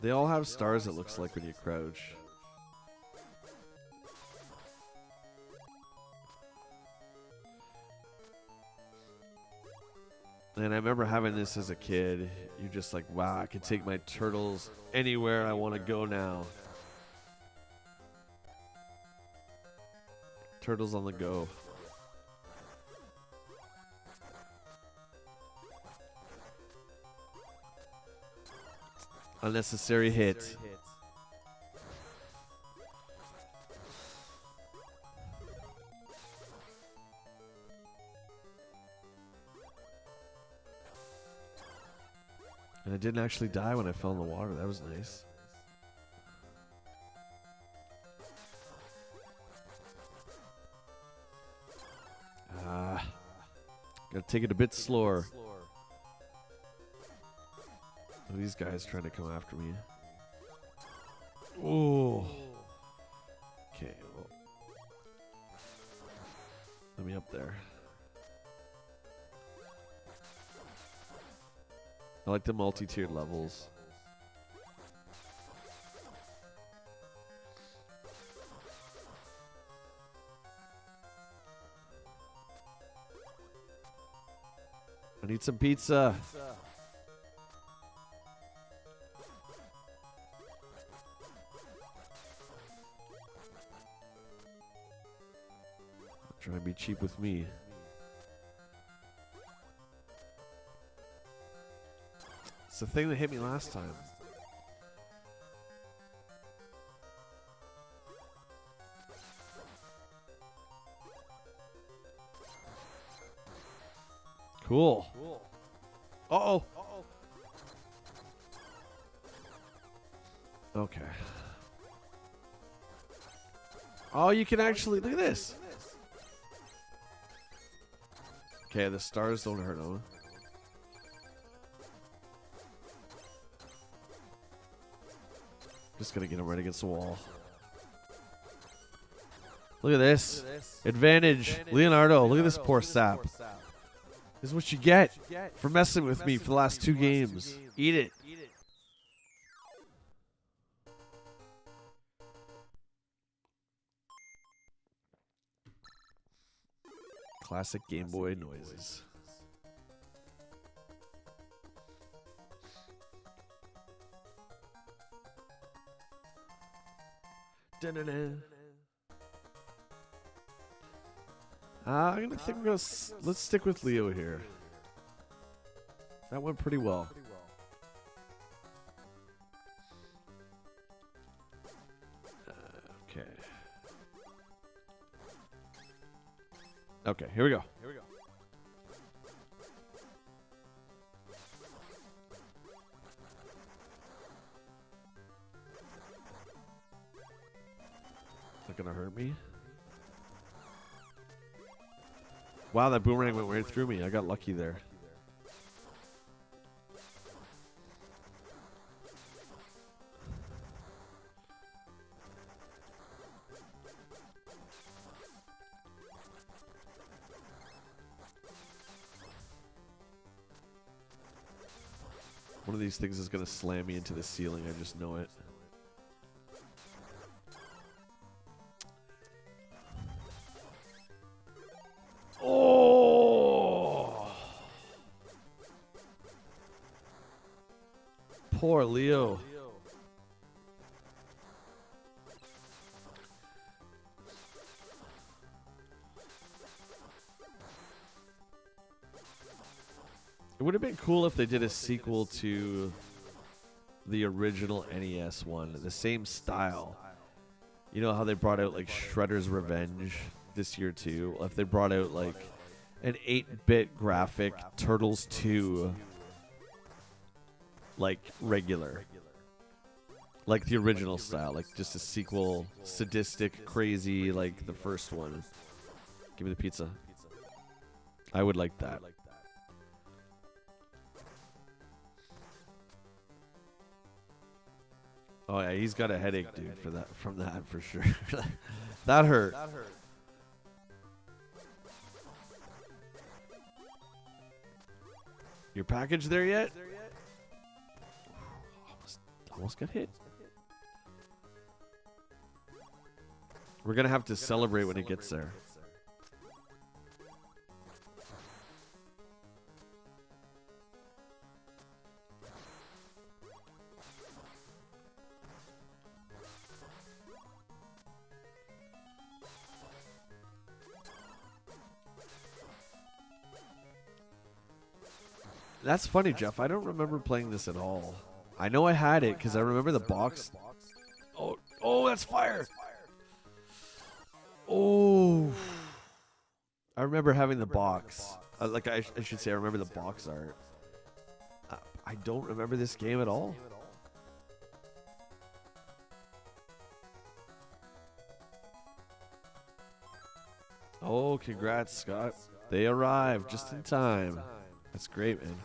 They all have stars, it looks like, when you crouch. And I remember having this as a kid. You're just like, wow, I can take my turtles anywhere I want to go now. Turtles on the go. Unnecessary hit. And I didn't actually die when I fell in the water. That was nice. Gotta take it a bit slower. Oh, these guys trying to come after me. Oh. Okay. Well, let me up there. I like the multi-tiered levels. I need some pizza. Try and be cheap with me. It's the thing that hit me last time. Cool. Uh-oh. Okay. Oh, you can actually... Look at this. Okay, the stars don't hurt him. Just gonna get him right against the wall. Look at this. Advantage. Leonardo, look at this poor sap. This is what you get for messing with me for the last 2 games. Eat it. Classic Game Boy noises. I'm gonna think let's stick with Leo here. That went pretty well. Okay. Okay, here we go. Is that gonna hurt me? Wow, that boomerang went right through me. I got lucky there. One of these things is going to slam me into the ceiling. I just know it. Oh! Poor Leo. It would have been cool if they did a sequel to the original NES one, the same style. You know how they brought out like Shredder's Revenge this year too? If they brought out like an 8-bit graphic Turtles 2 like regular. Like the original style, like just a sequel, sadistic, crazy like the first one. Give me the pizza. I would like that. Oh yeah, he's got a headache, dude, from that for sure. That hurt. Your package there yet? Almost got hit. We're gonna have to celebrate when it gets there. That's funny, Jeff. I don't remember playing this at all. I know I had it because I remember the box. Oh, oh, that's fire. Oh. I remember having the box. Like I should say, I remember the box art. I don't remember this game at all. Oh, congrats, Scott. They arrived just in time. That's great, man.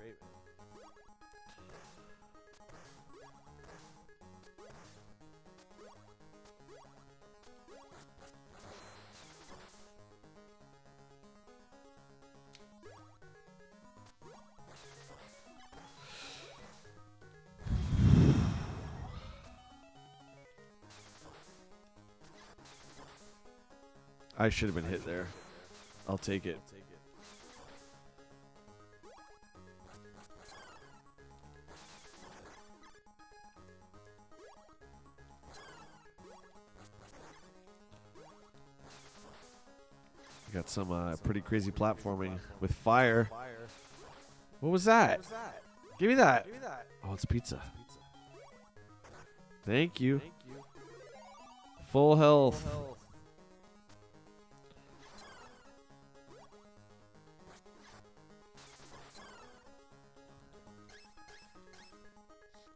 I should have been hit there. I'll take it. Got some pretty crazy platforming with fire. What was that? Give me that. Oh, it's pizza. Thank you. Full health.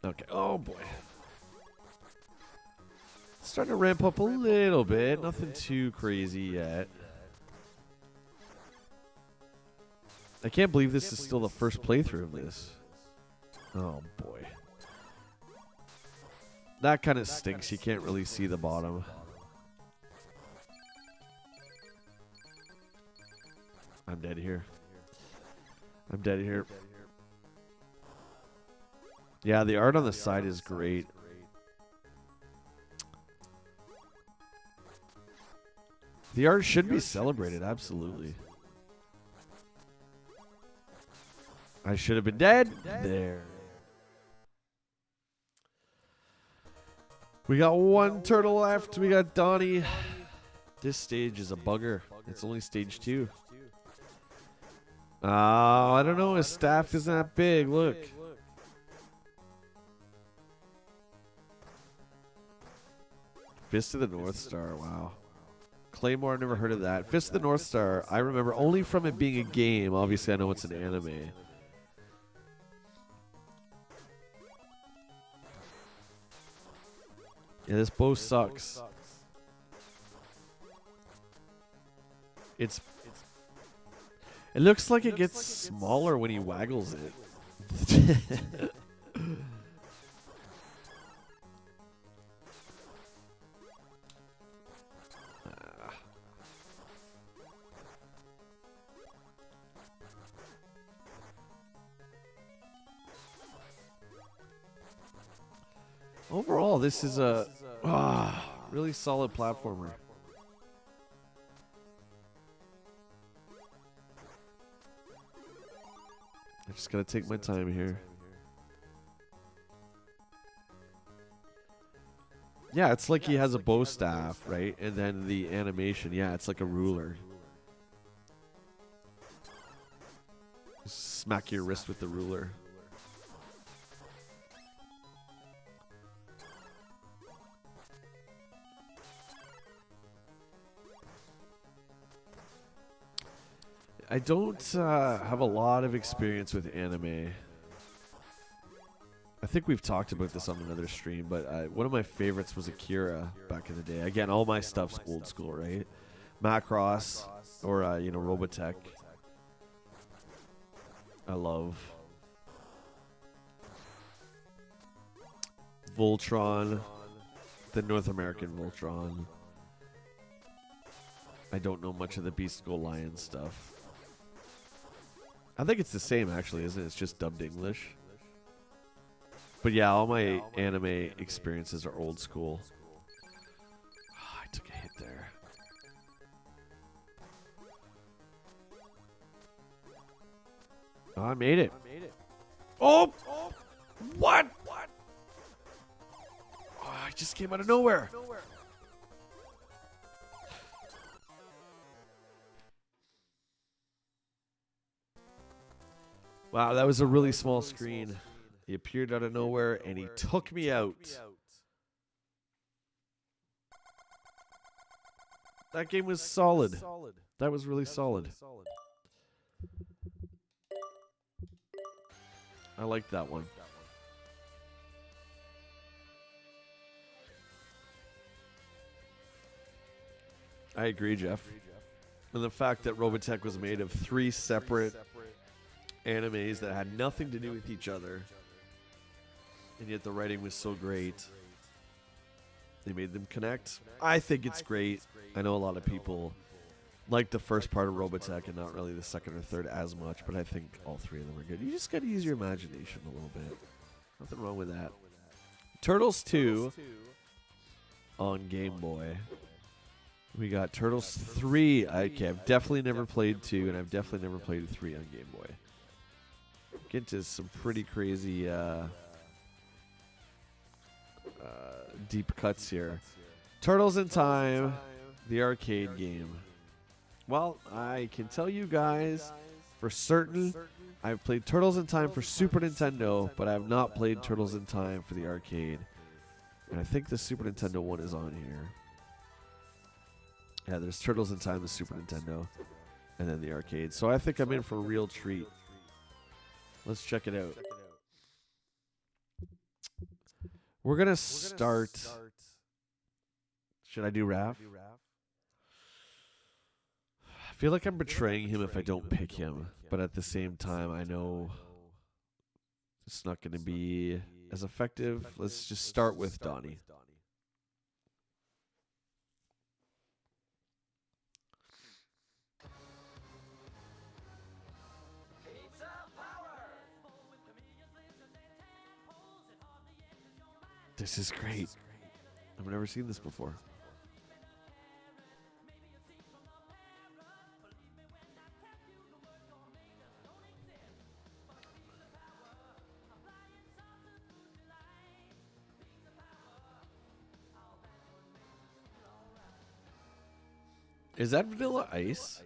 Okay. Oh boy. Starting to ramp up a little bit. Nothing too crazy yet. I can't believe this is still the first playthrough of this. Oh boy. That kind of stinks. You can't really see the bottom. I'm dead here. I'm dead here. Yeah, the art on the side is great. The art should be celebrated, absolutely. I should have been dead. There. We got one turtle left. We got Donnie. This stage is a bugger. It's only stage 2. Oh, I don't know. His staff isn't that big. Look. Fist of the North Star. Wow. Claymore, I've never heard of that. Fist of the North Star, I remember only from it being a game. Obviously, I know it's an anime. Yeah, this bow sucks. It looks like it gets smaller when he waggles it. Overall, this is a really solid platformer. I just gotta take my time here. Yeah, it's like he has a bow staff, right? And then the animation, yeah, it's like a ruler. Smack your wrist with the ruler. I don't have a lot of experience with anime. I think we've talked about this on another stream, but one of my favorites was Akira back in the day. Again, all my stuff's old school, right? Macross or Robotech. I love Voltron, the North American Voltron. I don't know much of the Beast Go Lion stuff. I think it's the same, actually, isn't it? It's just dubbed English. But yeah, all my anime experiences are old school. Oh, I took a hit there. Oh, I made it. Oh! What? Oh, I just came out of nowhere. Wow, that was a really small screen. He appeared out of nowhere and he took me out. That game was solid. That was really solid. I liked that one. I agree, Jeff. And the fact that Robotech was made of 3 separate animes that had nothing to do with each other, and yet the writing was so great. They made them connect. I think it's great. I know a lot of people like the first part of Robotech and not really the second or third as much, but I think all 3 of them are good. You just got to use your imagination a little bit. Nothing wrong with that. Turtles 2 on Game Boy. We got Turtles 3. Okay, I've definitely never played 2, and I've definitely never played 3 on Game Boy. Get to some pretty crazy deep cuts here. Turtles in Time, the arcade game. Well, I can tell you guys for certain I've played Turtles in Time for Super Nintendo, but I have not played Turtles in Time for the arcade. And I think the Super Nintendo one is on here. Yeah, there's Turtles in Time, the Super Nintendo, and then the arcade. So I think I'm in for a real treat. Let's check it out. We're going to start. Should I do Raph? I feel like I'm betraying him if I don't pick him. But at the same time, I know it's not going to be as effective. Let's just start with Donnie. This is great. I've never seen this before. Is that Vanilla Ice?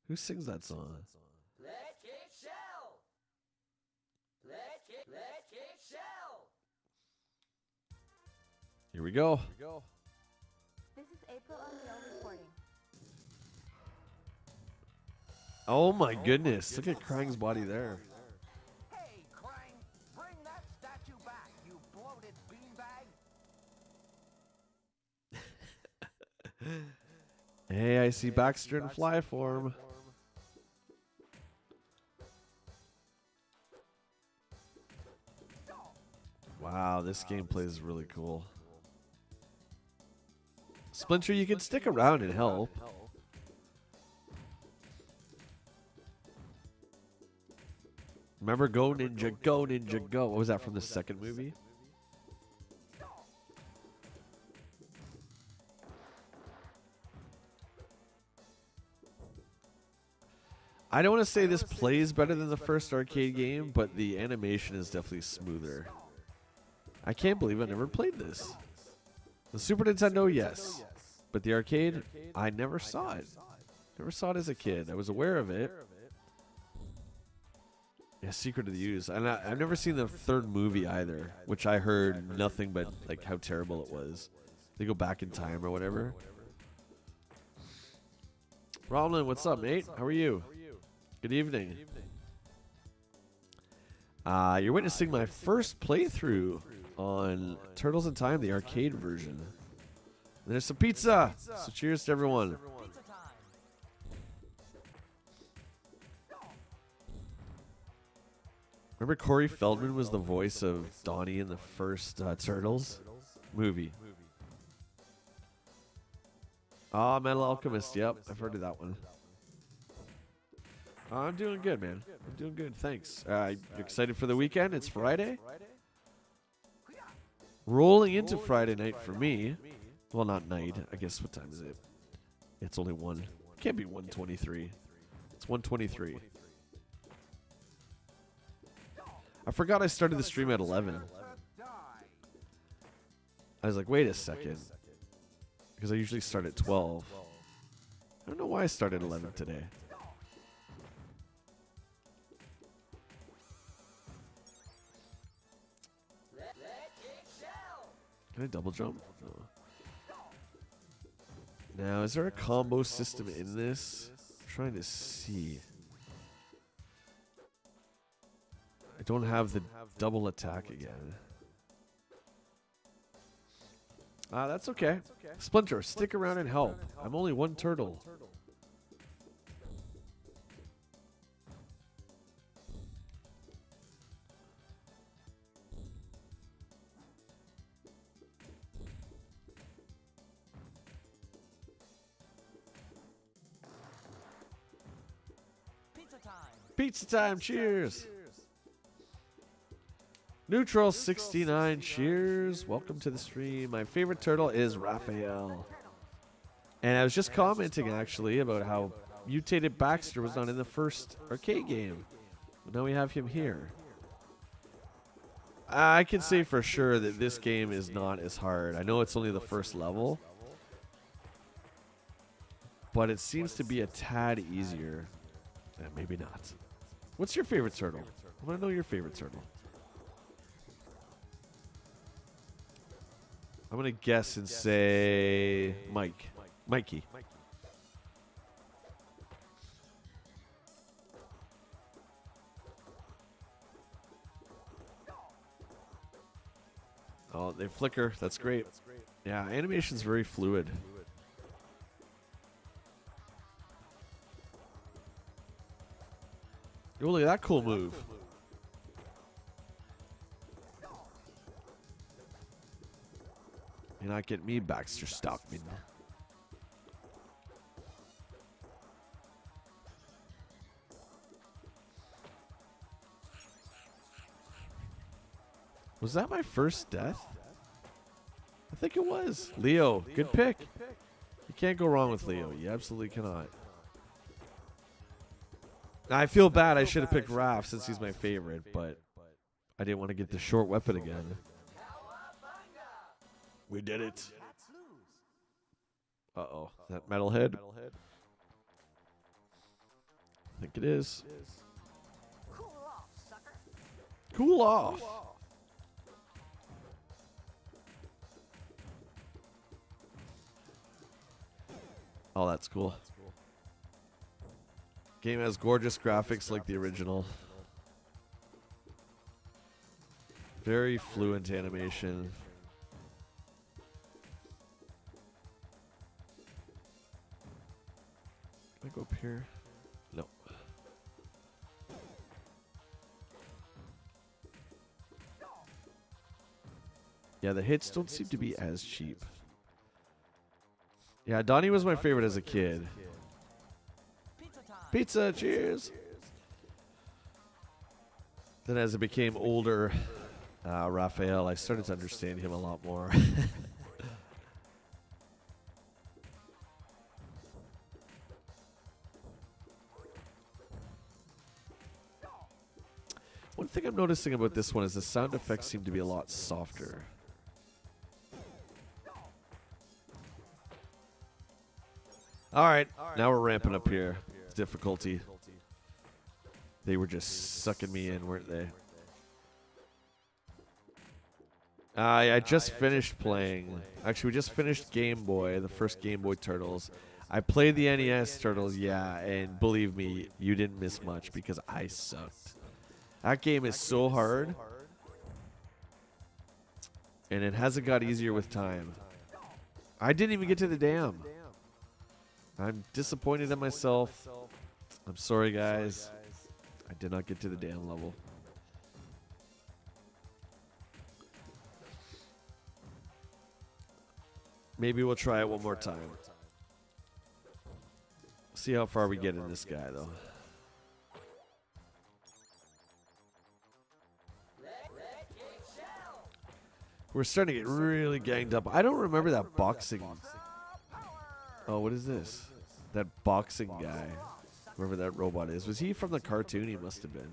Who sings that song? Let's get shell. Let's get shell. Here we go. This is April O'Neil reporting. Oh my goodness. Look at Krang's body there. Hey, Krang, bring that statue back, you bloated beanbag. Hey, I see Baxter in fly form. Wow, this gameplay is really cool. Splinter, you can stick around and help. Remember Go Ninja, Go Ninja, Go. What was that from the second movie? I don't want to say this plays better than the first arcade game, but the animation is definitely smoother. I can't believe I never played this. The Super Nintendo, yes. But the arcade, I never saw it. Never saw it as a kid. I was aware of it. Yeah, Secret of the Use. And I've never seen the third movie either, which I heard nothing but like how terrible it was. They go back in time or whatever. Roland, what's up, mate? How are you? Good evening. You're witnessing my first playthrough on Turtles in Time, the arcade version. And there's some pizza. So cheers to everyone. Remember Corey Feldman was the voice of Donnie in the first Turtles movie. Metal Alchemist. Yep, I've heard of that one. I'm doing good, man. I'm doing good. Thanks. You excited for the weekend? It's Friday. Rolling into Friday night for me. Well, not night. I guess what time is it? It's only 1. It can't be 1:23. It's 1:23. I forgot I started the stream at 11. I was like, wait a second. Because I usually start at 12. I don't know why I started at 11 today. Can I double jump? No. Now, is there a combo system in this? I'm trying to see. I don't have the double attack again. That's okay. Splinter, stick around and help. I'm only one turtle. Pizza time, cheers. Neutral 69, cheers. Welcome to the stream. My favorite turtle is Raphael. And I was just commenting actually about how mutated Baxter was not in the first arcade game. But now we have him here. I can say for sure that this game is not as hard. I know it's only the first level, but it seems to be a tad easier. Maybe not. What's your favorite turtle? I want to know your favorite turtle. I'm going to guess and say Mikey. Oh, they flicker. That's great. Yeah, animation's very fluid. Oh, look at that cool move. You're not getting me, Baxter Stockman. Was that my first death? I think it was. Leo, good pick. You can't go wrong with Leo. You absolutely cannot. I feel bad. I should have picked Raph since he's my favorite, but I didn't want to get the short weapon again. We did it. Uh-oh. Is that Metalhead? I think it is. Cool off, sucker. Cool off. Oh, that's cool. Game has gorgeous graphics like the original. Very fluent animation. Can I go up here? No. Yeah, the hits don't seem to be as cheap. Yeah, Donnie was my favorite as a kid. Pizza, cheers. Then as I became older, Raphael, I started to understand him a lot more. One thing I'm noticing about this one is the sound effects seem to be a lot softer. All right, now we're ramping up here. Difficulty. They were just sucking me in, weren't they? I just finished playing. Actually, we just finished Game Boy, the first Game Boy Turtles. I played the NES Turtles, yeah, and believe me, you didn't miss much because I sucked. That game is so hard, and it hasn't got easier with time. I didn't even get to the dam. I'm disappointed in myself. I'm sorry, guys. I did not get to the dam level. Maybe we'll try it one more time. See how far we get in this guy, though. We're starting to get really ganged up. I don't remember that boxing. Oh, what is this? That boxing guy. Whoever that robot is. Was he from the cartoon? He must have been.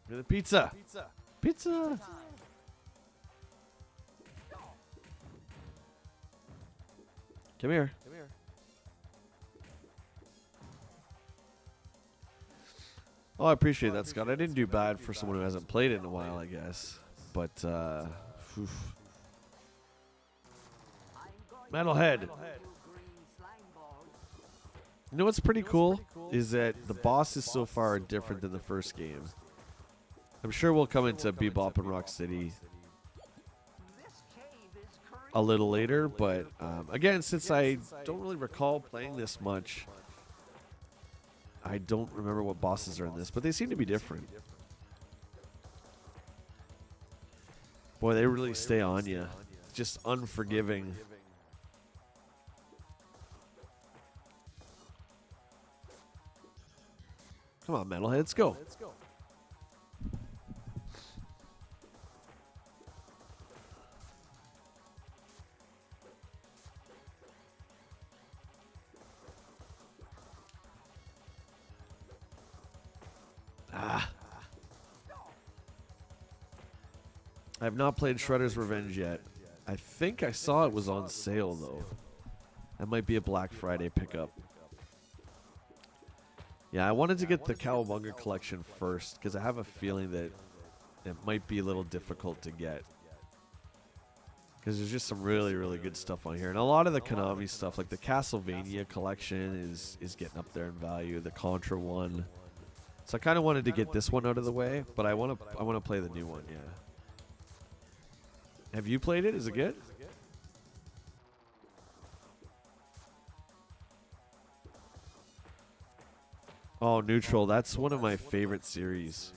The pizza. Pizza. Come here. Oh, I appreciate that, Scott. I didn't do bad for someone who hasn't played it in a while, I guess. But, oof. Metalhead. You know what's pretty cool? Is that the bosses so far are different than the first game. I'm sure we'll come into Bebop and Rock City a little later, but again, since I don't really recall playing this much, I don't remember what bosses are in this, but they seem to be different. Boy, they really stay on you. Just unforgiving. Come on, Metalhead, let's go. I have not played Shredder's Revenge yet. I think I saw it was on sale, though. That might be a Black Friday pickup. Yeah, I wanted to get the Cowabunga collection first, because I have a feeling that it might be a little difficult to get. Because there's just some really, really good stuff on here. And a lot of the Konami stuff, like the Castlevania collection is getting up there in value. The Contra one. So I kind of wanted to get this one out of the way, but I want to play the new one, yeah. Have you played it? Is it good? Oh, Neutral. That's one of my favorite series.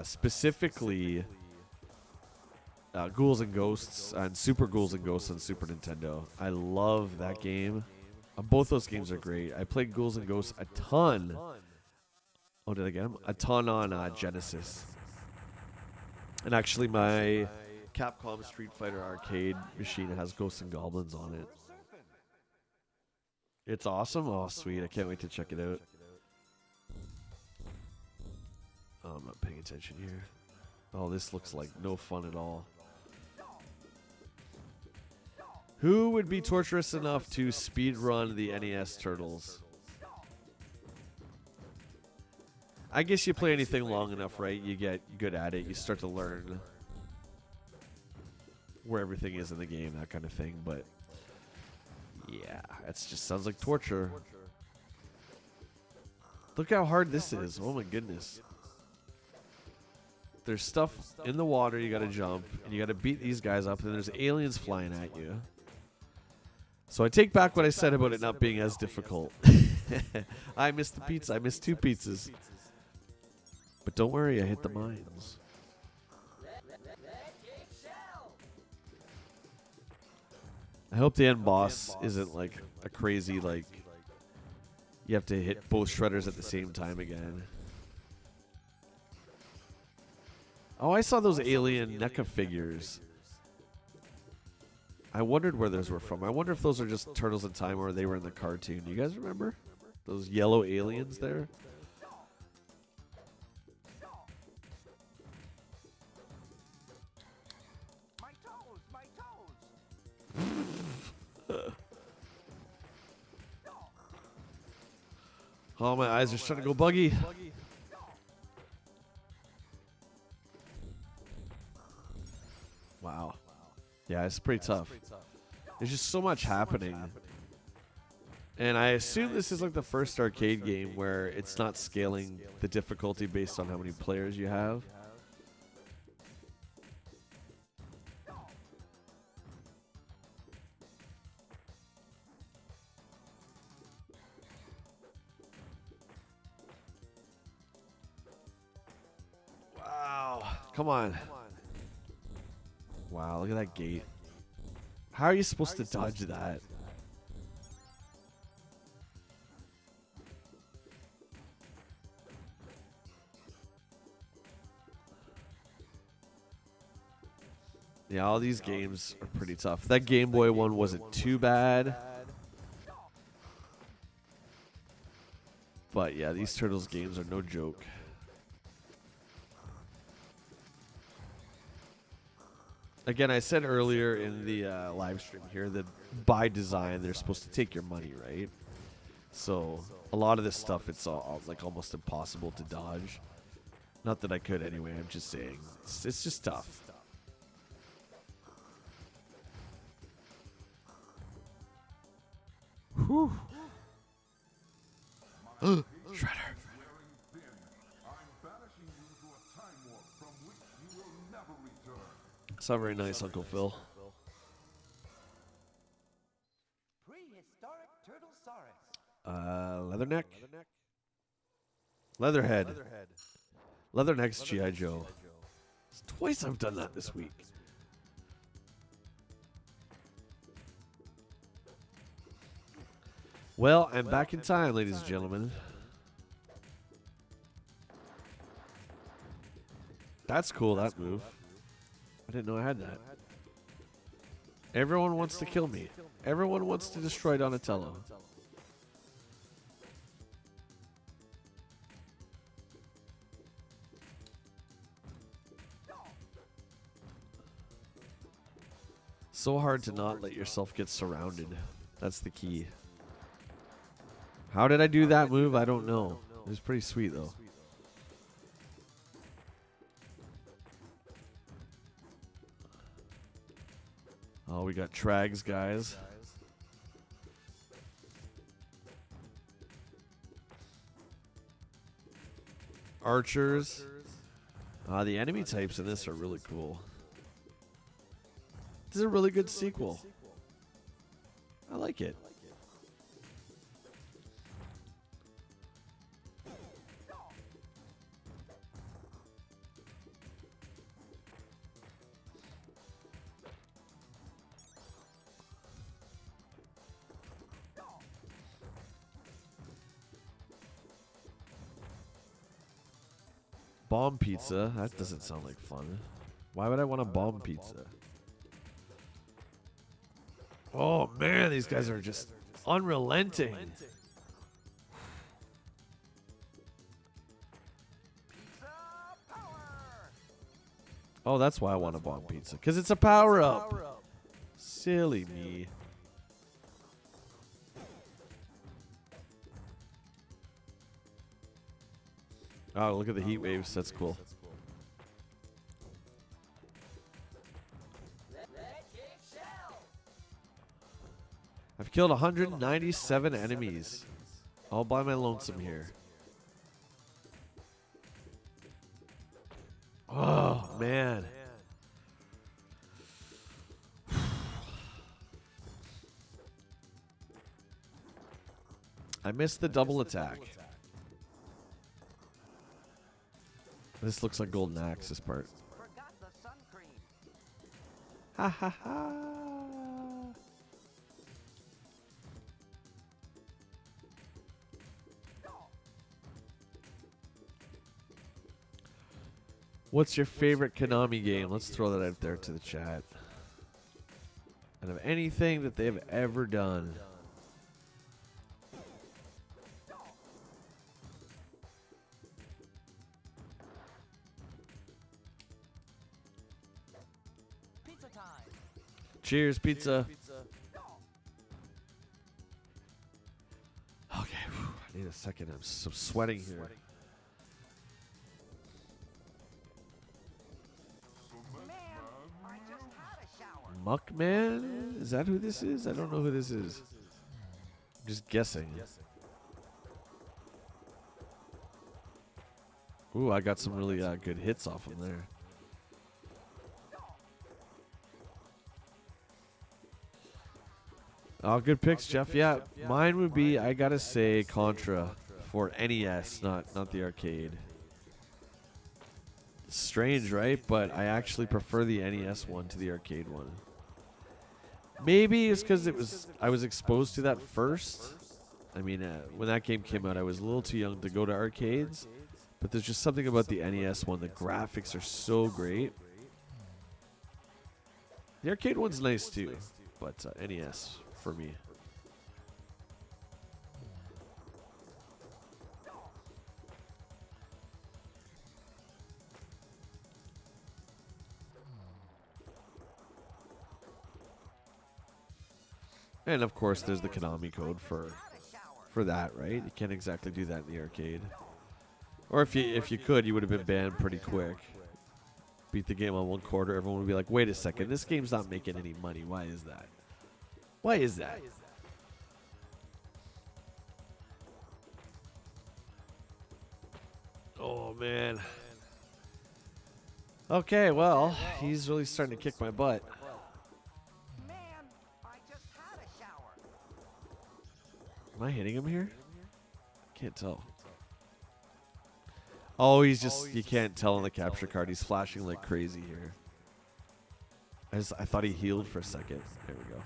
Specifically, Ghouls and Ghosts and Super Ghouls and Ghosts on Super Nintendo. I love that game. Both those games are great. I played Ghouls and Ghosts a ton. Oh, did I get them? A ton on Genesis. And actually, my Capcom Street Fighter Arcade machine has Ghosts and Goblins on it. It's awesome. Oh, sweet. I can't wait to check it out. Oh, I'm not paying attention here. Oh, this looks like no fun at all. Who would be torturous enough to speedrun the NES Turtles? I guess you play anything long enough, right? You get good at it. You start to learn where everything is in the game, that kind of thing. But yeah, that just sounds like torture. Look how hard this is. Oh my goodness. There's stuff in the water you gotta jump, and you gotta beat these guys up, and there's aliens flying at you. So I take back what I said about it not being as difficult. I missed the pizza. I missed 2 pizzas. But don't worry, I hit the mines. I hope the end boss isn't like a crazy, like, you have to hit both shredders at the same time again. Oh, I saw those alien NECA figures. I wondered where those were from. I wonder if those are just Turtles in Time or they were in the cartoon. You guys remember? Those yellow aliens there? My toes, my toes. Oh, my eyes are starting to go buggy. Wow. Yeah, it's pretty tough. There's just so much happening. And I assume this is like the first arcade game where it's not scaling the difficulty based on how many players you have. Wow. Come on. Wow, look at that gate. How are you supposed to dodge that? Yeah, all these games are pretty tough. That Game Boy one wasn't too bad. But yeah, these Turtles games are no joke. Again, I said earlier in the live stream here that by design, they're supposed to take your money, right? So a lot of this stuff, it's all, like almost impossible to dodge. Not that I could anyway. I'm just saying, it's just tough. Whew. Shredder. It's not very nice, Uncle Phil. Prehistoric Turtlesaurus. Leatherneck? Leatherhead. Leatherneck's G.I. Joe. It's twice I've done that this week. Well, I'm back in time, ladies and gentlemen. That's cool, that move. I didn't know I had that. Everyone wants to kill me. Everyone wants to destroy Donatello. So hard to not let yourself get surrounded. That's the key. How did I do that move? I don't know. It was pretty sweet, though. Oh, we got Trags, guys. Archers. The enemy types in this are really cool. This is a really good sequel. I like it. Bomb pizza? That doesn't sound like fun. Why would I want a bomb pizza? Oh man, these guys are just unrelenting. Oh, that's why I want a bomb pizza. Because it's a power-up. Silly me. Oh, look at the heat waves. That's cool. I've killed 197 enemies. All by my lonesome here. Oh, man. I missed the double attack. This looks like Golden Axe, this part. Forgot the sun cream. Ha ha ha. What's your favorite Konami game? Let's throw that out there to the chat. And of anything that they've ever done. Pizza time. Cheers, pizza. Okay, whew, I need a second. I'm sweating here. I just had a shower. Muckman? Is that who this is? I don't know who this is. I'm just guessing. Ooh, I got some really good hits off him there. Oh, good picks, Jeff. Yeah, mine would be, I gotta say, Contra for NES, not the arcade. Strange, right? But I actually prefer the NES one to the arcade one. Maybe it's because I was exposed to that first. I mean, when that game came out, I was a little too young to go to arcades. But there's just something about the NES one. The graphics are so great. The arcade one's nice too, but NES for me. And of course, there's the Konami code for for that, right? You can't exactly do that in the arcade. Or if you could, you would have been banned pretty quick. Beat the game on 1/4, everyone would be like, wait a second, this game's not making any money. Why is that? Why is that? Oh, man. Okay, well, he's really starting to kick my butt. Man, I just had a shower. Am I hitting him here? Can't tell. Oh, he's just, you can't tell on the capture card. He's flashing like crazy here. I thought he healed for a second. There we go.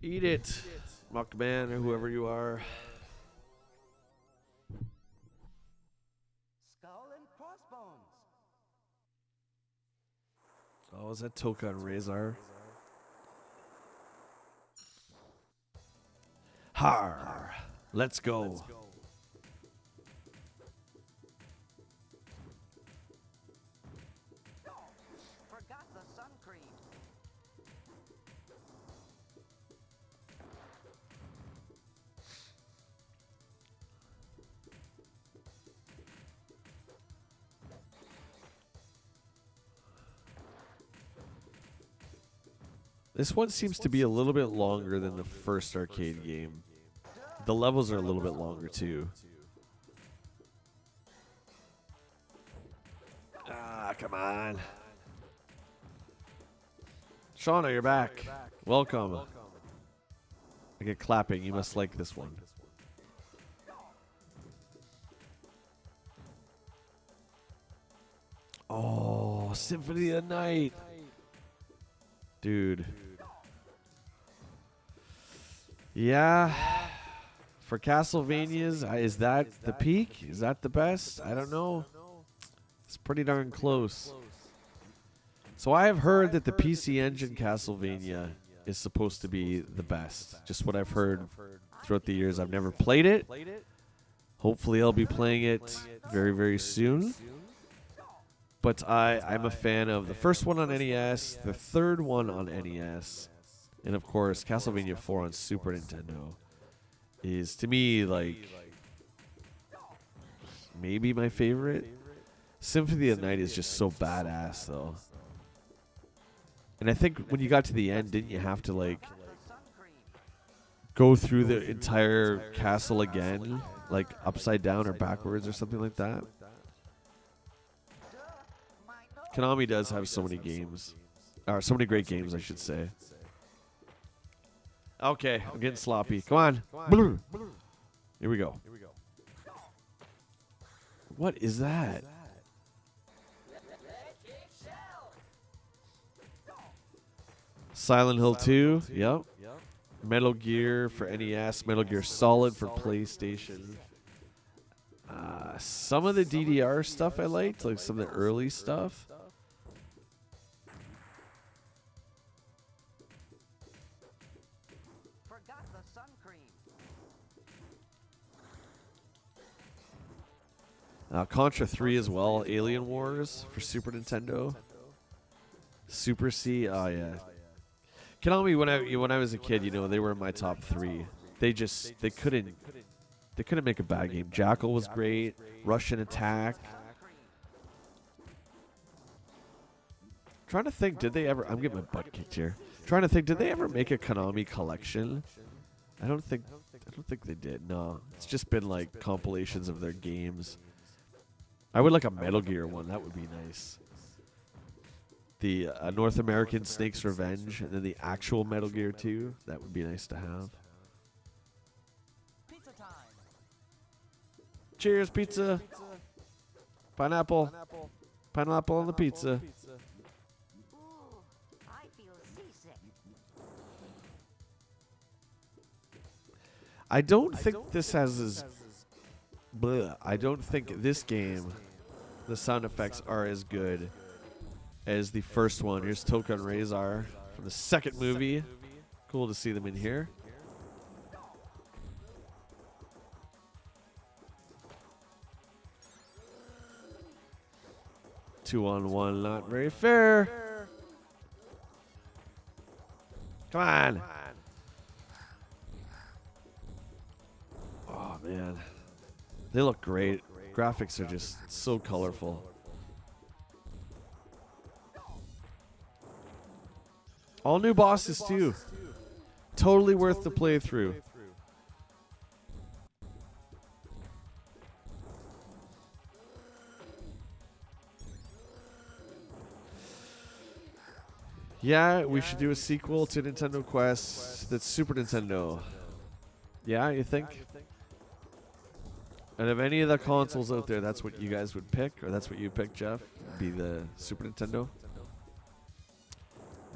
Eat it, Muckman, or whoever you are. Skull and crossbones. Oh, is that Toka and Razor? Har! Let's go. Forgot the sun cream. This one seems to be a little bit longer than the first arcade game. The levels are a little bit longer too. Ah, come on. Shauna, you're back. Welcome. I get clapping. You must like this one. Oh, Symphony of the Night. Dude. Yeah. For Castlevanias, is that the peak? Is that the best? I don't know. It's pretty darn close. So I have heard that the PC Engine Castlevania is supposed to be the best. Just what I've heard throughout the years. I've never played it. Hopefully I'll be playing it very, very soon. But I'm a fan of the first one on NES, the third one on NES, and of course Castlevania 4 on Super Nintendo is, to me, like, maybe my favorite. Symphony of the Night is just so badass, though. And I think when you got to the end, didn't you have to, like, go through the entire castle again, like upside down or backwards or something like that? Konami does have so many games, or so many great games, I should say. Okay, I'm getting sloppy. Come on. Here we go. What is that? Silent Hill 2. Yep. Metal Gear for NES. Metal Gear Solid for PlayStation. Some of the DDR stuff I liked, like some of the early stuff. Contra 3 as well. Alien Wars for Super Nintendo. Super C. Oh, yeah. Konami, when I was a kid, you know, they were in my top 3. They couldn't make a bad game. Jackal was great. Russian Attack. Trying to think, did they ever... I'm getting my butt kicked here. Trying to think, did they ever make a Konami collection? I don't think they did. No. It's just been like compilations of their games. I would like a Metal Gear one. That would be nice. The North American Snake's Revenge, and then the actual Metal Gear 2. That would be nice to have. Pizza time. Cheers, pizza. Pineapple. Pineapple on the pizza. Ooh, I feel seasick. I don't think this has as... Bleh. I don't think this game, the sound effects are as good as the first one. Here's Toka and Razor from the second movie. Cool to see them in here. Two on one, not very fair. Come on. Oh, man. They look great. Graphics are just so colorful. All new bosses, too. Totally worth the playthrough. Yeah, we should do a sequel to Nintendo Quest that's Super Nintendo. Yeah, you think? And of any of the consoles out there, that's what you guys would pick? Or that's what you pick, Jeff? Be the Super Nintendo?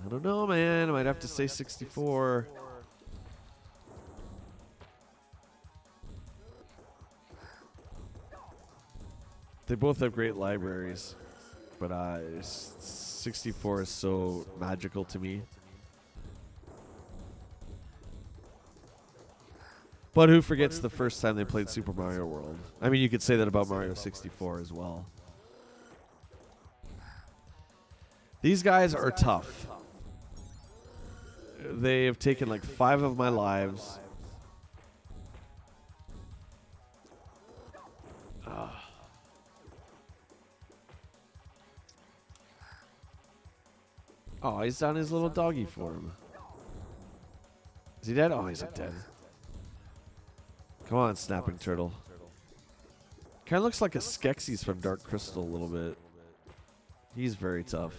I don't know, man. I might have to say 64. They both have great libraries. But 64 is so magical to me. But who forgets the first time they played Super Mario World? I mean, you could say that about Mario 64 as well. These guys are tough. They have taken like 5 of my lives. Oh, he's on his little doggy form. Is he dead? Oh, he's not dead. Come on, snapping turtle. Kind of looks like a Skeksis from Dark Crystal a little bit. He's very tough.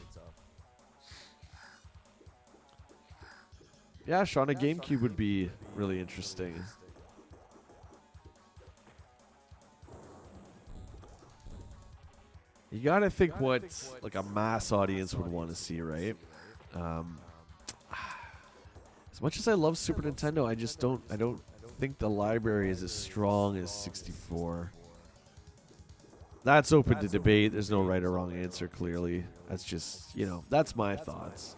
Yeah, Sean, a GameCube would be really interesting. You gotta think what like a mass audience would want to see, right? As much as I love Super Nintendo, I don't think the library is as strong as 64. That's open to debate. There's no right or wrong answer, clearly. That's just, you know, that's my thoughts.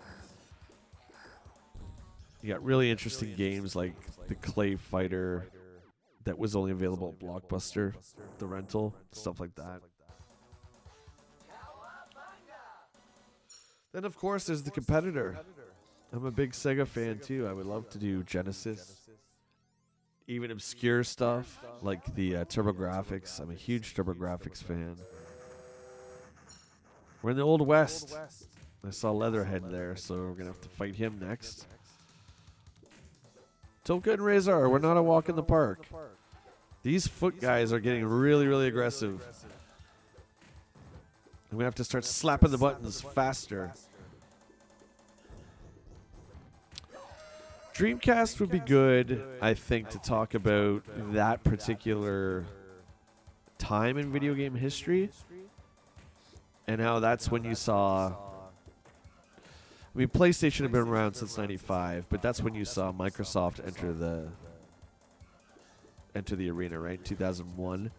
You got really interesting games like the Clay Fighter that was only available at Blockbuster, the rental, stuff like that. Then, of course, there's the competitor. I'm a big Sega fan, too. I would love to do Genesis. Even obscure stuff like the TurboGrafx. I'm a huge TurboGrafx fan. We're in the Old West. I saw Leatherhead there, so we're going to have to fight him next. Tolka and Razor, we're not a walk in the park. These foot guys are getting really, really aggressive. I'm going to have to start slapping the buttons faster. Dreamcast would be good, I think, to talk about that particular time in video game history. And how that's when you saw... I mean, PlayStation had been around since '95, but that's when you saw Microsoft enter the arena, right? 2001.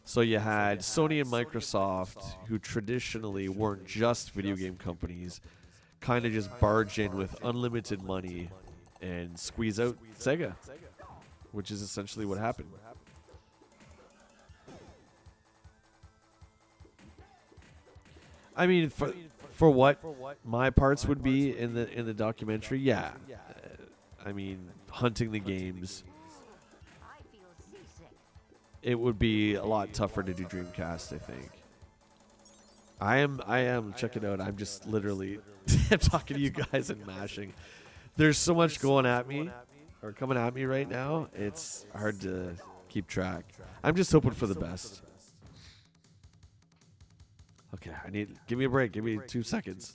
So you had Sony and Microsoft, who traditionally weren't just video game companies, kind of just barge in with unlimited money and squeeze out Sega, which is essentially what happened. I mean, for what my parts would be in the documentary, yeah. I mean, hunting the games. It would be a lot tougher to do Dreamcast, I think. I am. Check it out. I'm just literally talking to you guys and mashing. There's so much going at me, or coming at me right now. It's hard to keep track. I'm just hoping for the best. Okay, give me a break. Give me 2 seconds.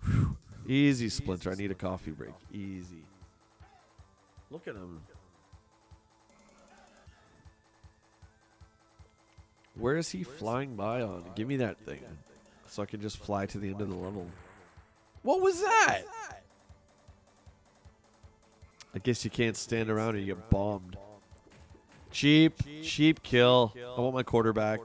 Whew. Easy, Splinter. I need a coffee break. Easy. Look at him. Where is he flying by on? Give me that thing, so I can just fly to the end of the level. What was that? I guess you can't stand around and you get bombed. Cheap kill. I want my quarterback.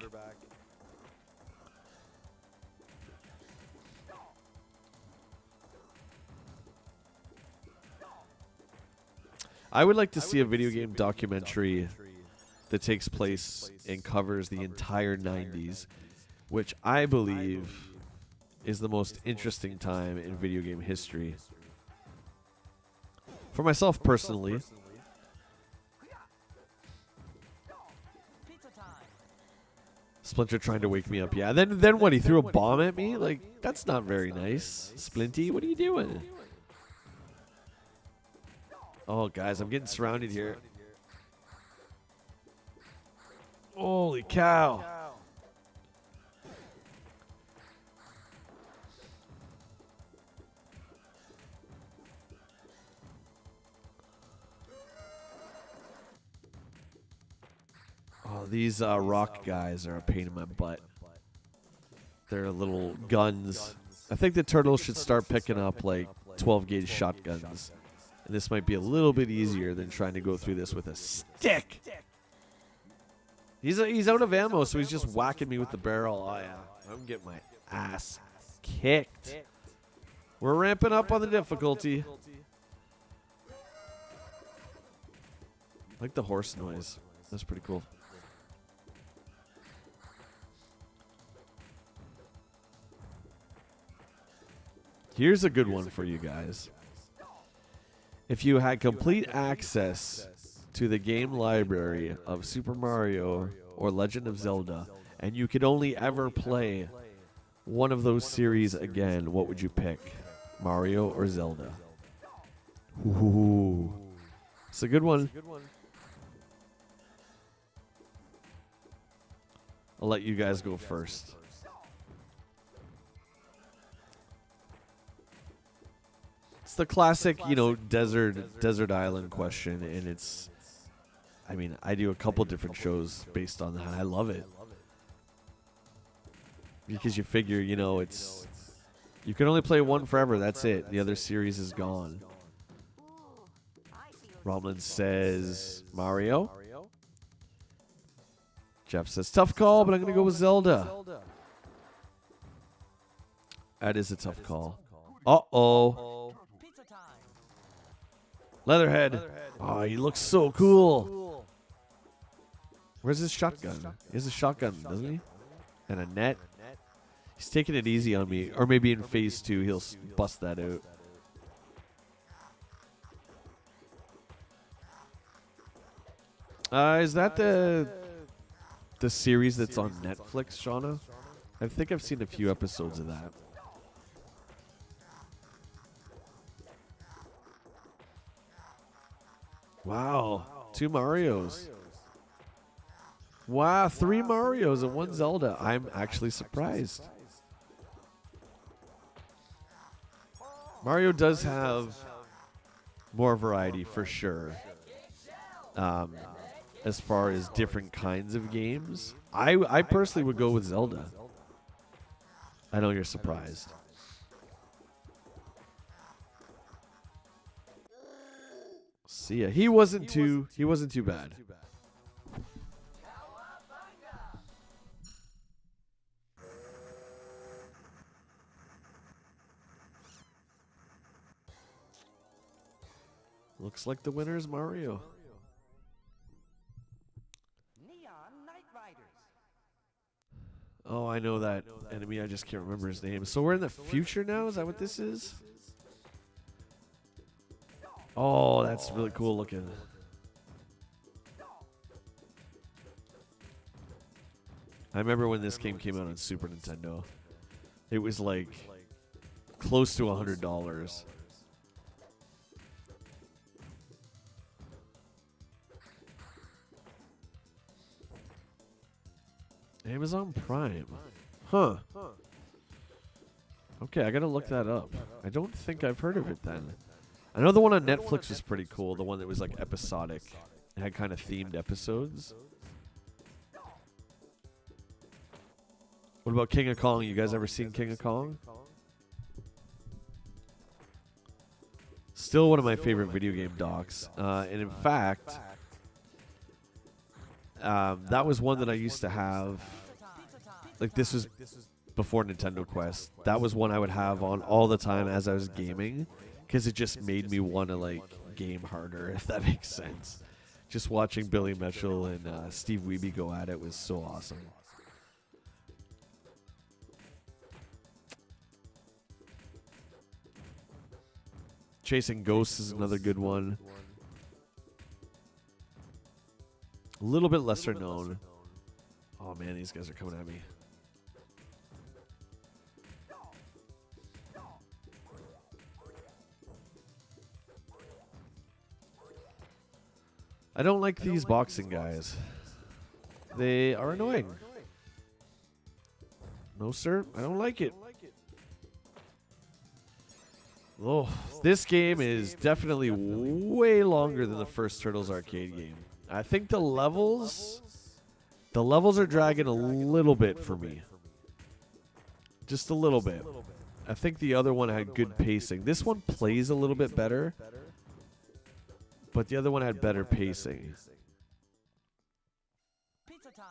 I would like to see a video game documentary that takes place and covers the entire 90s, which I believe is the most interesting time in video game history. For myself personally. Splinter trying to wake me up. Yeah, then what? He threw a bomb at me? Like, that's not very nice. Splinty, what are you doing? Oh, guys, I'm getting surrounded here. Holy cow. Oh, these rock guys are a pain in my butt. They're little guns. I think the turtles should start picking up like 12 gauge shotguns. And this might be a little bit easier than trying to go through this with a stick. He's out of ammo, so he's just whacking me with the barrel. Oh yeah, I'm getting my ass kicked. We're ramping up on the difficulty. I like the horse noise. That's pretty cool. Here's a good one for you guys. If you had complete access to the game library of Super Mario or Legend of Zelda, and you could only ever play one of those series again, what would you pick? Mario or Zelda? Ooh. It's a good one. I'll let you guys go first. It's the classic, you know, desert island question, and it's, I mean, I do a couple different shows based on that. I love it. Because you figure, you know, it's, you can only play one forever. That's it. The other series is gone. Romlin says Mario. Jeff says tough call, but I'm going to go with Zelda. That is a tough call. Uh-oh. Leatherhead. Oh, he looks so cool. Where's his shotgun? He has a shotgun, doesn't he? And a net. He's taking it easy on me. Or maybe in phase 2 he'll bust that out. Is that the series that's on Netflix, Shauna? I think I've seen a few episodes of that. Wow. 2 Marios. Wow, 3 Marios and 1 Zelda. I'm actually surprised. Mario does have more variety for sure. As far as different kinds of games, I personally would go with Zelda. I know you're surprised. See ya. He wasn't too bad. Looks like the winner is Mario. Oh, I know that enemy. I just can't remember his name. So we're in the future now? Is that what this is? Oh, that's really cool looking. I remember when this game came out on Super Nintendo. It was like close to $100. Amazon Prime. Huh. Okay, I gotta look that up. I don't think I've heard of it then. I know the one on Netflix was pretty cool. The one that was like episodic. It had kind of themed episodes. What about King of Kong? You guys ever seen King of Kong? Still one of my favorite video game docs. And in fact, that was one that I used to have. Like, this was before Nintendo Quest. That was one I would have on all the time as I was gaming, because it just made me want to, like, game harder, if that makes sense. Just watching Billy Mitchell and Steve Wiebe go at it was so awesome. Chasing Ghosts is another good one. A little bit lesser known. Oh man, these guys are coming at me. I don't like these boxing guys. They are annoying. No, sir, I don't like it. Oh, this game is definitely way longer than the first Turtles arcade game. I think the levels are dragging a little bit for me. Just a little bit. I think the other one had good pacing. This one plays a little bit better, but the other one had better pacing. Pizza time.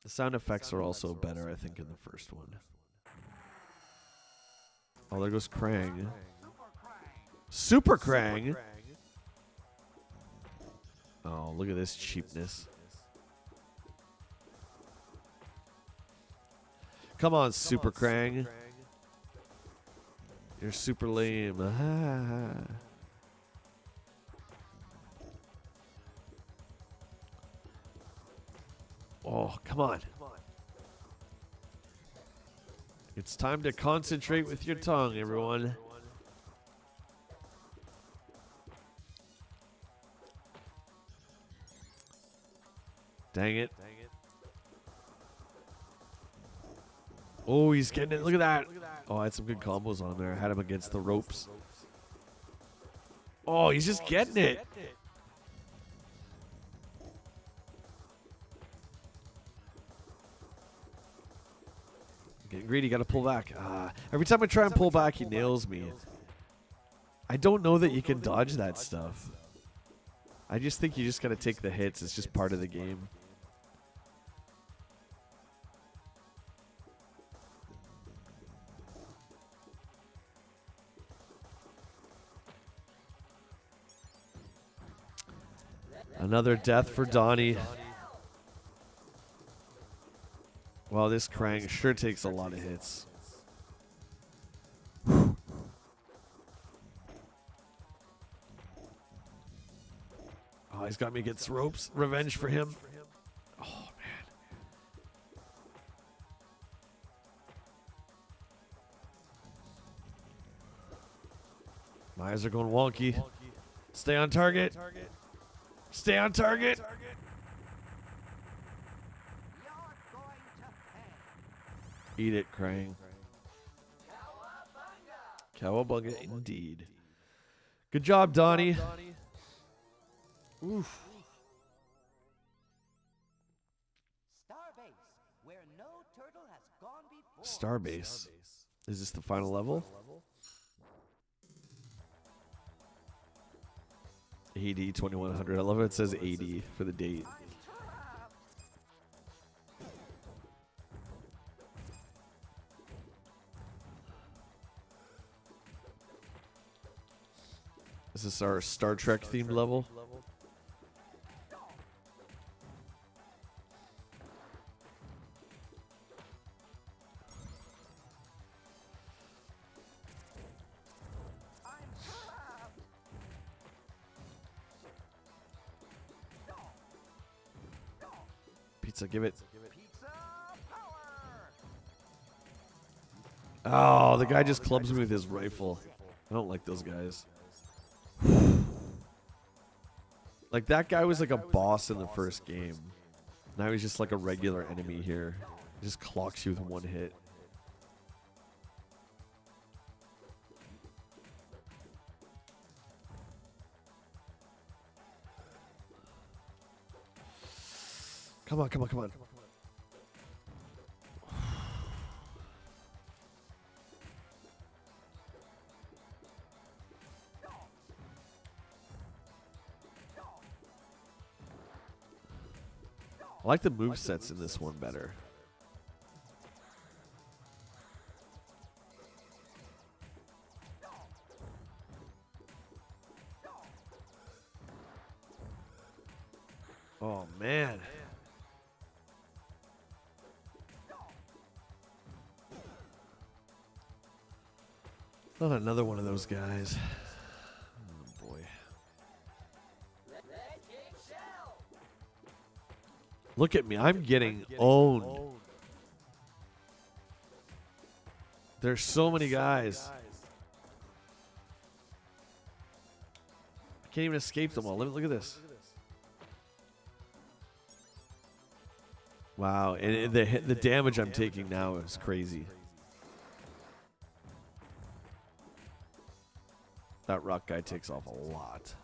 The sound effects are also better, I think, in the first one. Oh, there goes Krang. Super Krang? Oh, look at this cheapness. Come on, Super Krang. You're super lame. Oh, come on. It's time to concentrate with your tongue, everyone. Dang it. Oh, he's getting it. Look at that. Oh, I had some good combos on there. I had him against the ropes. Oh, he's just getting it. Getting greedy. Got to pull back. Every time I try and pull back, he nails me. I don't know that you can dodge that stuff. I just think you just got to take the hits. It's just part of the game. Another death for Donnie. Wow, this Krang sure takes a lot of hits. Oh, he's got me against ropes. Revenge for him. Oh, man. My eyes are going wonky. Stay on target. Stay on target. You're going to pay. Eat it, Krang. Cowabunga indeed. Good job, Donnie. Oof. Starbase, where no turtle has gone before. Starbase. Is this the final level? AD 2100. I love it says AD for the date. Is this our Star Trek themed level? Pizza, give it. Pizza power. Oh, the guy just clubs me with his rifle. I don't like those guys. Like, that guy was like a boss in the first game. Now he's just like a regular enemy here. He just clocks you with one hit. Come on, come on, come on. I like the movesets in this one better. Oh, man. Not another one of those guys. Look at me. I'm getting owned. There's so many guys. I can't even escape them all. Look at this. Wow, and the damage I'm taking now is crazy. That rock guy takes off a lot.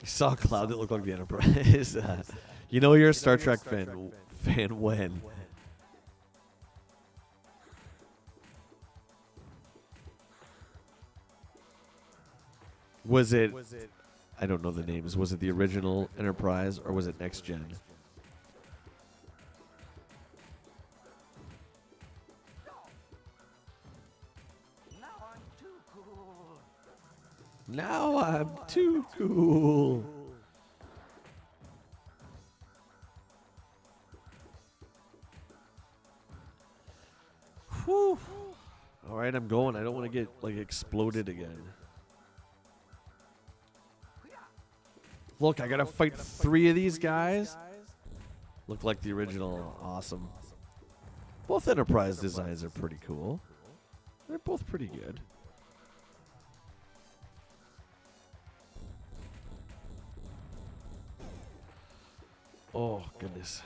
You saw a cloud that looked like the Enterprise. You know you're a Star Trek fan when? Was it, I don't know the names, was it the original Enterprise or was it Next Gen? Now I'm too cool. Whew. All right, I'm going. I don't want to get like exploded again. Look, I gotta fight 3 of these guys. Look like the original. Awesome. Both Enterprise designs are pretty cool. They're both pretty good. Oh, goodness.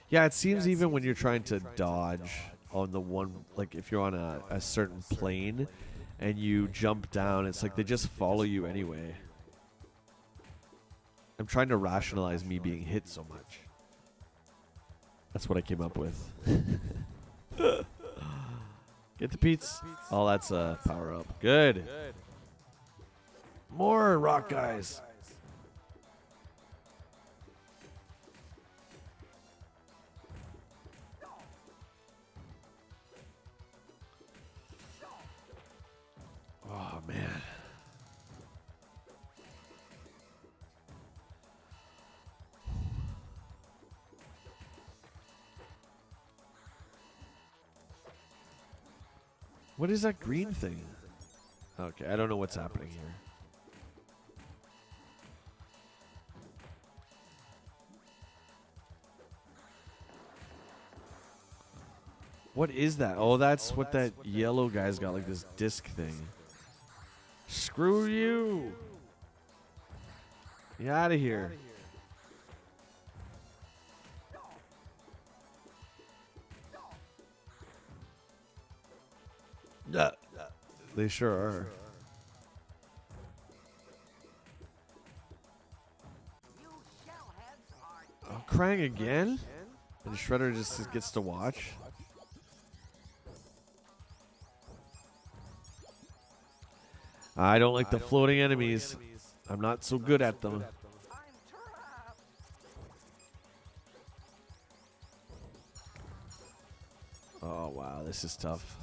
Yeah, it seems even when you're trying to dodge on the one, like if you're on a certain plane and you jump down, it's like they just follow you anyway. I'm trying to rationalize me being hit so much. That's what I came up with. Get the Pete's. Oh, that's a power up. Good. More rock guys. Oh, man. What is that green thing? Okay, I don't know what's happening here. What is that? Oh, that's what that yellow guy's got, like this disc thing. Screw you! Get out of here. They sure are. Oh, Krang again? And Shredder just gets to watch? I don't like the floating enemies. I'm not so good at them. Oh, wow, this is tough.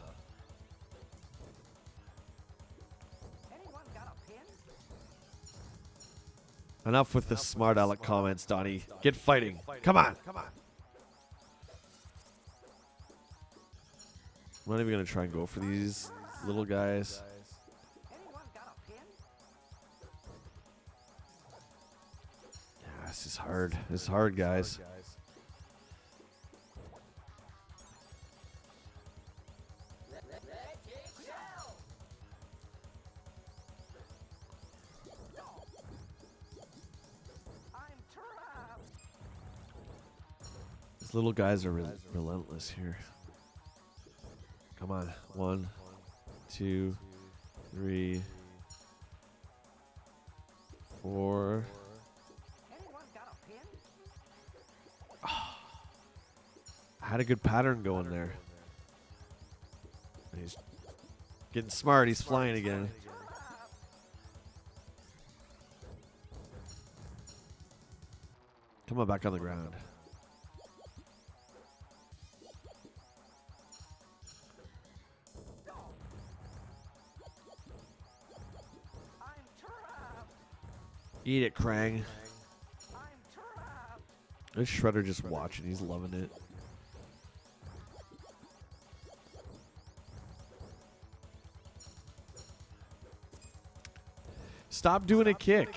Enough with the smart aleck comments, Donnie. Get fighting. Come on. I'm not even going to try and go for these little guys. Yeah, this is hard. This is hard, guys. Little guys are relentless here. Come on. 1, 2, 3, 4. Oh. I had a good pattern going there. He's getting smart. He's flying again. Come on, back on the ground. Eat it, Krang. I'm trapped. This Shredder just watching. He's loving it. Stop doing a kick.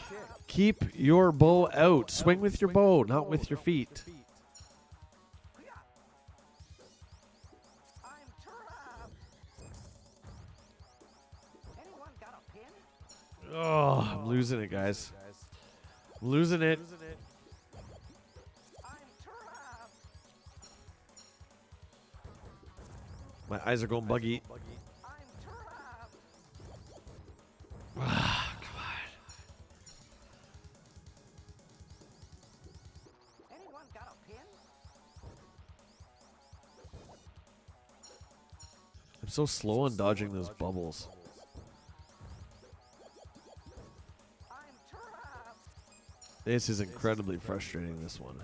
Keep your bow out. Swing with your bow, not with your feet. I'm trapped. Anyone got a pin? Oh, I'm losing it, guys. I'm losing it. I'm trapped. My eyes are going buggy. I'm trapped. Ah, come on. Anyone got a pin? I'm so slow on dodging those bubbles. I'm trapped. This is incredibly frustrating, this one.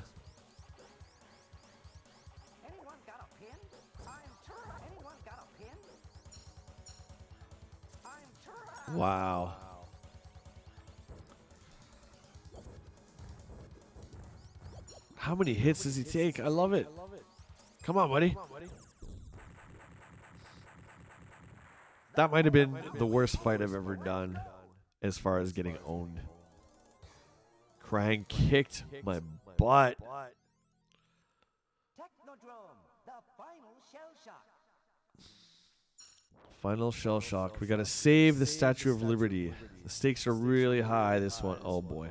Anyone got a pin? I'm trapped. Anyone got a pin? I'm trapped. Wow. How many hits does he take? I love it. Come on, buddy. That might have been the worst fight I've ever done as far as getting owned. Krang kicked my butt. Technodrome, the final shell shock. Final shell shock. We got to save the Statue of Liberty. The stakes are really high this one. Oh, boy.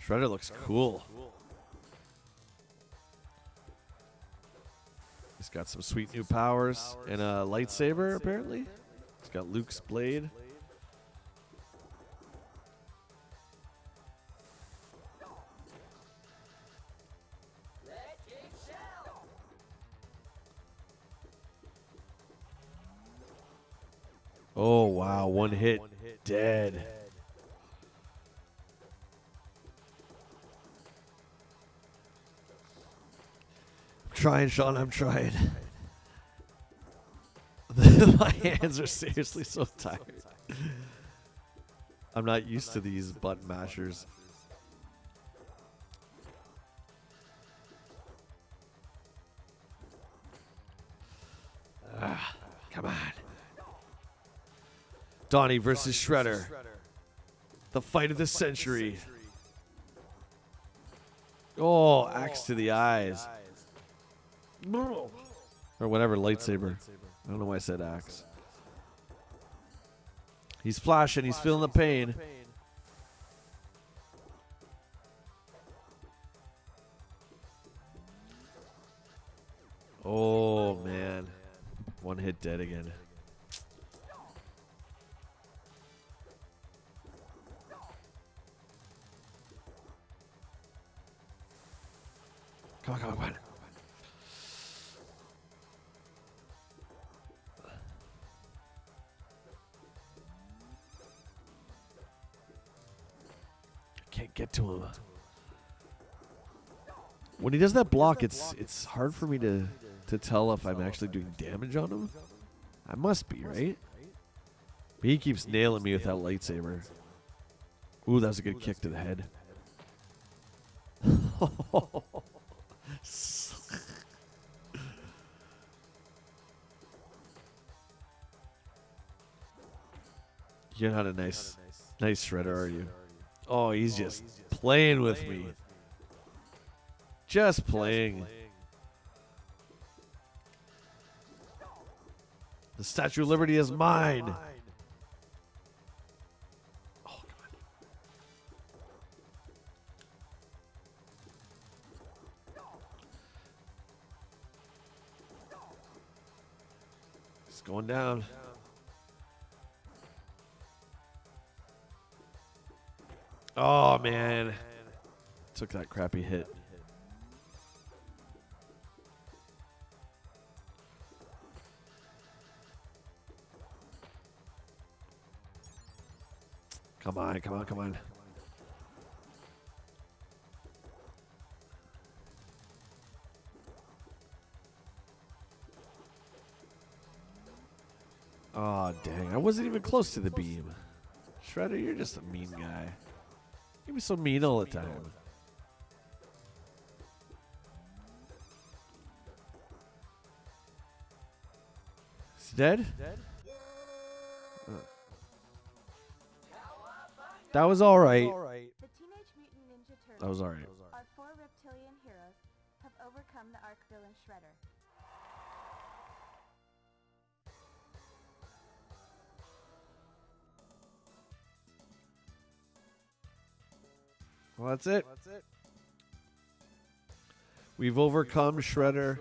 Shredder looks cool. He's got some sweet new powers and a lightsaber, apparently. He's got Luke's blade. Oh, wow. One hit. Dead. I'm trying, Sean. I'm trying. My hands are seriously so tired. I'm not used to these button mashers. Come on. Donnie versus Shredder. The fight of the century. Oh, axe to the eyes. Or whatever, lightsaber. I don't know why I said axe. He's flashing. He's feeling the pain. Oh, man. One hit dead again. Come on, come on, come on. Can't get to him. When he does that block, it's hard for me to tell if I'm actually doing damage on him. I must be, right? But he keeps nailing me with that lightsaber. Ooh, that was a good kick to the head. You're not a nice shredder, are you? Oh, he's just playing with me. Just playing. The Statue of Liberty is mine. Oh, God. It's going down. Oh, man. Took that crappy hit. Come on, come on, come on. Oh, dang. I wasn't even close to the beam. Shredder, you're just a mean guy. You're so mean all the time. Is he dead? That was alright. The Teenage Mutant Ninja Turtles That was alright. are 4 reptilian heroes have overcome the arch villain Shredder. Well, that's it. We've overcome Shredder,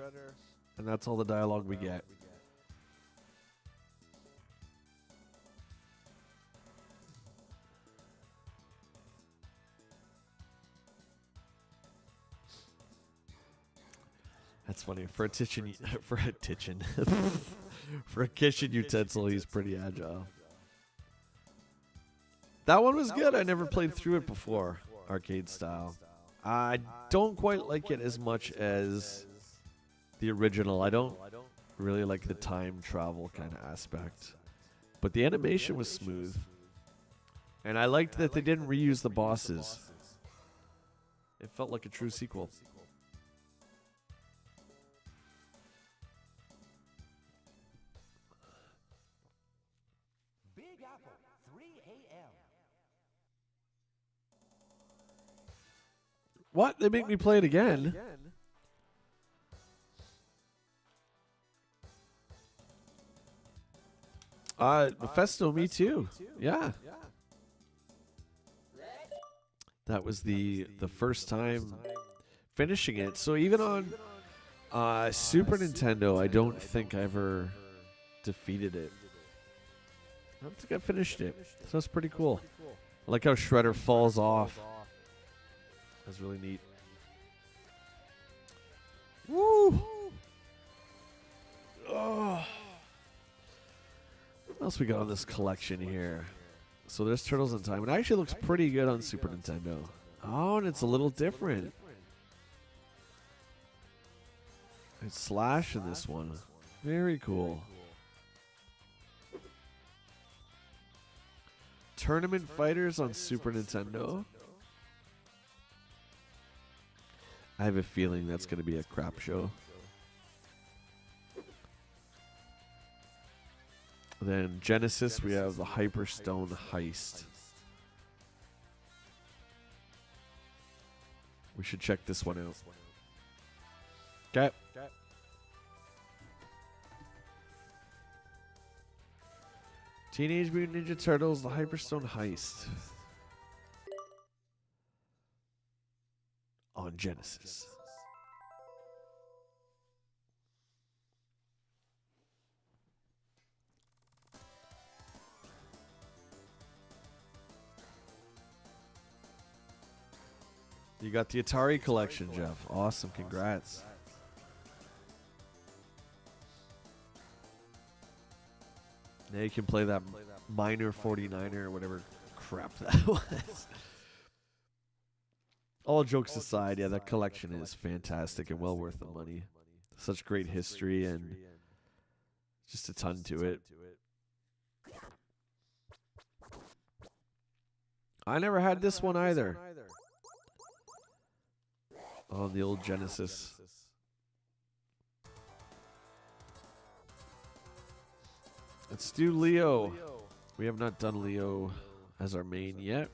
and that's all the dialogue we get. That's funny. For a kitchen for a kitchen utensil, he's pretty agile. That one was good. I never played through it before, arcade style. I don't quite like it as much as the original. I don't really like the time travel kind of aspect. But the animation was smooth. And I liked that they didn't reuse the bosses. It felt like a true sequel. Big Apple, 3 a.m. What? They make me play it again? Mephisto, me too. Yeah. That was the first time finishing it. So even on Super Nintendo, I don't think I ever defeated it. I don't think I finished it. So that's pretty cool. I like how Shredder falls off. That's really neat. Woo! Oh. What else we got on this collection here? So there's Turtles in Time. It actually looks pretty good on Super Nintendo. Oh, and it's a little different. It's Slash in this one. Very cool. Tournament Fighters on Super Nintendo. I have a feeling that's going to be a crap show. Then Genesis, we have the Hyperstone Heist. We should check this one out. Okay. Teenage Mutant Ninja Turtles, the Hyperstone Heist. On Genesis. You got the Atari collection, Jeff. Awesome. Congrats. Now you can play that minor 49er or whatever crap that was. All jokes aside, yeah, that collection is fantastic and well worth the money. Such great history and just a ton to it. I never had this one either. On the old Genesis. Let's do Leo. We have not done Leo as our main yet.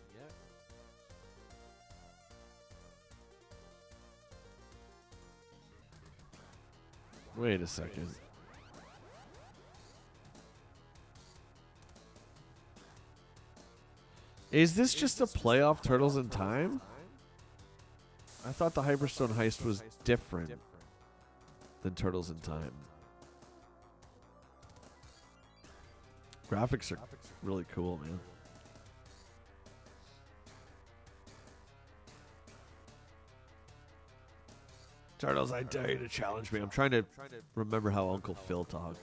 Wait a second. Is this just a playoff Turtles in Time? I thought the Hyperstone Heist was different than Turtles in Time. Graphics are really cool, man. Turtles, I dare you to challenge me. I'm trying to remember how Uncle Phil talked.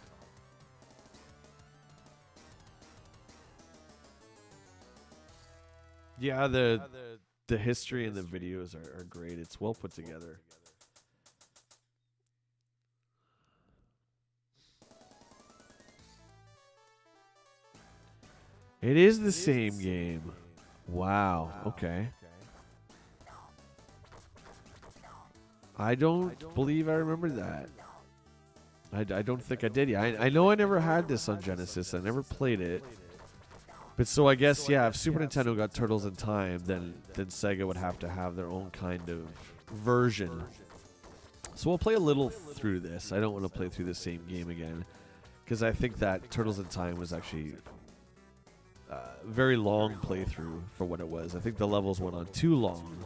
Yeah, the history and the videos are great. It's well put together. It is the same game. Wow. Okay. I don't believe I remember that. I don't think I did. Yeah, I know I never had this on Genesis. I never played it. But so I guess, yeah, if Super Nintendo got Turtles in Time, then Sega would have to have their own kind of version. So we'll play a little through this. I don't want to play through the same game again, because I think that Turtles in Time was actually a very long playthrough for what it was. I think the levels went on too long.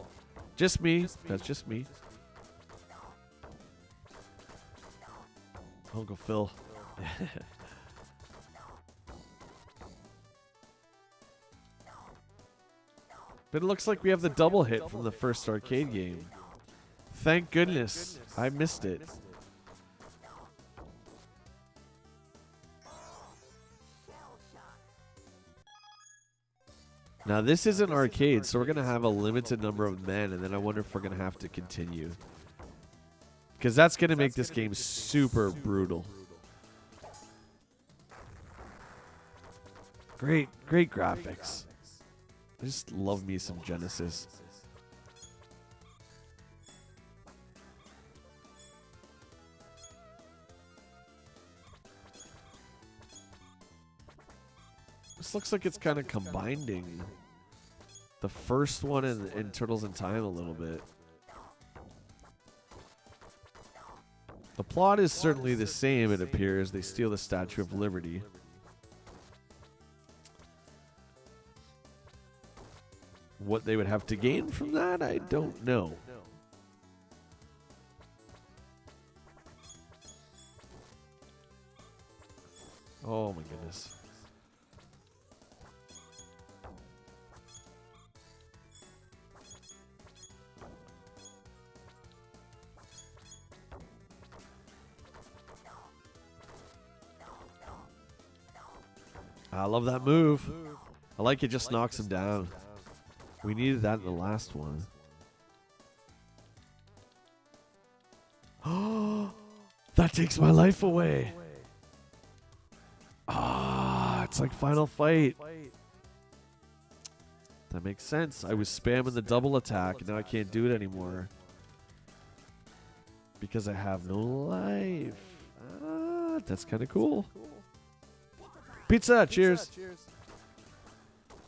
Just me. That's just me. Uncle Phil. But it looks like we have the double hit from the first arcade game. Thank goodness. I missed it. Now this is an arcade, so we're going to have a limited number of men, and then I wonder if we're going to have to continue. Because that's going to make this game super brutal. Great graphics. I just love me some Genesis. This looks like it's kind of combining the first one and Turtles in Time a little bit. The plot is certainly the same, it appears. They steal the Statue of Liberty. What they would have to gain from that, I don't know. Oh my goodness. I love that move. I like it just knocks him down. We needed that in the last one. Oh, that takes my life away. Ah, it's like Final Fight. That makes sense. I was spamming the double attack, and now I can't do it anymore. Because I have no life. Ah, that's kind of cool. Pizza, cheers.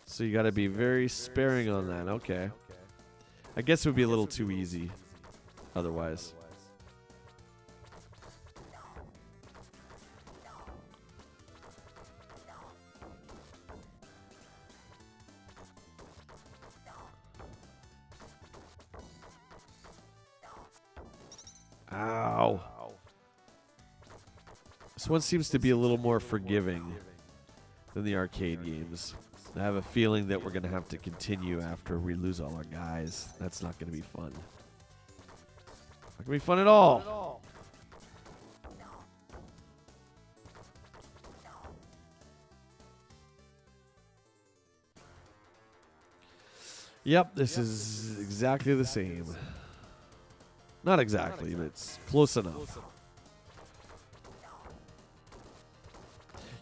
So you got to be very sparing on that. Okay. I guess it would be a little too easy otherwise. Ow. This one seems to be a little more forgiving than the arcade games. I have a feeling that we're going to have to continue after we lose all our guys. That's not going to be fun. Not going to be fun at all. Yep, this is exactly the same. Not exactly, but it's close enough.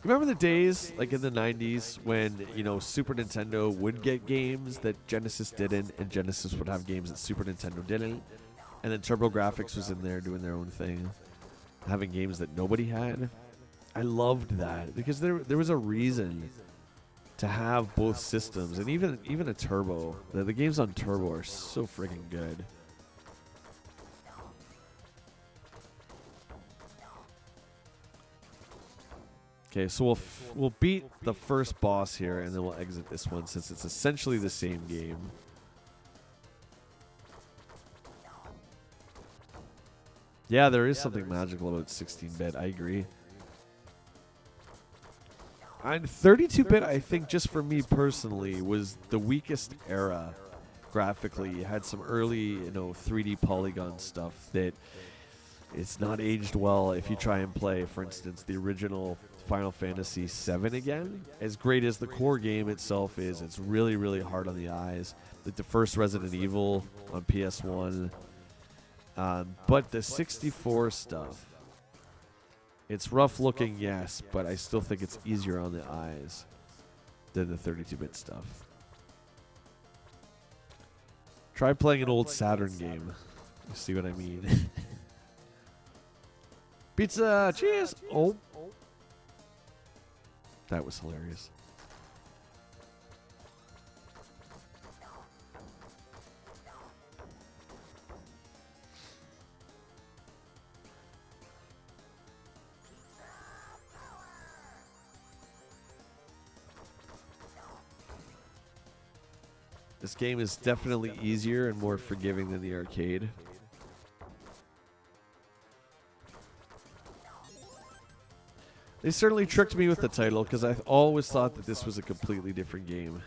Remember the days, like in the 90s, when, you know, Super Nintendo would get games that Genesis didn't, and Genesis would have games that Super Nintendo didn't, and then TurboGrafx was in there doing their own thing, having games that nobody had? I loved that, because there was a reason to have both systems, and even a Turbo. The games on Turbo are so friggin' good. Okay, so we'll beat the first boss here, and then we'll exit this one since it's essentially the same game. Yeah, there is something magical about 16-bit. I agree. And 32-bit, I think, just for me personally, was the weakest era graphically. You had some early, you know, 3D polygon stuff that it's not aged well if you try and play, for instance, the original Final Fantasy VII again. As great as the core game itself is, it's really, really hard on the eyes. Like the first Resident Evil on PS1. But the 64 stuff, it's rough looking, yes, but I still think it's easier on the eyes. than the 32-bit stuff. Try playing an old Saturn game. You see what I mean? Pizza! Cheers! Oh. That was hilarious. This game is definitely easier and more forgiving than the arcade. They certainly tricked me with the title because I always thought that this was a completely different game.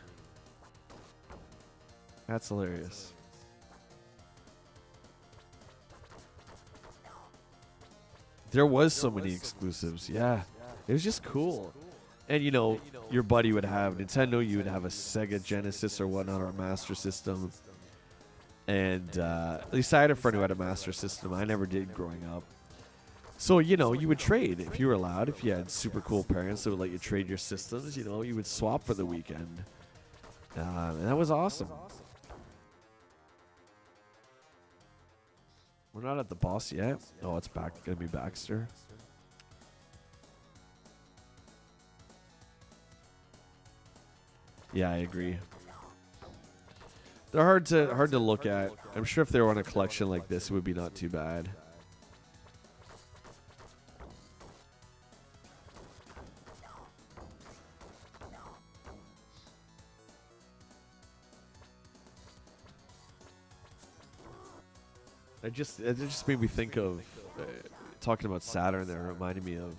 That's hilarious. There was so many exclusives, yeah. It was just cool. And you know, your buddy would have Nintendo, you would have a Sega Genesis or whatnot, or a Master System. And at least I had a friend who had a Master System. I never did growing up. So, you know, you would trade if you were allowed. If you had super cool parents that would let you trade your systems, you know, you would swap for the weekend. And that was awesome. We're not at the boss yet. Oh, it's gonna be Baxter. Yeah, I agree. They're hard to look at. I'm sure if they were on a collection like this, it would be not too bad. It just made me think of talking about Saturn. There reminded me of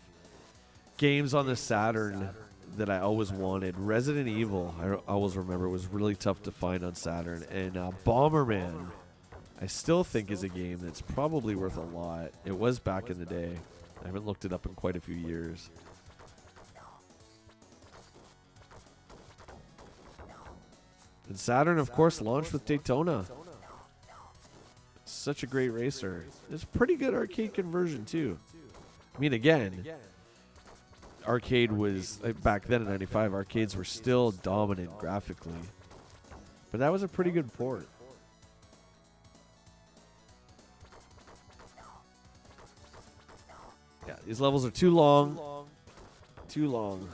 games on the Saturn that I always wanted. Resident Evil, I always remember, was really tough to find on Saturn. And Bomberman, I still think is a game that's probably worth a lot. It was back in the day. I haven't looked it up in quite a few years. And Saturn, of course, launched with Daytona. Such a great racer. It's a pretty good arcade conversion, too. I mean, again, arcade was, back then in 95, arcades were still dominant graphically. But that was a pretty good port. Yeah, these levels are too long. Too long.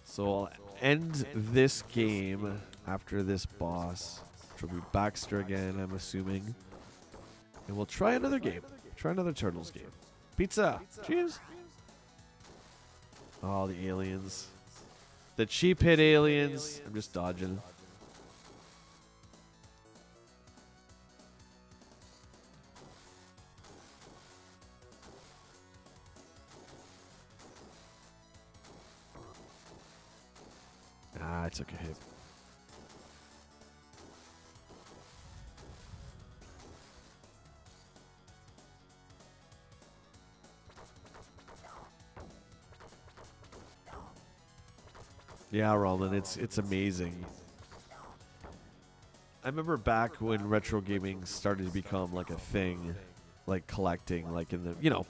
So I'll end this game after this boss. Which will be Baxter again, I'm assuming. And we'll try another game. Try another Turtles game. Pizza! Cheers! Oh, the aliens. The cheap hit aliens. I'm just dodging. Ah, I took a hit. Yeah, Roland, it's amazing. I remember back when retro gaming started to become like a thing, like collecting, like in the, you know,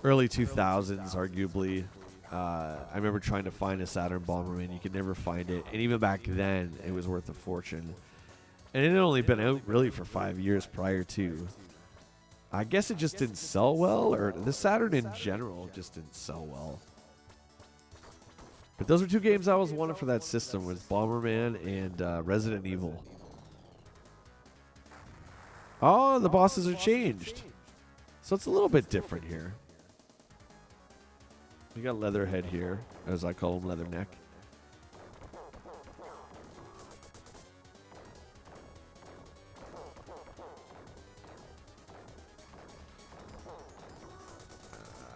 early 2000s, arguably. I remember trying to find a Saturn Bomberman. You could never find it. And even back then, it was worth a fortune. And it had only been out really for 5 years prior to. I guess it just didn't sell well, or the Saturn in general just didn't sell well. But those were two games I always wanted for that system, was Bomberman and Resident Evil. Oh, the bosses are changed. So it's a little bit different here. We got Leatherhead here, as I call him, Leatherneck.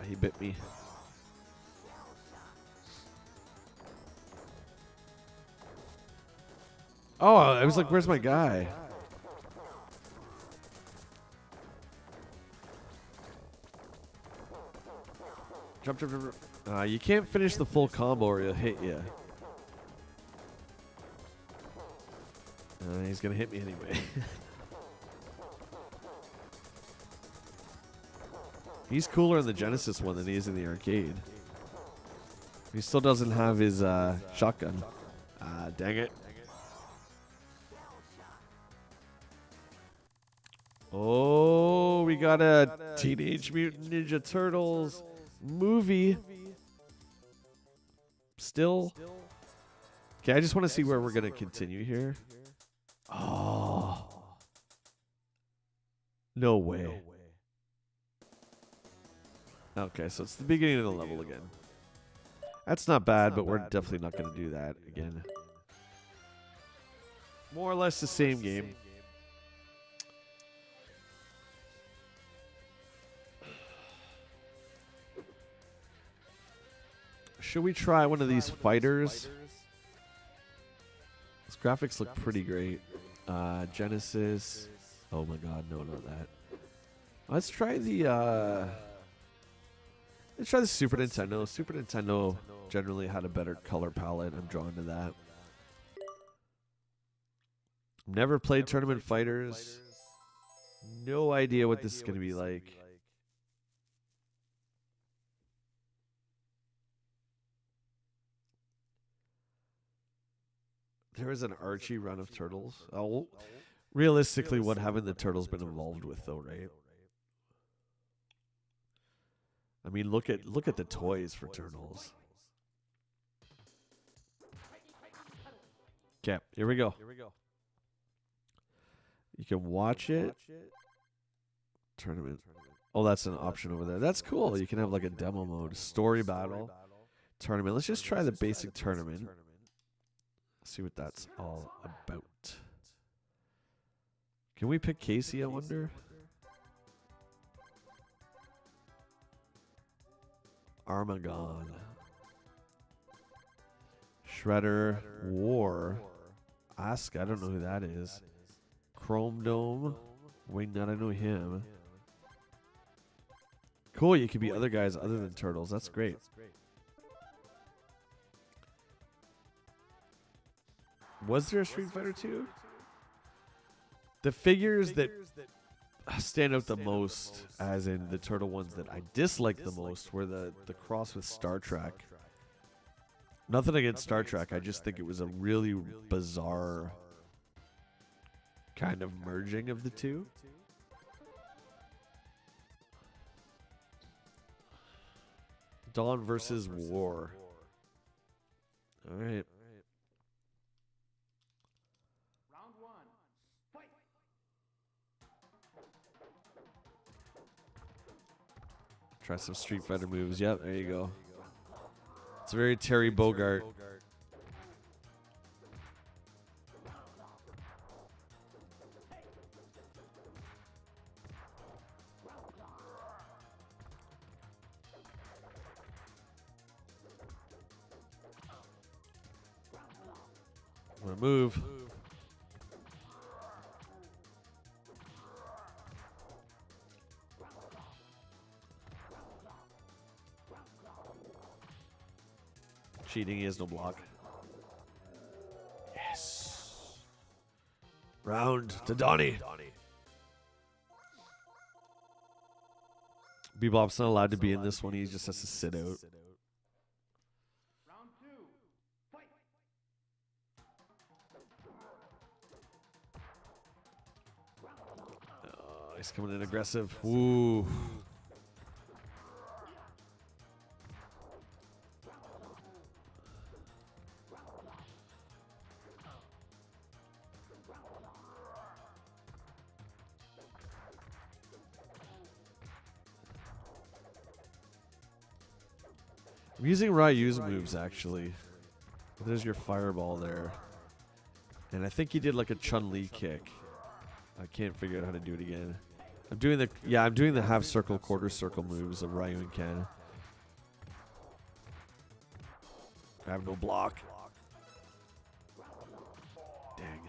He bit me. Oh, I was like, where's my guy? Jump, jump, jump. You can't finish the full combo or he'll hit you. He's going to hit me anyway. He's cooler in the Genesis one than he is in the arcade. He still doesn't have his shotgun. Dang it. Oh, we got a Teenage Mutant Ninja Turtles movie. Still. Okay, I just want to see where we're going to continue here. Oh. No way. Okay, so it's the beginning of the level again. That's not bad, but we're definitely not going to do that again. More or less the same game. Should we try one of these fighters? These graphics look pretty great. Genesis. Oh my god, no, not that. Let's try the Super Nintendo. Super Nintendo generally had a better color palette. I'm drawn to that. Never played Tournament Fighters. No idea what this is going to be like. There was an Archie run of Turtles. Oh, realistically, what haven't the Turtles been involved with, though, right? I mean, look at the toys for Turtles. Okay, here we go. You can watch it. Tournament. Oh, that's an option over there. That's cool. You can have like a demo mode, story battle, tournament. Let's just try the basic tournament. See what that's all about. Can we pick Casey, I wonder? Armagon. Shredder. War. Ask. I don't know who that is. Chrome Dome. Wingnut. I know him. Cool. You could be other guys other than Turtles. That's great. Was there a Street Fighter 2? The figures that stand out the most, as in the Turtle ones that I dislike the most, were the cross with Star Trek. Nothing against Star Trek. I just think it was a really bizarre kind of merging of the two. Dawn versus War. All right. Try some Street Fighter moves. Yep, there you go. It's very Terry Bogard. I'm gonna move. Cheating, he has no block. Yes. Round to Donnie. Bebop's not allowed to be in this one. He just has to sit out. He's coming in aggressive. Ooh. I'm using Ryu's moves, actually. There's your fireball there. And I think he did like a Chun-Li kick. I can't figure out how to do it again. I'm doing the half circle, quarter circle moves of Ryu and Ken. I have no block. Dang.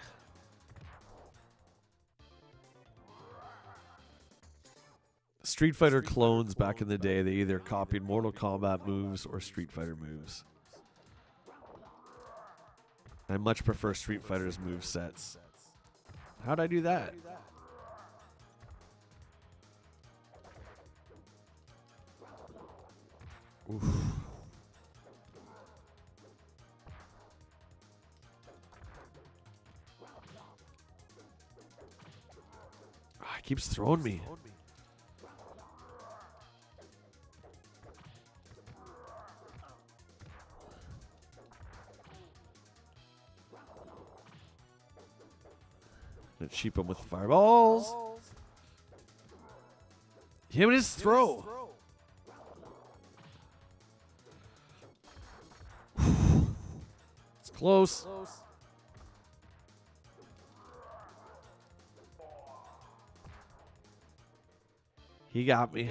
Street Fighter clones back in the day, they either copied Mortal Kombat moves or Street Fighter moves. I much prefer Street Fighter's move sets. How'd I do that? Oof. keeps throwing me. Gonna cheap him with fireballs. Him and his throw. It's close. He got me.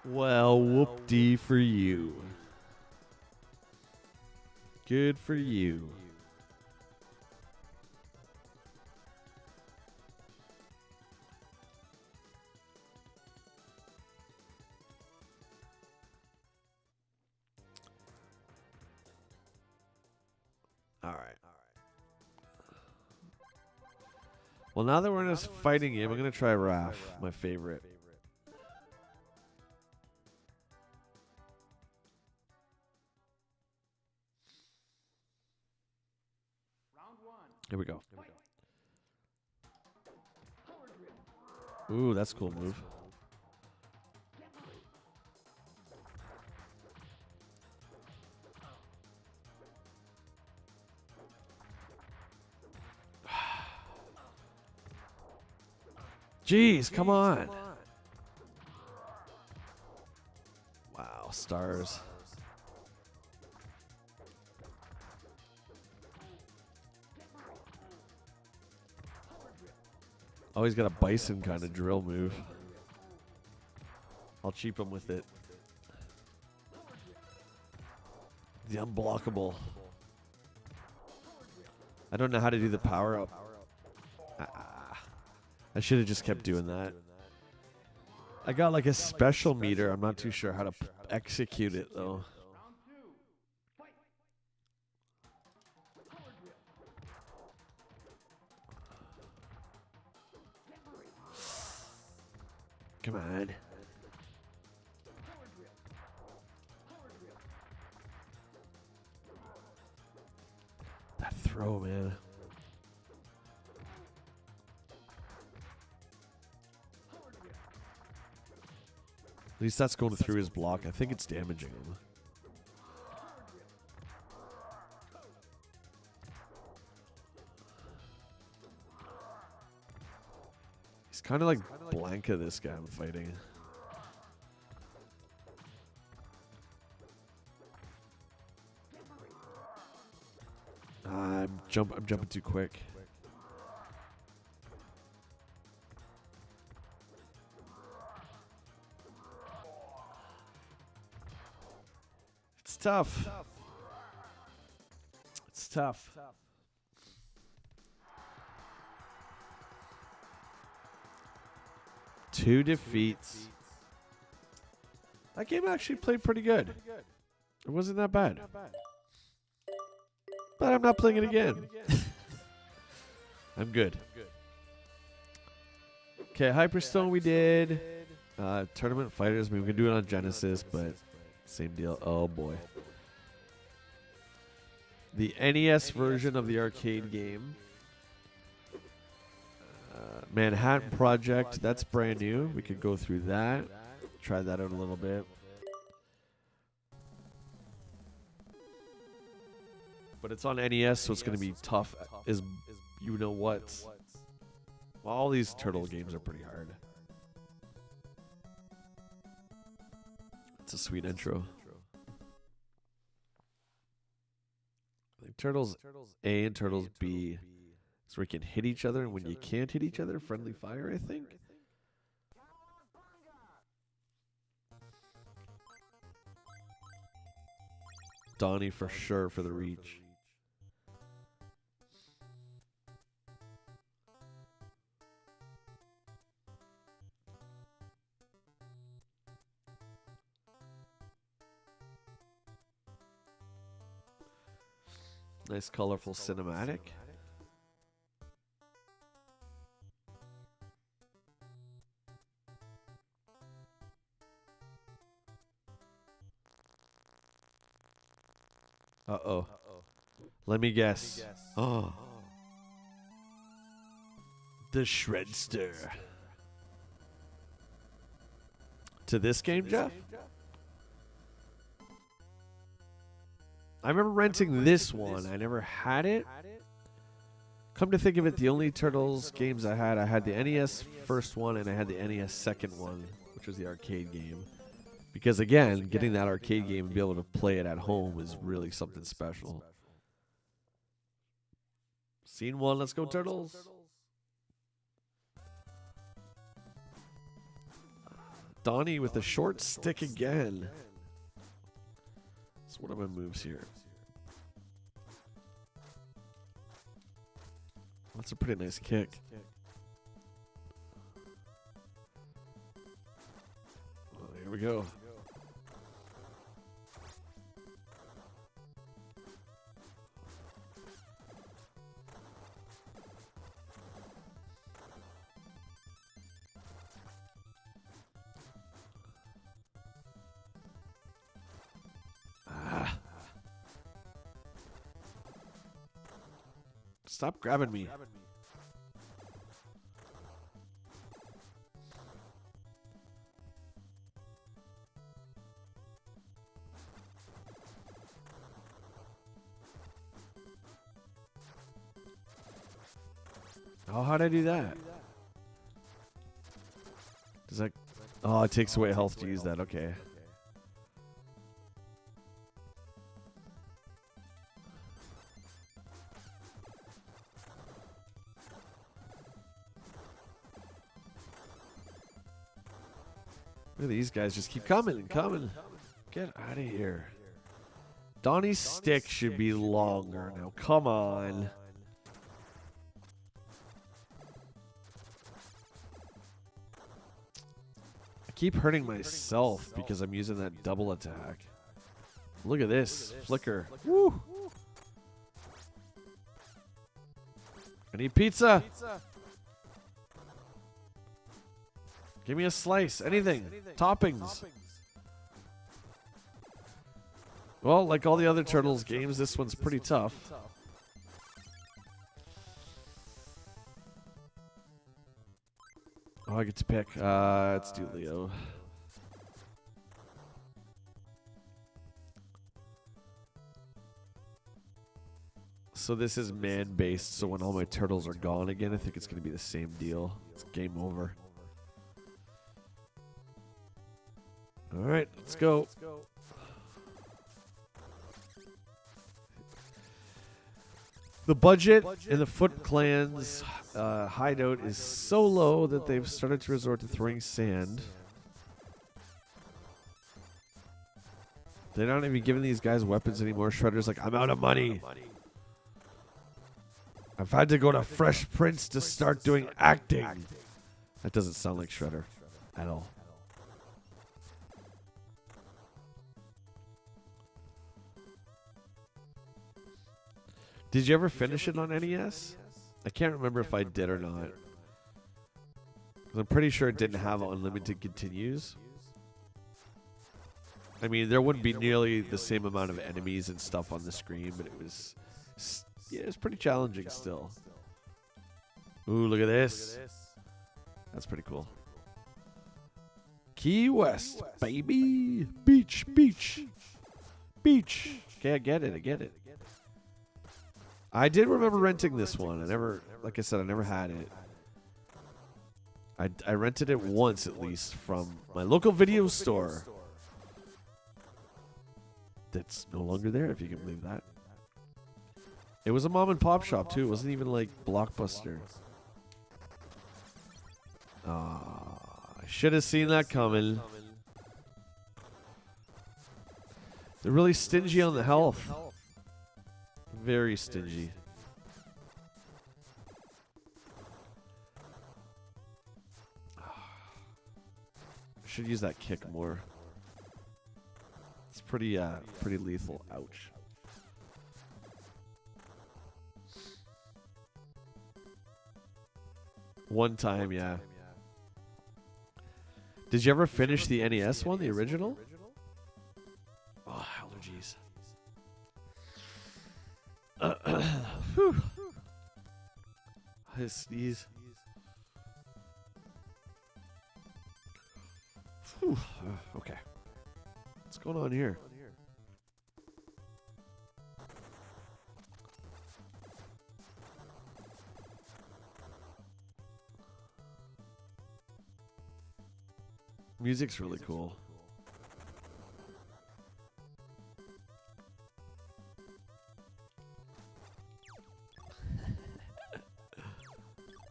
Well, whoop-dee for you. Good for you. All right. Well, now that we're in this fighting game, I'm going to try Raph, my favorite. Here we go. Ooh, that's a cool move. Jeez, come on. Wow, stars. Oh, he's got a bison kind of drill move. I'll cheap him with it. The unblockable. I don't know how to do the power up. I should have just kept doing that. I got like a special meter. I'm not too sure how to execute it though. Come on. That throw, man. At least that's going through his block. I think it's damaging him. He's kind of like Blanca, this guy I'm fighting. I'm jumping too quick. It's tough. It's tough. Two defeats. That game actually played pretty good. It wasn't that bad. But I'm not playing it again. I'm good. Okay, Hyperstone we did. Tournament Fighters, I mean, we can do it on Genesis, but same deal. Oh boy. The NES version of the arcade game. Manhattan Project, that's brand new. We could go through that. Try that out a little bit. But it's on NES, so it's going to be tough as you know what. Well, all these turtle games are pretty hard. It's a sweet intro. I think Turtles A and Turtles B. So we can hit each other, and when you can't hit each other, friendly fire, I think. Donnie for sure for the reach. Nice colorful cinematic. Uh-oh. Let me guess. Oh. The Shredster. To this game, Jeff? I remember renting this one. I never had it. Come to think of it, the only Turtles games I had the NES first one and I had the NES second one, which was the arcade game. Because again, getting that arcade game and be able to play it at home is really something special. Scene 1, let's go Turtles. Donnie with a short stick again. So what are my moves here? That's a pretty nice kick. Well, here we go. Stop grabbing me. Oh, how'd I do that? Does that... Oh, it takes away health to use that. Okay. Look at these guys just keep coming and coming. Get out of here. Donnie's stick should be longer now. Come on. I keep hurting myself because I'm using that double attack. Look at this. Flicker. Woo. I need pizza. Give me a slice. Anything. Toppings. Well, like all the other Turtles games, this one's pretty tough. Oh, I get to pick. Let's do Leo. So this is man-based, so when all my turtles are gone again, I think it's going to be the same deal. It's game over. All right, let's go. The budget in the Foot Clan's hideout is so low that they've started to resort to throwing sand. They're not even giving these guys weapons anymore. Shredder's like, I'm out of money. I've had to go to Fresh Prince to start doing acting. That doesn't sound like Shredder at all. Did you ever finish it on NES? I can't remember if I did or not. I'm pretty sure it didn't have unlimited continues. I mean, there wouldn't be nearly the same amount of enemies and stuff on the screen, but it was, yeah, it was pretty challenging still. Ooh, look at this. That's pretty cool. Key West, baby. Beach, beach, beach. Okay, I get it. I get it. I did remember renting this one. I never, like I said, I never had it. I rented it once at least from my local video store. That's no longer there, if you can believe that. It was a mom and pop shop too. It wasn't even like Blockbuster. I should have seen that coming. They're really stingy on the health. Very stingy. Should use that kick more. It's pretty lethal. Ouch. One time, yeah. Did you ever finish the NES one, the original? Oh, allergies. his sneeze. Whew. Okay. What's going on here? Music's really cool.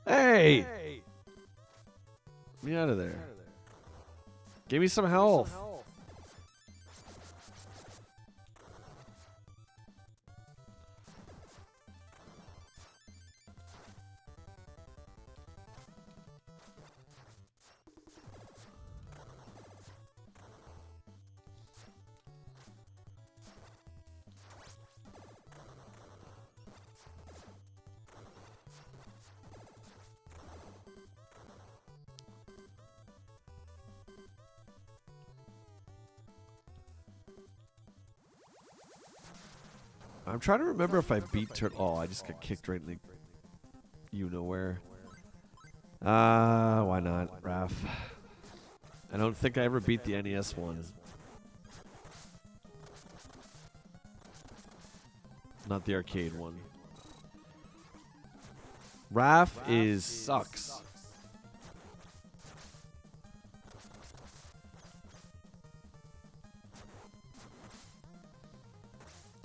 Hey! Get me out of there. Give me some health. I'm trying to remember if I beat Turtle. Oh, I just got kicked right in the you-know-where. Why not, Raph? I don't think I ever beat the NES one. Not the arcade one. Raph sucks.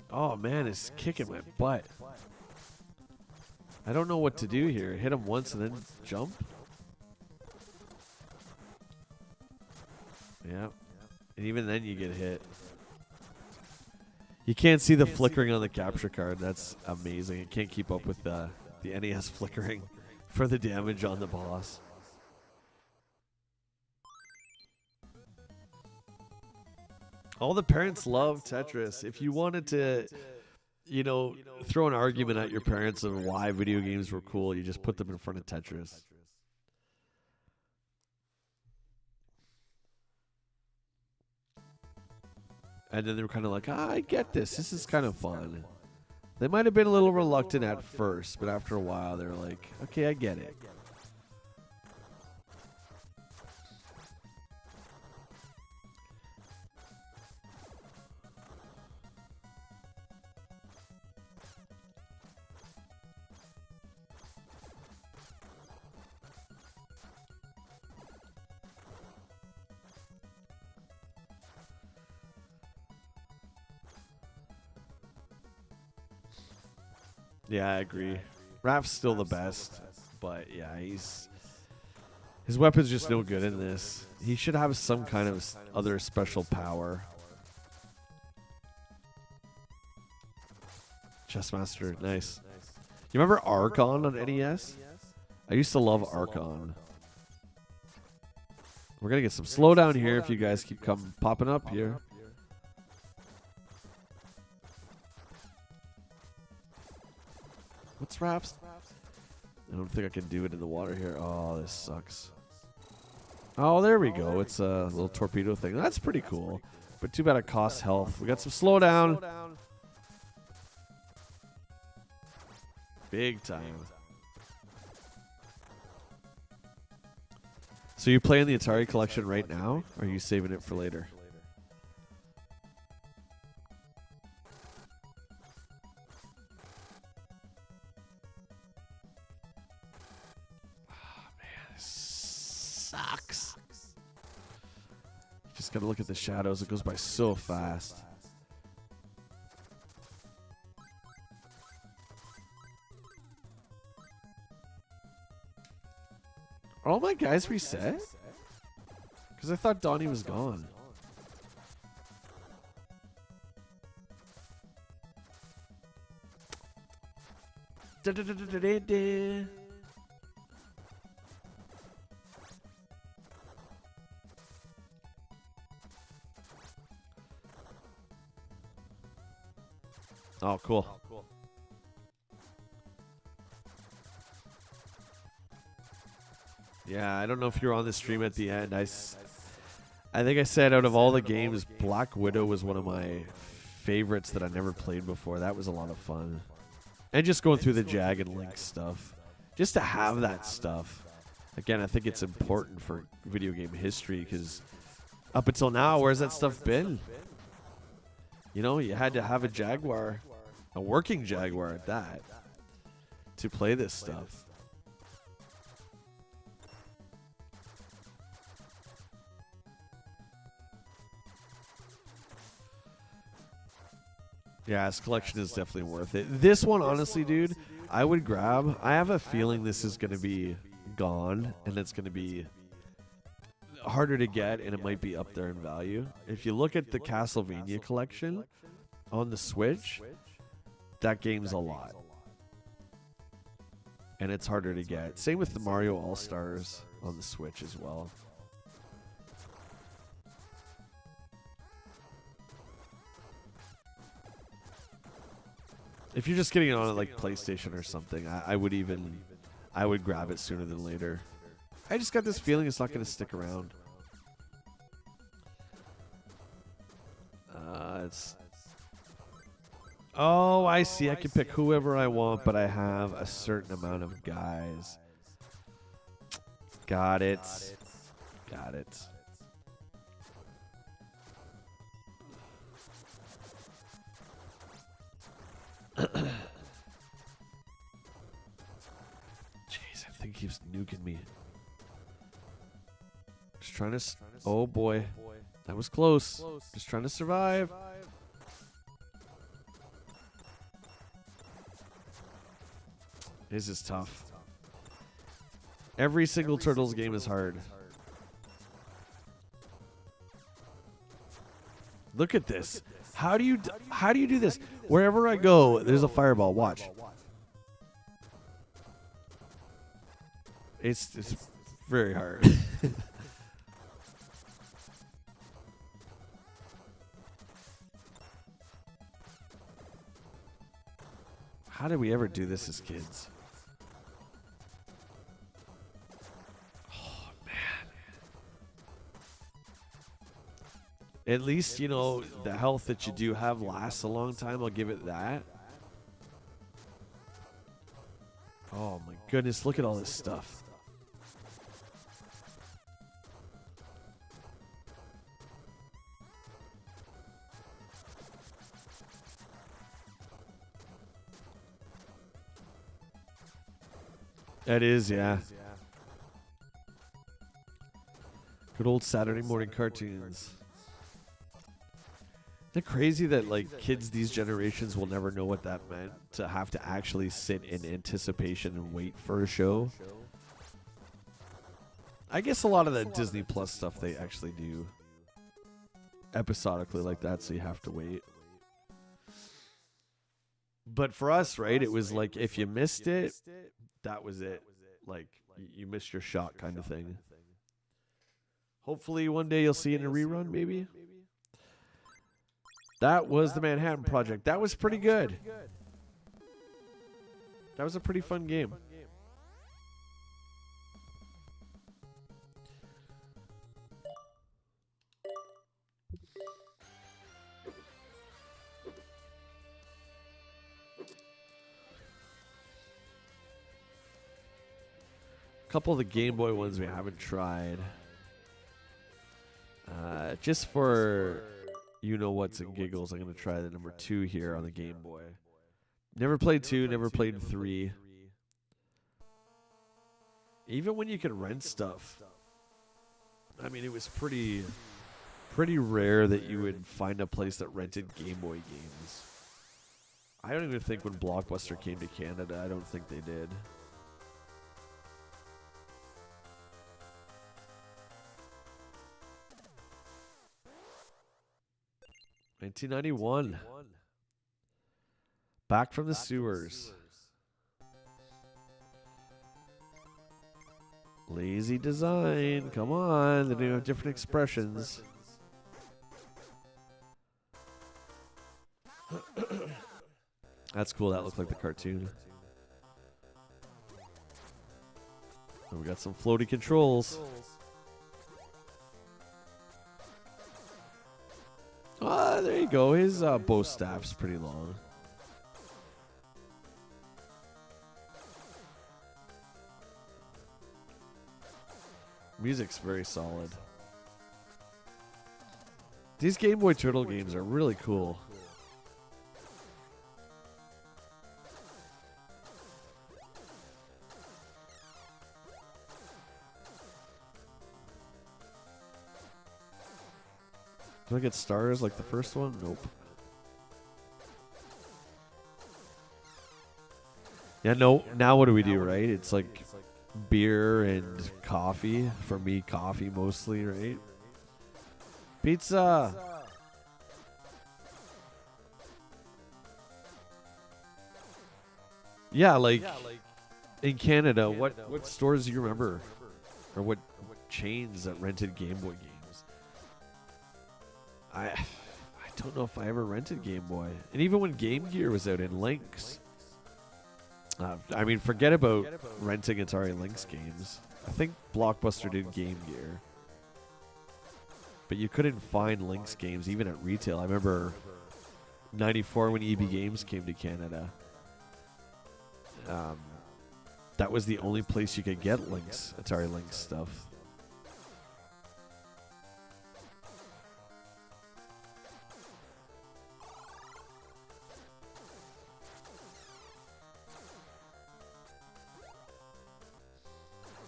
Oh man, it's kicking my butt. I don't know what to do here. Hit him once and then jump? Yeah. And even then you get hit. You can't see the flickering on the capture card. That's amazing. It can't keep up with the NES flickering for the damage on the boss. All the parents love Tetris. If you wanted to, you know, throw an argument at your parents of why video games were cool, you just put them in front of Tetris. And then they were kind of like, I get this. This is kind of fun. They might have been a little reluctant at first, but after a while, they were like, okay, I get it. Yeah, I agree. Raph's still the best, but yeah, his weapon's just no good in this. He should have some kind of other special power. Chessmaster, nice. You remember Archon on NES? I used to love Archon. We're gonna get some slowdown here if you guys keep popping up here. What's Raph's? I don't think I can do it in the water here. Oh, this sucks. Oh, there we go. It's a little torpedo thing. That's pretty cool. But too bad it costs health. We got some slowdown. Big time. So you playing the Atari collection right now? Or are you saving it for later? Sucks. Just gotta look at the shadows. It goes by so fast. Are all my guys reset? Because I thought Donnie was gone. Oh, cool. Yeah, I don't know if you were on the stream at the end. I think I said out of all the games, Black Widow was one of my favorites that I never played before. That was a lot of fun. And just going through the Jag and Link stuff. just to have that stuff. Again, I think it's important for video game history because up until now, where's that stuff been? You know, you had to have a Jaguar, a working Jaguar at that, to play this stuff. Yeah, this collection is definitely worth it. This one, honestly, dude, I would grab. I have a feeling this is going to be gone, and it's going to be harder to get, and it might be up there in value. If you look at the Castlevania collection on the Switch, that game's a lot. And it's harder to get. Same with the Mario All-Stars on the Switch as well. If you're just getting it on like PlayStation or something, I would grab it sooner than later. I just got this feeling it's not going to stick around. Oh, I see. I can pick whoever I want, but I have a certain amount of guys. Got it. Got it. Jeez, that thing keeps nuking me. Just trying to... Oh, boy. That was close. Just trying to survive. This is tough. Every single Turtles game is hard. Look at this. How do you do this? Wherever I go, there's a fireball. Watch. It's very hard. How did we ever do this as kids? Oh, man. At least, you know, the health that you do have lasts a long time. I'll give it that. Oh, my goodness. Look at all this stuff. That is, yeah. Good old Saturday morning cartoons. Isn't it crazy that like kids these generations will never know what that meant to have to actually sit in anticipation and wait for a show? I guess a lot of the Disney Plus stuff they actually do episodically like that, so you have to wait. But for us, right, it was like if you missed it, that was it. Like, you missed your shot kind of thing. Hopefully one day you'll see it in a rerun, maybe. That was the Manhattan Project. That was pretty good. That was a pretty fun game. A couple of the Game Boy ones we haven't tried. Just for you know what's and giggles, I'm going to try the number 2 here on the Game Boy. Never played 2, never played 3. Even when you could rent stuff, I mean, it was pretty rare that you would find a place that rented Game Boy games. I don't even think when Blockbuster came to Canada, I don't think they did. $1991. Back from the sewers. Lazy design. Come on. They do have different expressions. That's cool. That looked like the cartoon. And we got some floaty controls. There you go. His bow staff's pretty long. Music's very solid. These Game Boy Turtle games are really cool. Do I get stars like the first one? Nope. Yeah, no. Now what do we do, right? It's like beer and coffee. For me, coffee mostly, right? Pizza! Yeah, like in Canada, what stores do you remember? Or what chains that rented Game Boy games? I don't know if I ever rented Game Boy. And even when Game Gear was out in Lynx. I mean, forget about renting Atari Lynx games. I think Blockbuster did Game Gear. But you couldn't find Lynx games even at retail. I remember 94 when EB Games came to Canada. That was the only place you could get Lynx, Atari Lynx stuff.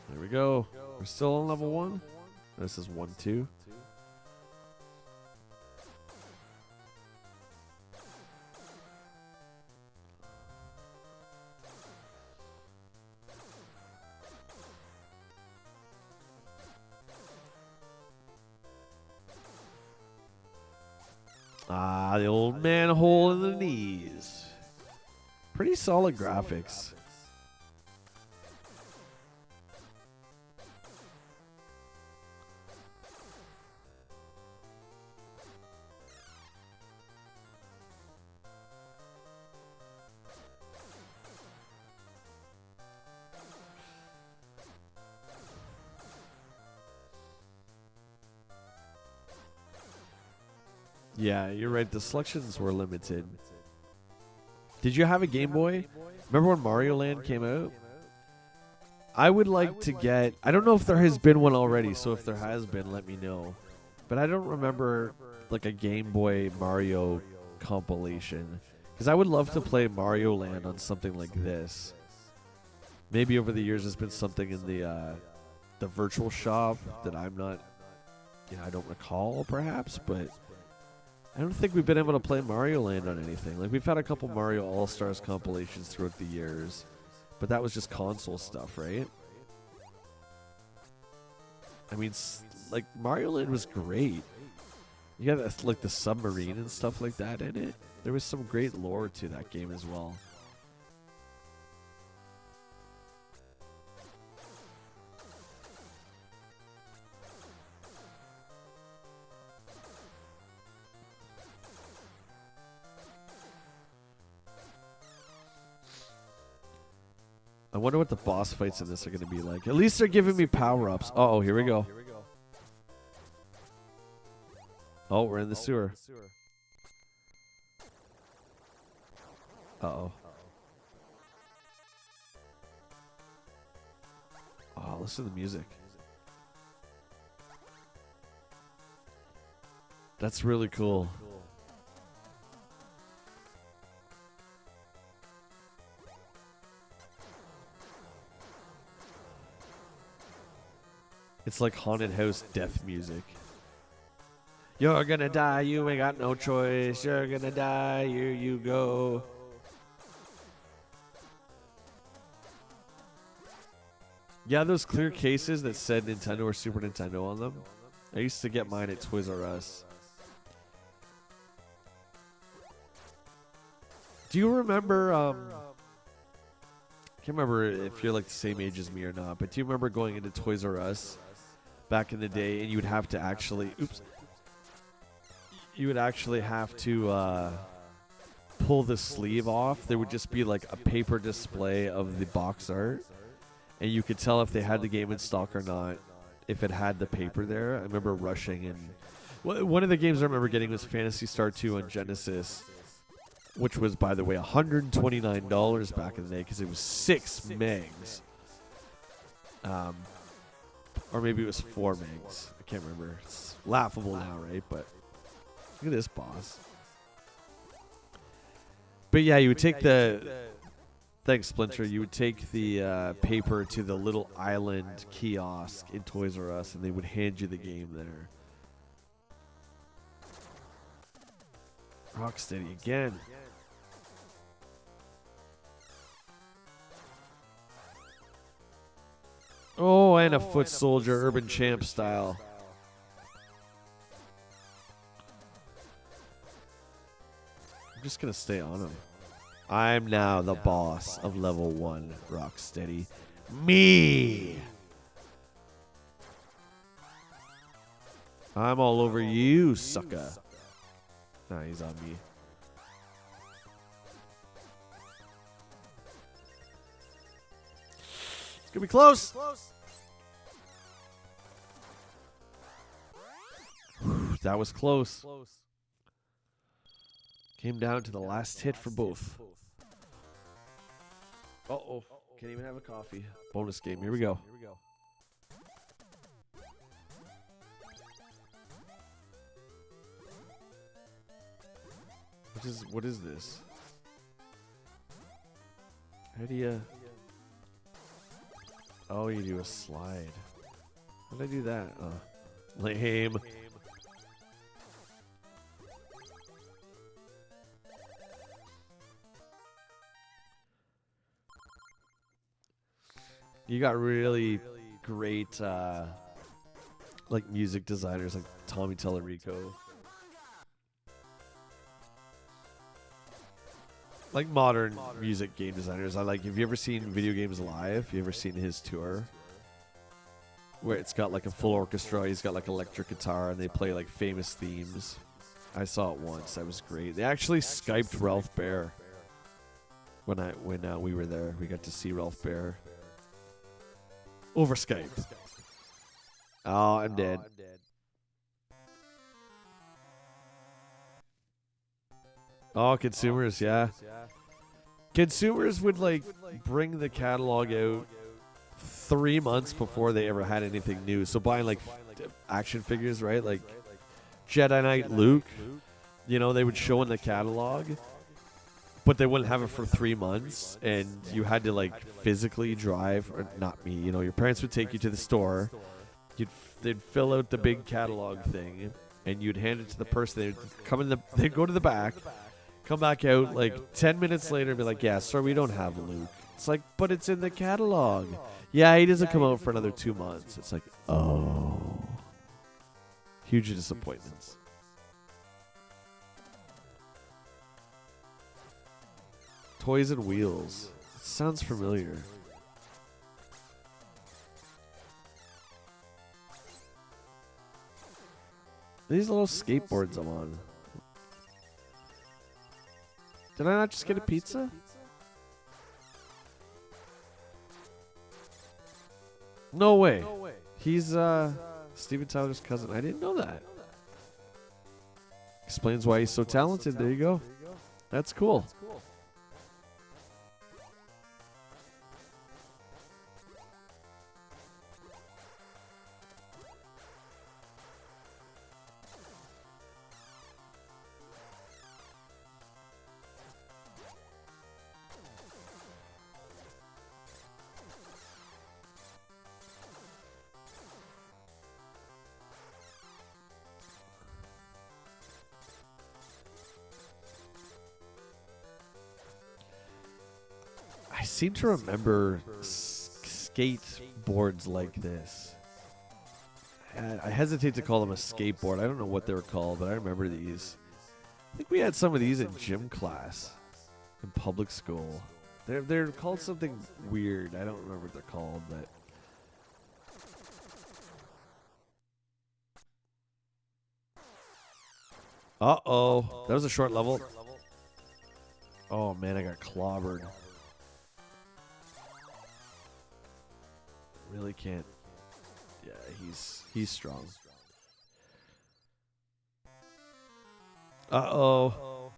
There we go. We're still on level 1. This is 1, 2. Ah, the old manhole in the knees. Pretty solid graphics. Yeah, you're right. The selections were limited. Did you have a Game Boy? Remember when Mario Land came out? I would like to get... I don't know if there has been one already, so if there has been, let me know. But I don't remember like a Game Boy Mario compilation. Because I would love to play Mario Land on something like this. Maybe over the years there's been something in the virtual shop that I'm not... I don't recall, perhaps, but... I don't think we've been able to play Mario Land on anything. Like, we've had a couple Mario All-Stars compilations throughout the years. But that was just console stuff, right? I mean, like, Mario Land was great. You got, like, the submarine and stuff like that in it. There was some great lore to that game as well. I wonder what the boss fights in this are going to be like. At least they're giving me power-ups. Uh-oh, here we go. Oh, we're in the sewer. Uh-oh. Oh, listen to the music. That's really cool. It's like haunted house death music. You're gonna die, you ain't got no choice. You're gonna die, here you go. Yeah, those clear cases that said Nintendo or Super Nintendo on them. I used to get mine at Toys R Us. Do you remember, I can't remember if you're like the same age as me or not, but do you remember going into Toys R Us back in the day and you would have to actually, you would actually have to pull the sleeve off. There would just be like a paper display of the box art, and you could tell if they had the game in stock or not if it had the paper there. I remember rushing, and one of the games I remember getting was Phantasy Star 2 on Genesis, which was, by the way, $129 back in the day because it was 6 megs. Or maybe it was 4 megs. I can't remember. It's laughable now, right? But look at this boss. But yeah, you would take the... Thanks, Splinter. You would take the paper to the little island kiosk in Toys R Us, and they would hand you the game there. Rocksteady again. Oh, and a foot soldier, urban champ style. I'm just gonna stay on him. I'm now the boss of level 1, Rocksteady. Me! I'm all over you, sucker. Nah, he's on me. It's gonna be close. That was close. Came down to the last hit for both. Uh-oh. Can't even have a coffee. Bonus game. Here we go. What is this? How do you... Oh, you do a slide. How did I do that? Lame. You got really great like music designers like Tommy Tellerico. Like modern music game designers. I like, have you ever seen Video Games Live? Have you ever seen his tour? Where it's got like a full orchestra, he's got like electric guitar, and they play like famous themes. I saw it once. That was great. They actually Skyped Ralph Baer when we were there. We got to see Ralph Baer over Skype. Oh, I'm dead. Oh, consumers, yeah. Consumers would like bring the catalog out 3 months before they ever had anything new. So buying like action figures, right? Like Jedi Knight Luke, you know, they would show in the catalog, but they wouldn't have it for 3 months, and you had to like physically drive, or not me, you know, your parents would take you to the store, they'd fill out the big catalog thing, and you'd hand it to the person. They'd go to the back, come back out like 10 minutes later and be like, yeah, sir, we don't have Luke. It's like, but it's in the catalog. Yeah, he doesn't come out for another 2 months. It's like, oh. Huge disappointments. Toys and Wheels. It sounds familiar. These little skateboards I'm on. Did I not just get a pizza? No way. He's Steven Tyler's cousin. I didn't know that. Explains why he's so talented. There you go. That's cool. I seem to remember skateboards like this. I hesitate to call them a skateboard. I don't know what they were called, but I remember these. I think we had some of these in gym class in public school. They're called something weird. I don't remember what they're called, but uh-oh. That was a short level. Oh man, I got clobbered. Really can't. Yeah, he's strong. Uh-oh.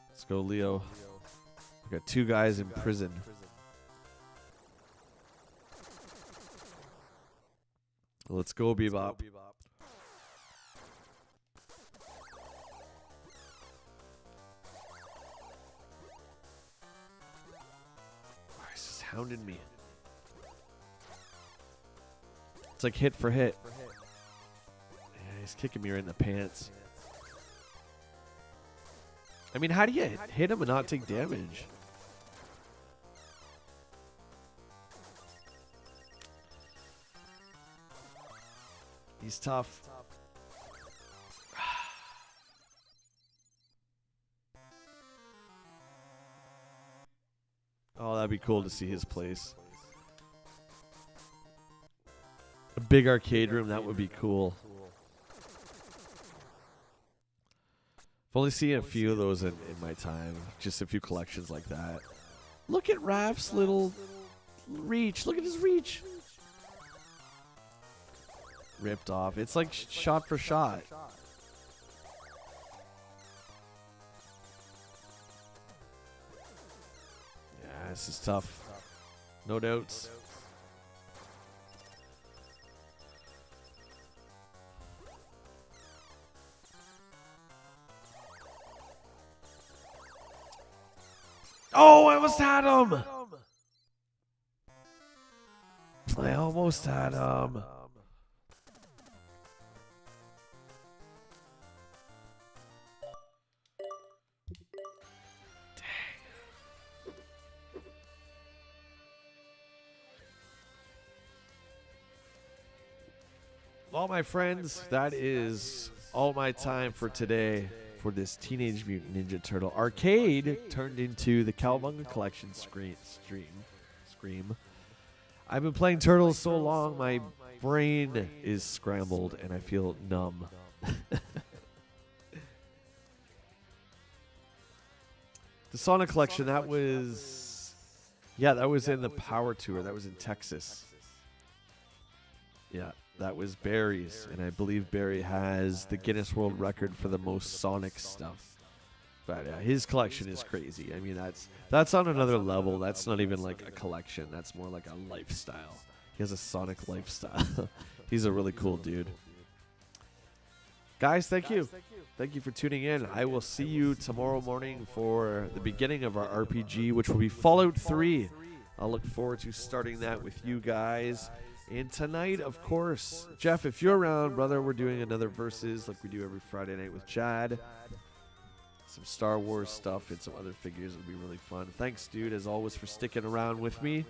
Let's go, Leo. We got 2 guys in prison. Let's go, Bebop. Oh, he's just hounding me. It's like hit for hit. Yeah, he's kicking me right in the pants. I mean, how do you hit him and not take damage? He's tough. Oh, that'd be cool to see his place. A big arcade room, that would be cool. I've only seen a few of those in my time. Just a few collections like that. Look at Raph's little reach. Look at his reach. Ripped off. It's like shot for shot. Yeah, this is tough. No doubts. Oh, I almost had him. I almost had him. Well, my friends, that is all my time for today for this Teenage Mutant Ninja Turtle arcade turned into the Cowabunga Collection Scream. I've been playing Turtles so long, my brain is scrambled and I feel numb. The Sonic Collection, that was in the Power Tour. That was in Texas. Yeah. That was Barry's, and I believe Barry has the Guinness World Record for the most Sonic stuff. But yeah, his collection is crazy. I mean, that's on another level. That's not even like a collection. That's more like a lifestyle. He has a Sonic lifestyle. He's a really cool dude. Guys, thank you. Thank you for tuning in. I will see you tomorrow morning for the beginning of our RPG, which will be Fallout 3. I'll look forward to starting that with you guys. And tonight, of course, Jeff, if you're around, brother, we're doing another Versus like we do every Friday night with Chad. Some Star Wars stuff and some other figures. It'll be really fun. Thanks, dude, as always, for sticking around with me.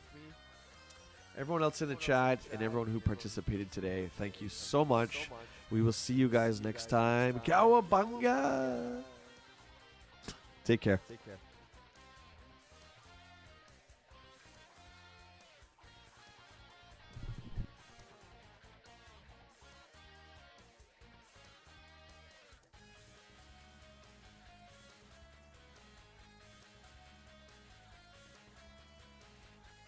Everyone else in the chat and everyone who participated today, thank you so much. We will see you guys next time. Cowabunga! Take care.